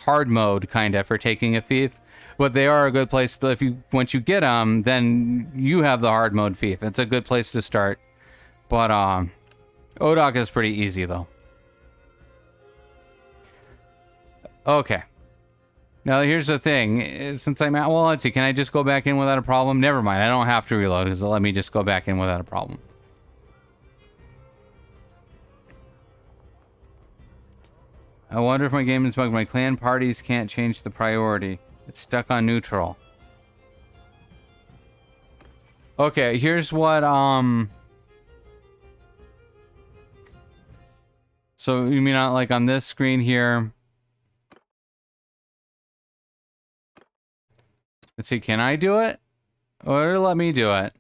hard mode kind of for taking a fief, but they are a good place to, once you get them, then you have the hard mode fief. It's a good place to start. But Odak is pretty easy though. Okay. Now here's the thing. Since I'm at, well, let's see. Can I just go back in without a problem? Never mind. I don't have to reload, because let me just go back in without a problem. I wonder if my game is bugged. My clan parties can't change the priority. It's stuck on neutral. Okay, here's what, so you mean not like on this screen here? Let's see, can I do it? Or let me do it?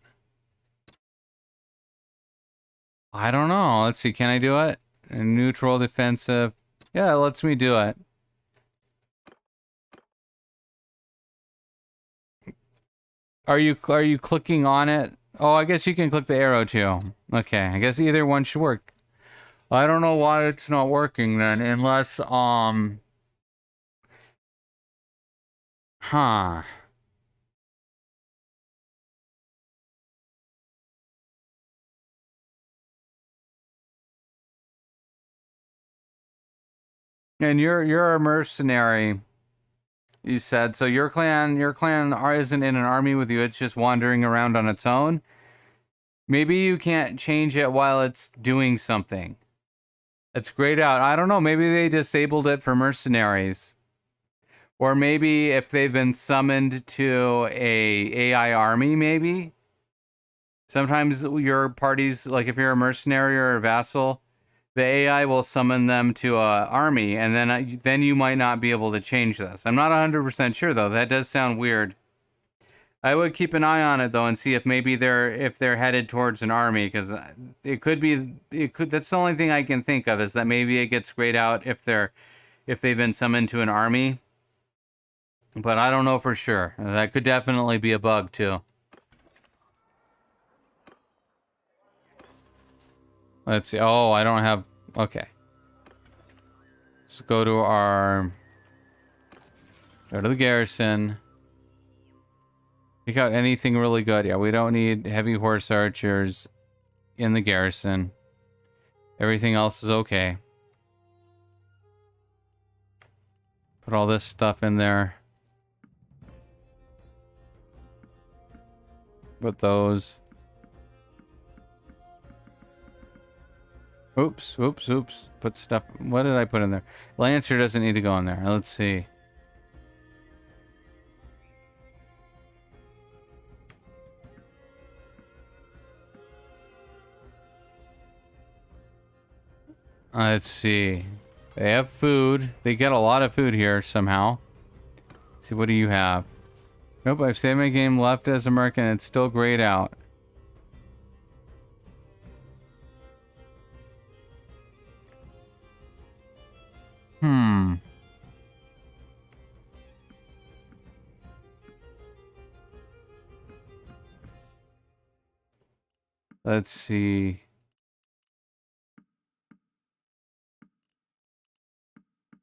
I don't know. Let's see, can I do it? Neutral, defensive. Yeah, it lets me do it. Are you clicking on it? Oh, I guess you can click the arrow too. Okay, I guess either one should work. I don't know why it's not working then, unless huh. And you're a mercenary, you said. So your clan isn't in an army with you, it's just wandering around on its own. Maybe you can't change it while it's doing something. It's grayed out. I don't know, maybe they disabled it for mercenaries. Or maybe if they've been summoned to a AI army, maybe. Sometimes your parties, like if you're a mercenary or a vassal, the AI will summon them to a army, and then you might not be able to change this. I'm not 100% sure though. That does sound weird. I would keep an eye on it though and see if maybe they're headed towards an army, because it could. That's the only thing I can think of, is that maybe it gets grayed out if they're if they've been summoned to an army. But I don't know for sure. That could definitely be a bug, too. Let's see. Oh, I don't have... Okay. Let's go to our... Go to the garrison. Pick out anything really good. Yeah, we don't need heavy horse archers in the garrison. Everything else is okay. Put all this stuff in there. Put those. Oops, oops, oops. Put stuff... What did I put in there? Lancer doesn't need to go in there. Let's see. Let's see. They have food. They get a lot of food here somehow. Let's see, what do you have? Nope, I've saved my game, left as a merc, and it's still grayed out. Let's see.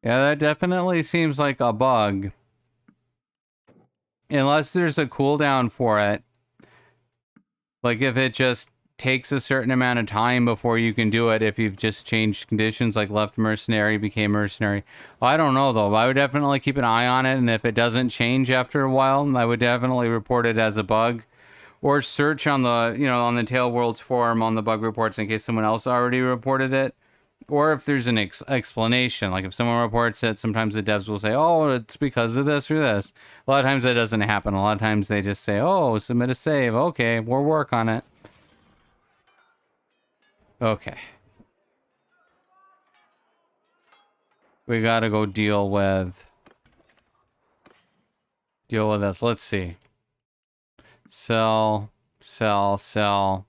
Yeah, that definitely seems like a bug. Unless there's a cooldown for it. Like if it just takes a certain amount of time before you can do it, if you've just changed conditions, like left mercenary, became mercenary. Well, I don't know though. I would definitely keep an eye on it, and if it doesn't change after a while, I would definitely report it as a bug. Or search on the, on the Tail Worlds forum on the bug reports in case someone else already reported it. Or if there's an explanation, like if someone reports it, sometimes the devs will say, oh, it's because of this or this. A lot of times that doesn't happen. A lot of times they just say, oh, submit a save. Okay, we'll work on it. Okay. We gotta go deal with this. Let's see. Sell, sell, sell.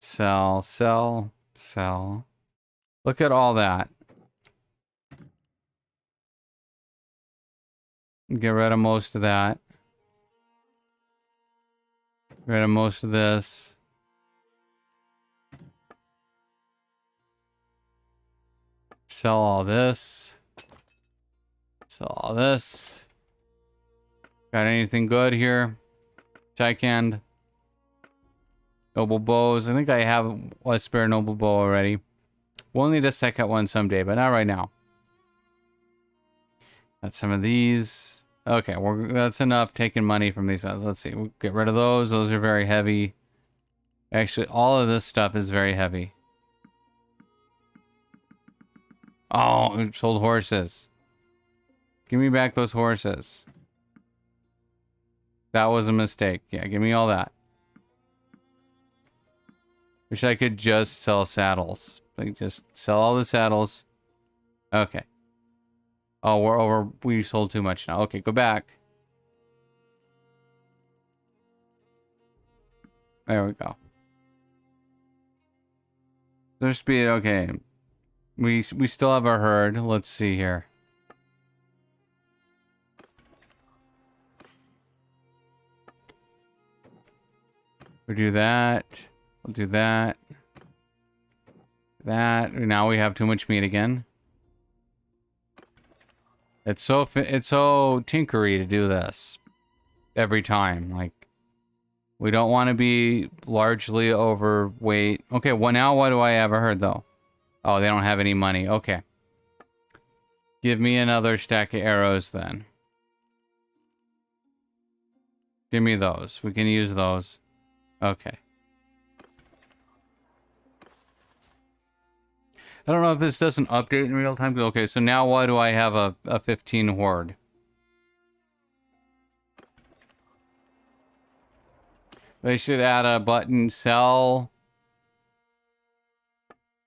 Sell, sell, sell. Look at all that. Get rid of most of that. Get rid of most of this. Sell all this. Sell all this. Got anything good here? Tycand. Noble bows. I think I have a spare noble bow already. We'll need a second one someday, but not right now. Got some of these. Okay, that's enough taking money from these guys. Let's see. We'll get rid of those. Those are very heavy. Actually, all of this stuff is very heavy. Oh, we sold horses. Give me back those horses. That was a mistake. Yeah, give me all that. Wish I could just sell saddles. Like, just sell all the saddles. Okay. Oh, we're over. We sold too much now. Okay, go back. There we go. Their speed, okay. We still have our herd. Let's see here. We do that. We'll do that. That. Now we have too much meat again. It's so tinkery to do this every time. Like, we don't want to be largely overweight. Okay, well now what do I have a herd though? Oh, they don't have any money. Okay. Give me another stack of arrows then. Give me those. We can use those. Okay. I don't know if this doesn't update in real time. Okay, so now why do I have a 15 horde? They should add a button, sell.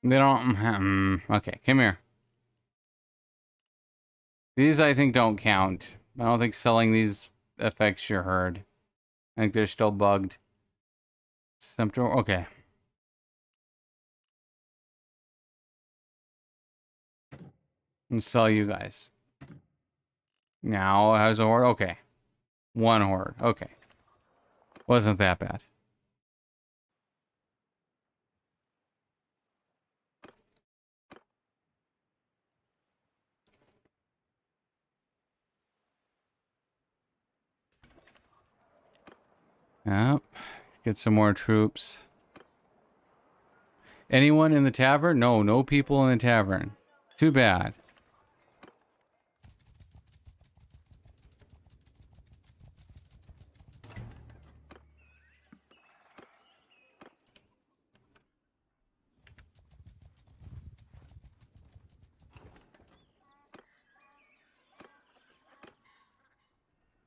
They don't... okay, come here. These, I think, don't count. I don't think selling these affects your herd. I think they're still bugged. Okay. and sell you guys. Now, how's a horde? Okay. One horde. Okay. Wasn't that bad. Yep. Get some more troops. Anyone in the tavern? No, no people in the tavern. Too bad.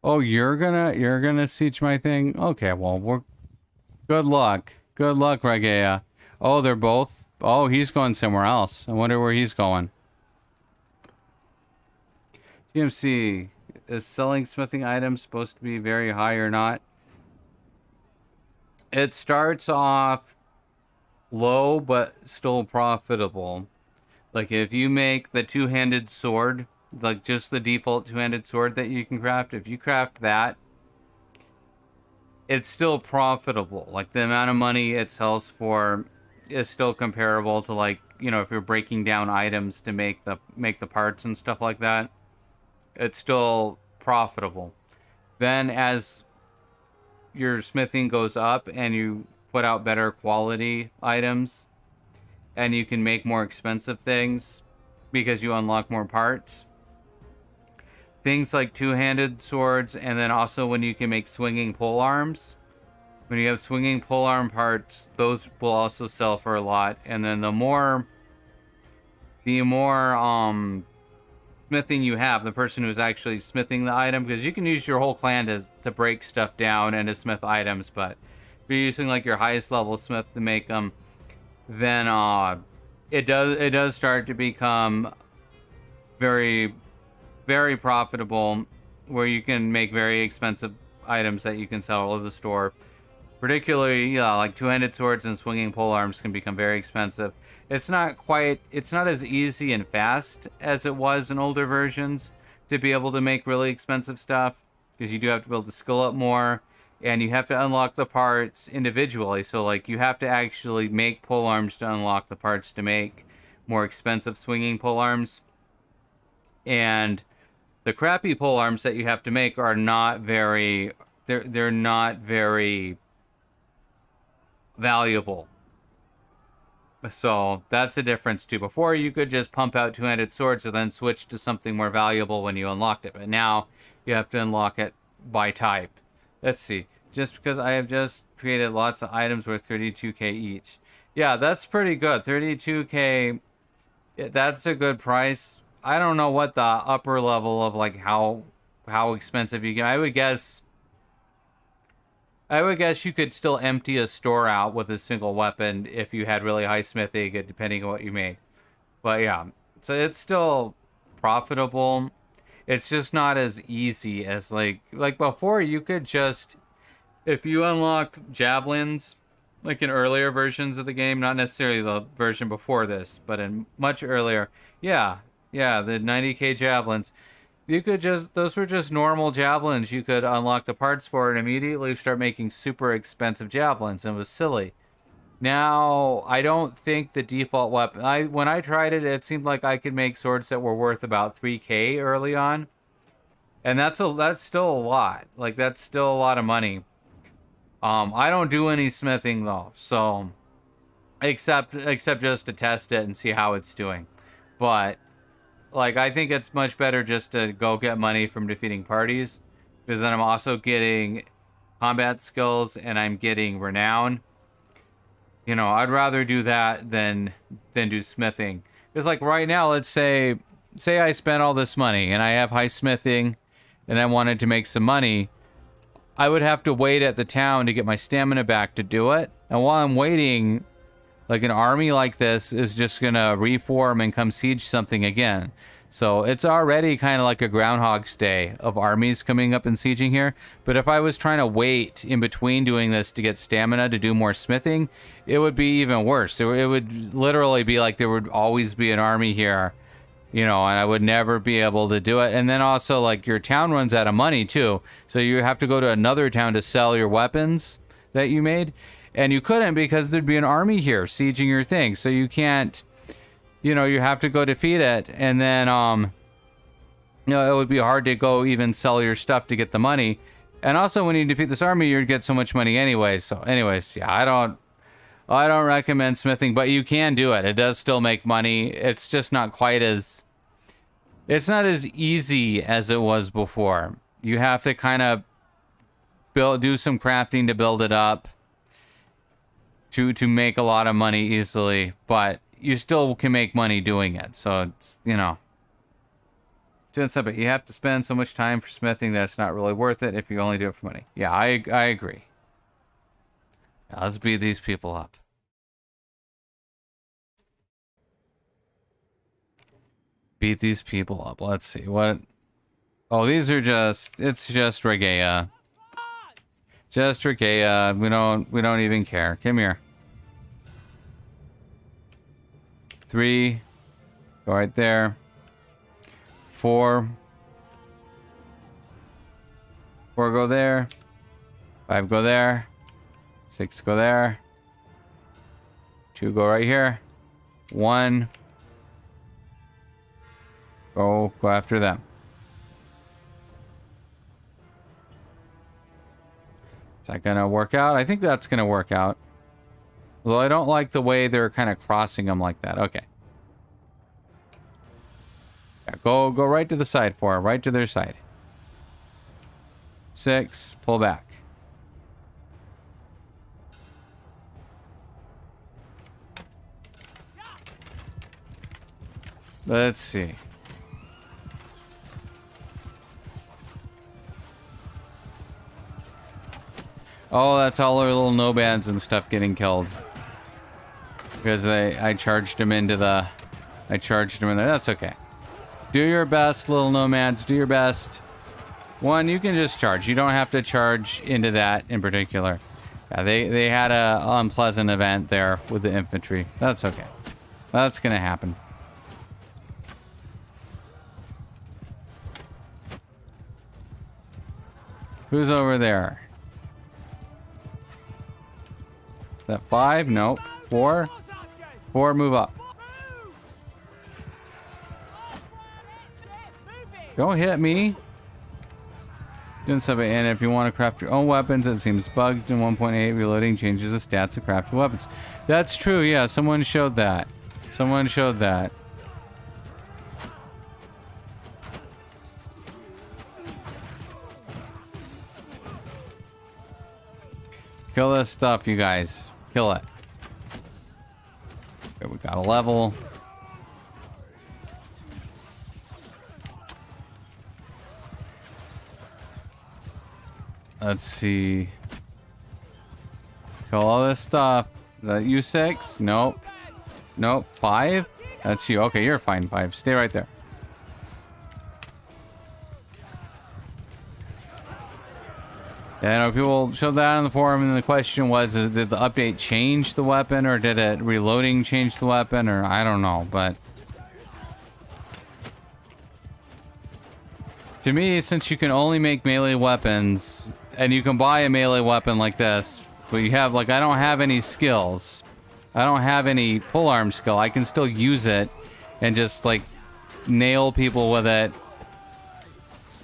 Oh, you're gonna siege my thing? Okay, well, we're good luck. Good luck, Raggy. Oh, they're both. Oh, he's going somewhere else. I wonder where he's going. TMC, is selling smithing items supposed to be very high or not? It starts off low, but still profitable. Like if you make the two-handed sword, like just the default two-handed sword that you can craft, if you craft that, it's still profitable. Like the amount of money it sells for is still comparable to, like, you know, if you're breaking down items to make the parts and stuff like that, it's still profitable. Then as your smithing goes up and you put out better quality items and you can make more expensive things because you unlock more parts, things like two-handed swords, and then also when you can make swinging pole arms. When you have swinging pole arm parts, those will also sell for a lot. And then the more smithing you have, the person who's actually smithing the item, because you can use your whole clan to break stuff down and to smith items, but if you're using like your highest level smith to make them, then it does start to become very, very profitable, where you can make very expensive items that you can sell at the store. Particularly, yeah, like two-handed swords and swinging pole arms can become very expensive. It's not as easy and fast as it was in older versions to be able to make really expensive stuff, because you do have to build the skill up more, and you have to unlock the parts individually. So, like, you have to actually make pole arms to unlock the parts to make more expensive swinging pole arms. And the crappy pole arms that you have to make are not very... They're not very valuable. So that's a difference too. Before, you could just pump out two-handed swords and then switch to something more valuable when you unlocked it, but now you have to unlock it by type. Let's see, just because I have just created lots of items worth 32k each. Yeah, that's pretty good. 32k, that's a good price. I don't know what the upper level of, like, how expensive you can. I would guess you could still empty a store out with a single weapon if you had really high smithing, depending on what you made. But yeah, so it's still profitable. It's just not as easy as like before. You could just, if you unlocked javelins, like in earlier versions of the game, not necessarily the version before this, but in much earlier, yeah, the 90k javelins. You could just, those were just normal javelins. You could unlock the parts for and immediately start making super expensive javelins, and it was silly. Now, I don't think the default weapon, when I tried it, it seemed like I could make swords that were worth about 3k early on. And that's still a lot. Like, that's still a lot of money. I don't do any smithing though, so except just to test it and see how it's doing. But like, I think it's much better just to go get money from defeating parties, because then I'm also getting combat skills and I'm getting renown. You know, I'd rather do that than do smithing. Because, like, right now, let's say I spent all this money and I have high smithing and I wanted to make some money, I would have to wait at the town to get my stamina back to do it. And while I'm waiting, like, an army like this is just gonna reform and come siege something again. So it's already kind of like a Groundhog's Day of armies coming up and sieging here. But if I was trying to wait in between doing this to get stamina to do more smithing, it would be even worse. It would literally be like there would always be an army here You know, and I would never be able to do it. And then also, like, your town runs out of money, too. So you have to go to another town to sell your weapons that you made. And you couldn't because there'd be an army here sieging your thing. So you can't, you know, you have to go defeat it. And then, you know, it would be hard to go even sell your stuff to get the money. And also, when you defeat this army, you'd get so much money anyway. So anyways, yeah, I don't recommend smithing, but you can do it. It does still make money. It's just not quite as... It's not as easy as it was before. You have to kind of do some crafting to build it up to make a lot of money easily, but you still can make money doing it. So it's, you know, doing something. You have to spend so much time for smithing that it's not really worth it if you only do it for money. Yeah, I agree. Now, let's beat these people up. Beat these people up. Let's see what. Oh, these are just. It's just Raggy. Just Raggy. We don't even care. Come here. 3. Go right there. 4. 4 go there. 5 go there. 6 go there. 2 go right here. 1. Go after them. Is that gonna work out? I think that's gonna work out. Although I don't like the way they're kind of crossing them like that. Okay. Yeah, go right to the side 4. Right to their side. 6. Pull back. Let's see. Oh, that's all our little nomads and stuff getting killed. Because I charged him into the... I charged him in there. That's okay. Do your best, little nomads. Do your best. 1, you can just charge. You don't have to charge into that in particular. Yeah, they had a unpleasant event there with the infantry. That's okay. That's gonna happen. Who's over there? Is that 5? Nope. 4? 4, move up. Don't hit me. Doing something, and if you want to craft your own weapons, it seems bugged in 1.8. Reloading changes the stats of crafted weapons. That's true, yeah. Someone showed that. Someone showed that. Kill this stuff, you guys. Kill it. Okay, we got a level. Let's see. Kill all this stuff. Is that you 6? Nope. Nope. 5? That's you. Okay, you're fine. 5. Stay right there. Yeah, I know people showed that on the forum, and the question was, did the update change the weapon, or did it reloading change the weapon, or I don't know, but... To me, since you can only make melee weapons, and you can buy a melee weapon like this, but you have, like, I don't have any skills. I don't have any polearm skill. I can still use it and just, like, nail people with it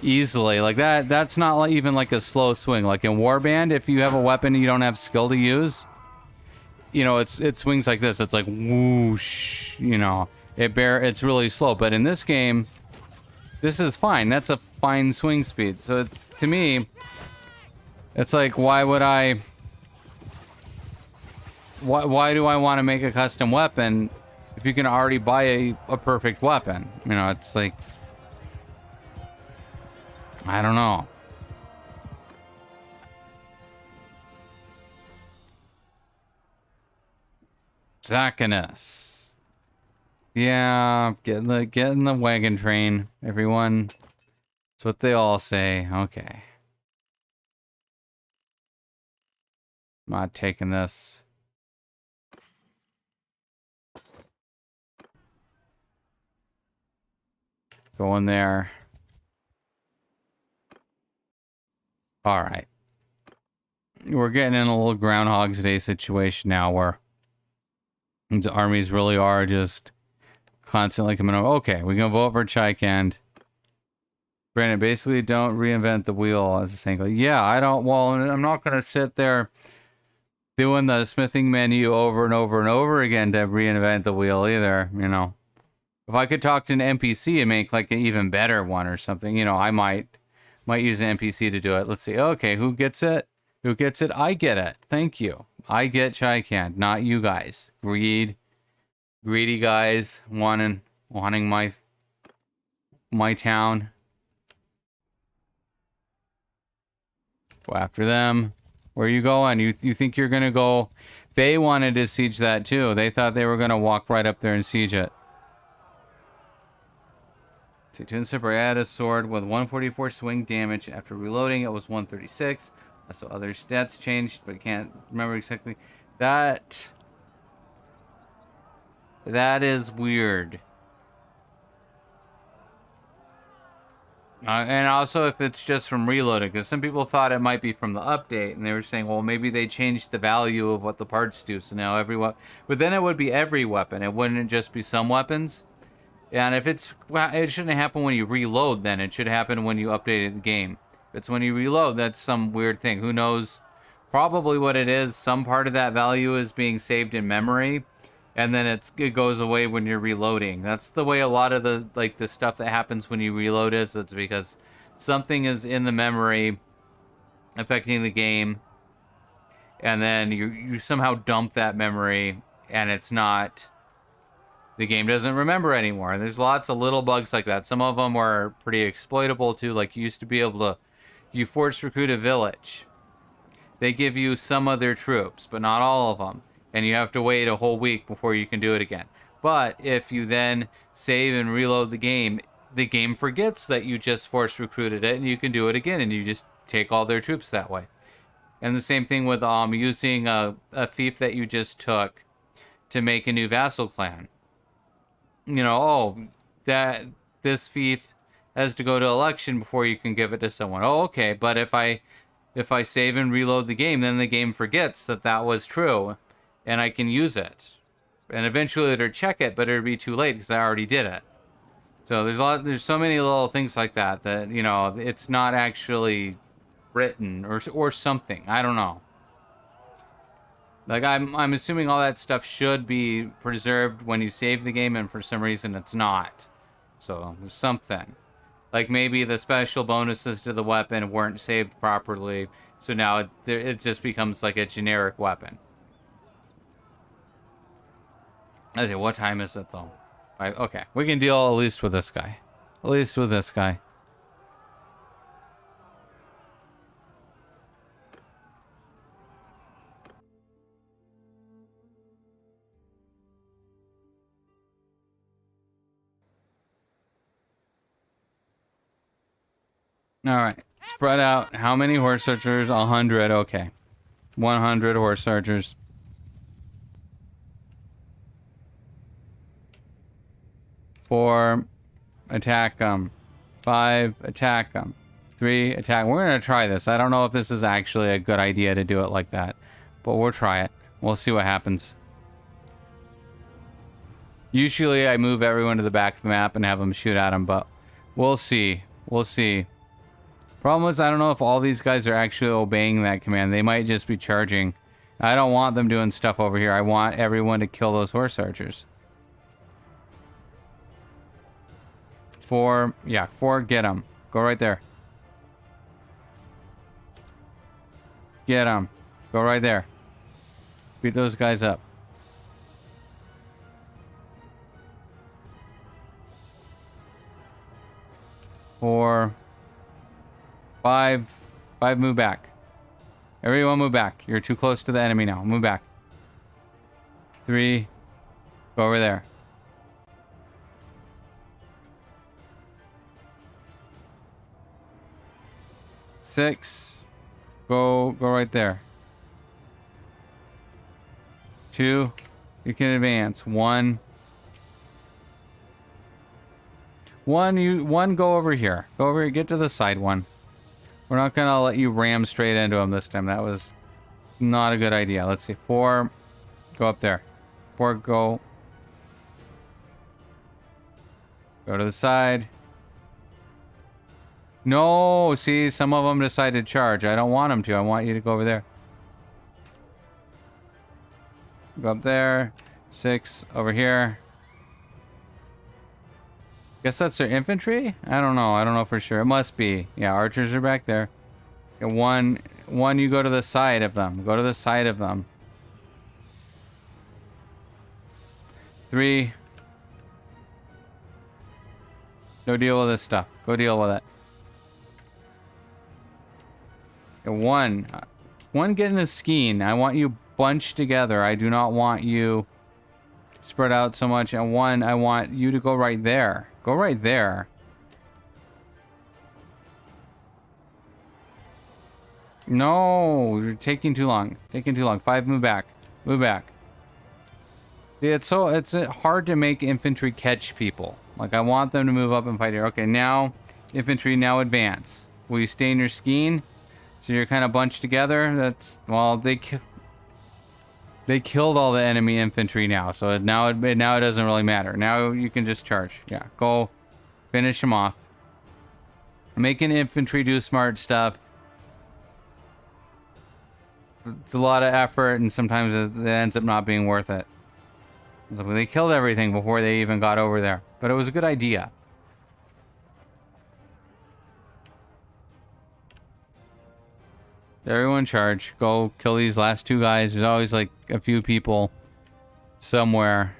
easily. Like, that's not like, even like a slow swing. Like in Warband, if you have a weapon you don't have skill to use, you know, it swings like this. It's like whoosh, you know. It's really slow. But in this game, this is fine. That's a fine swing speed. So it's, to me, it's like, why would I... Why do I want to make a custom weapon if you can already buy a perfect weapon? You know, it's like... I don't know. Zachanus. Yeah, get in the wagon train, everyone. That's what they all say. Okay. I'm not taking this. Go in there. All right. We're getting in a little Groundhog's Day situation now where the armies really are just constantly coming over. Okay, we can vote for Chikand. Brandon, basically don't reinvent the wheel as a single. Yeah, I don't, well, I'm not going to sit there doing the smithing menu over and over and over again to reinvent the wheel either, you know. If I could talk to an NPC and make like an even better one or something, you know, I might use an NPC to do it. Let's see. Okay, who gets it? Who gets it? I get it. Thank you. I get Chikand, not you guys. Greedy guys wanting my town. Go after them. Where are you going? You think you're gonna go? They wanted to siege that too. They thought they were gonna walk right up there and siege it. So Toon Super had a sword with 144 swing damage. After reloading, it was 136. So other stats changed, but I can't remember exactly. That is weird. And also if it's just from reloading, because some people thought it might be from the update, and they were saying, well, maybe they changed the value of what the parts do, so now every weapon. But then it would be every weapon. It wouldn't just be some weapons. And if it's, well, it shouldn't happen when you reload then. It should happen when you updated the game. If it's when you reload, that's some weird thing. Who knows? Probably what it is, some part of that value is being saved in memory, and then it goes away when you're reloading. That's the way a lot of the stuff that happens when you reload is. It's because something is in the memory affecting the game, and then you somehow dump that memory, and it's not, the game doesn't remember anymore. There's lots of little bugs like that. Some of them are pretty exploitable too. Like you used to be able to, you force recruit a village. They give you some of their troops, but not all of them. And you have to wait a whole week before you can do it again. But if you then save and reload the game forgets that you just force recruited it, and you can do it again, and you just take all their troops that way. And the same thing with using a fief that you just took to make a new vassal clan. You know, oh, that this fief has to go to election before you can give it to someone. Oh, okay, but if I save and reload the game, then the game forgets that was true, and I can use it. And eventually it'll check it, but it'll be too late because I already did it. So there's so many little things like that, you know, it's not actually written or something. I don't know. Like I'm assuming all that stuff should be preserved when you save the game, and for some reason it's not. So there's something. Like maybe the special bonuses to the weapon weren't saved properly, so now it just becomes like a generic weapon. Okay, what time is it though? Okay, we can deal at least with this guy. At least with this guy. All right, spread out. How many horse archers? 100. Okay, 100 horse archers. 4, attack them. 5, attack them. 3, attack. We're gonna try this. I don't know if this is actually a good idea to do it like that, but we'll try it. We'll see what happens. Usually I move everyone to the back of the map and have them shoot at them, but we'll see. We'll see. Problem is, I don't know if all these guys are actually obeying that command. They might just be charging. I don't want them doing stuff over here. I want everyone to kill those horse archers. 4, yeah, 4, get them. Go right there. Get them. Go right there. Beat those guys up. 4, 5, move back. Everyone move back. You're too close to the enemy now. Move back. 3, go over there. 6, go right there. 2, you can advance. 1. One go over here. Go over here, get to the side one. We're not gonna let you ram straight into him this time. That was not a good idea. Let's see. 4, go up there. 4, go. Go to the side. No, see, some of them decided to charge. I don't want them to. I want you to go over there. Go up there. 6, over here. Guess that's their infantry? I don't know. I don't know for sure. It must be. Yeah, archers are back there. Okay, one, you go to the side of them. Go to the side of them. 3. Go deal with this stuff. Go deal with it. Okay, 1, get in the skein. I want you bunched together. I do not want you spread out so much. And 1, I want you to go right there. Go right there. No, you're taking too long. Taking too long. 5, move back. Move back. It's hard to make infantry catch people. Like, I want them to move up and fight here. Okay, now, infantry, now advance. Will you stay in your skein? So you're kind of bunched together. That's, well, they killed all the enemy infantry now. So now it doesn't really matter. Now you can just charge. Yeah, go finish them off. Making infantry do smart stuff. It's a lot of effort, and sometimes it ends up not being worth it. They killed everything before they even got over there. But it was a good idea. Everyone charge. Go kill these last 2 guys. There's always like a few people somewhere.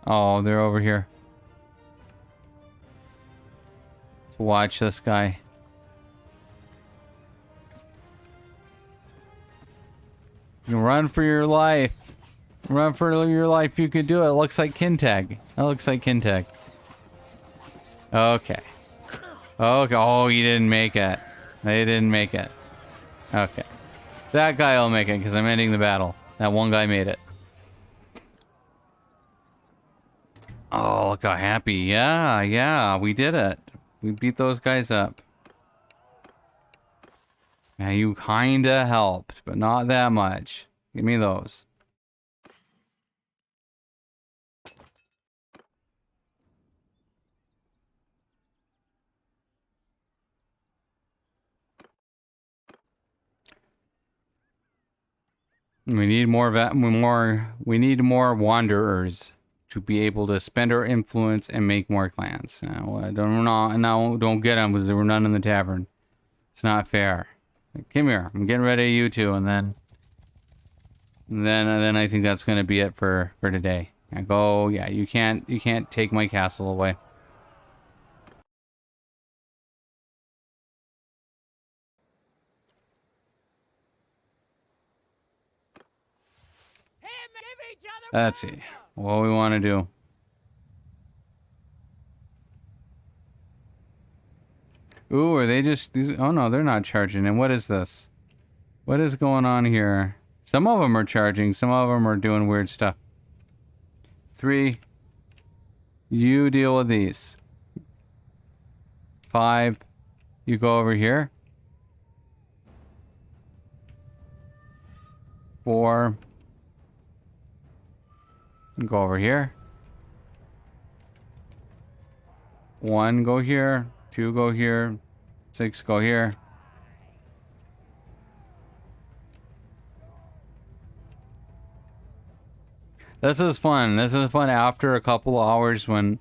Oh, they're over here. Let's watch this guy. You run for your life. Run for your life. You can do it. It looks like Kintag. That looks like Kintag. Okay. Okay. Oh, you didn't make it. They didn't make it. Okay. That guy will make it because I'm ending the battle. That one guy made it. Oh, look how happy. Yeah, we did it. We beat those guys up. Yeah, you kinda helped, but not that much. Give me those. We need more wanderers to be able to spend our influence and make more clans. I don't get them because there were none in the tavern. It's not fair. Like, come here. I'm getting rid of you two, and then I think that's gonna be it for today. I go. Yeah, you can't take my castle away. Let's see what we want to do. Ooh, are they just... Oh, no, they're not charging. And what is this? What is going on here? Some of them are charging. Some of them are doing weird stuff. 3. You deal with these. 5. You go over here. 4. Go over here. 1, go here. 2, go here. 6, go here. This is fun. This is fun after a couple of hours when...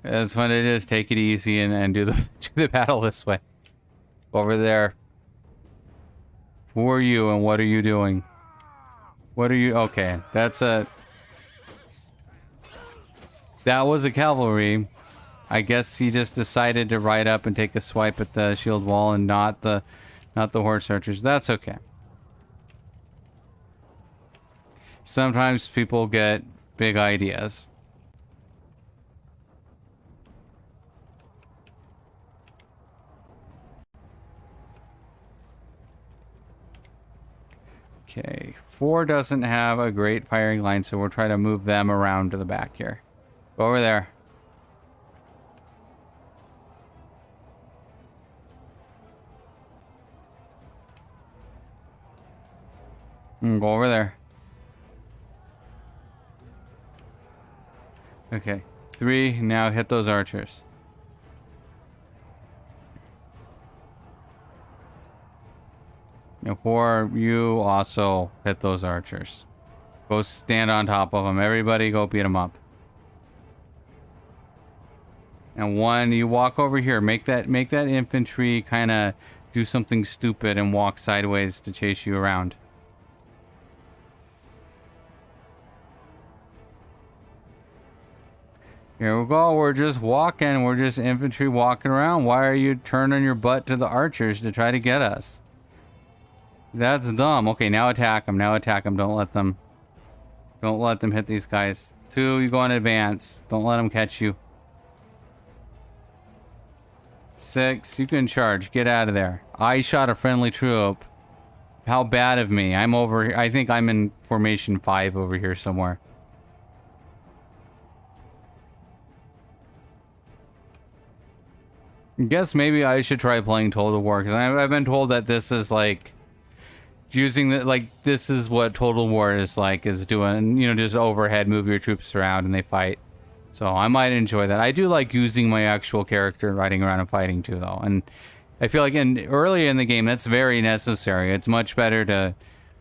It's fun to just take it easy and do the battle this way. Over there. Who are you and what are you doing? What are you... Okay, that's a... That was a cavalry. I guess he just decided to ride up and take a swipe at the shield wall and not the horse archers. That's okay. Sometimes people get big ideas. Okay, 4 doesn't have a great firing line, so we'll try to move them around to the back here. Go over there. Go over there. Okay. 3. Now hit those archers. And 4. You also hit those archers. Go stand on top of them. Everybody go beat them up. And 1. You walk over here. Make that infantry kind of do something stupid and walk sideways to chase you around. Here we go. We're just walking. We're just infantry walking around. Why are you turning your butt to the archers to try to get us? That's dumb. Okay, now attack them. Now attack them. Don't let them hit these guys. 2, you go in advance. Don't let them catch you. 6, you can charge. Get out of there. I shot a friendly troop. How bad of me. I'm over. I think I'm in formation 5 over here somewhere. Guess maybe I should try playing Total War, because I've been told that this is like using the, like, this is what Total War is like, is doing, you know, just overhead, move your troops around and they fight. So I might enjoy that. I do like using my actual character riding around and fighting too, though. And I feel like early in the game that's very necessary. It's much better to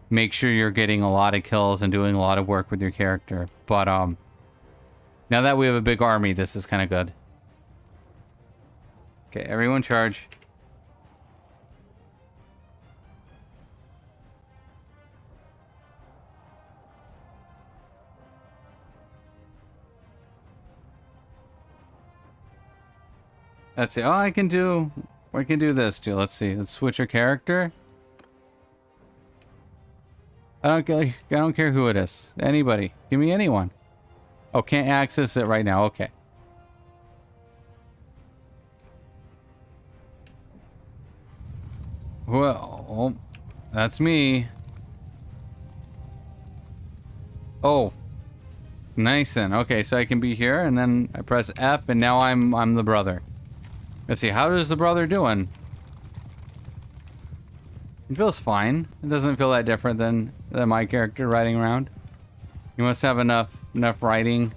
make sure you're getting a lot of kills and doing a lot of work with your character. But now that we have a big army, this is kind of good. Okay, everyone charge. Let's see. Oh, I can do this too. Let's see. Let's switch our character. I don't care who it is. Anybody. Give me anyone. Oh, can't access it right now. Okay. Well, that's me. Oh, nice then. Okay, so I can be here, and then I press F, and now I'm the brother. Let's see. How does the brother doing? It feels fine. It doesn't feel that different than my character riding around. He must have enough riding.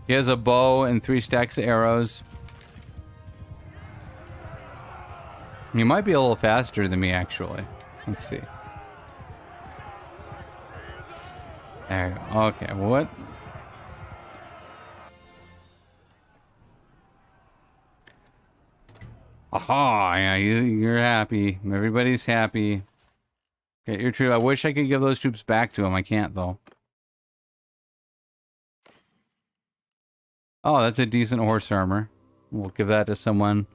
He has a bow and 3 stacks of arrows. He might be a little faster than me, actually. Let's see. There you go. Okay, what? Aha! Yeah, you're happy. Everybody's happy. Okay, your troop. I wish I could give those troops back to him. I can't, though. Oh, that's a decent horse armor. We'll give that to someone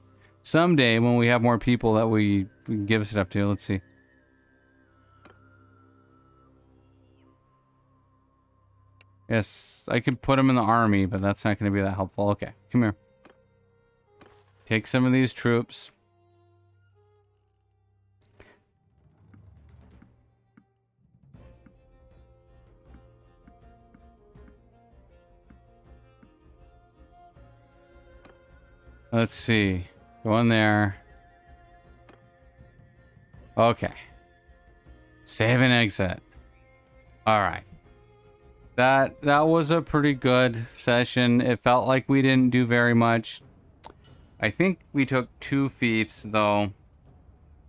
someday when we have more people that we can give stuff to. Let's see. Yes, I could put him in the army, but that's not going to be that helpful. Okay, come here. Take some of these troops. Let's see. Go in there. Okay. Save and exit. All right. That was a pretty good session. It felt like we didn't do very much. I think we took 2 fiefs, though.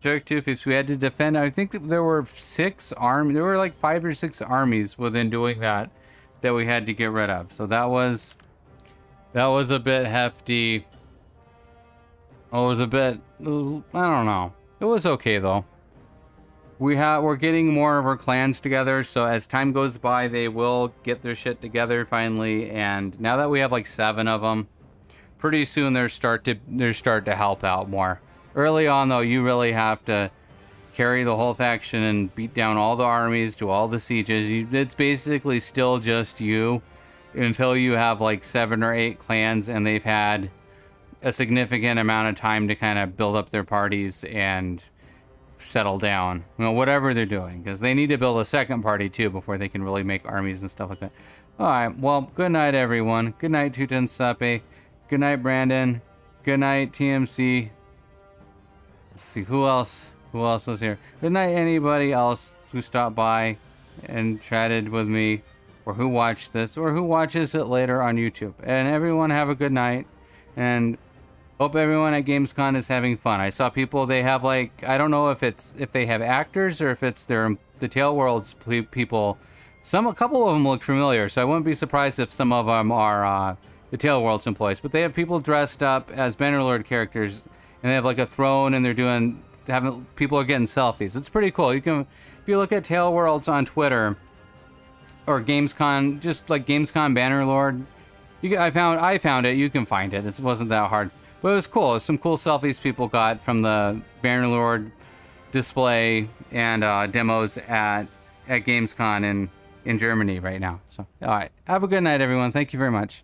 Took 2 fiefs. We had to defend. I think that there were 6 armies. There were like 5 or 6 armies within doing that we had to get rid of. So that was a bit hefty. Oh, it was a bit, I don't know. It was okay, though. We're getting more of our clans together, so as time goes by, they will get their shit together finally. And now that we have like 7 of them, pretty soon they're start to help out more. Early on, though, you really have to carry the whole faction and beat down all the armies, do all the sieges. It's basically still just you until you have like 7 or 8 clans and they've had a significant amount of time to kind of build up their parties and settle down, you know, whatever they're doing, because they need to build a second party too before they can really make armies and stuff like that. All right, well, good night, everyone. Good night, Tutan Steppe. Good night, Brandon. Good night, TMC. Let's see, who else? Who else was here? Good night, anybody else who stopped by and chatted with me, or who watched this, or who watches it later on YouTube. And everyone have a good night, and hope everyone at Gamescom is having fun. I saw people, they have like, I don't know if they have actors or if it's the Tale Worlds people. A couple of them look familiar, so I wouldn't be surprised if some of them are the Tale Worlds employees. But they have people dressed up as Bannerlord characters, and they have like a throne, and people are getting selfies. It's pretty cool. You can, if you look at Tale Worlds on Twitter or Gamescom, just like Gamescom Bannerlord, I found it. You can find it. It wasn't that hard, but it was cool. It was some cool selfies people got from the Bannerlord display and demos at Gamescom in Germany right now. So, all right, have a good night, everyone. Thank you very much.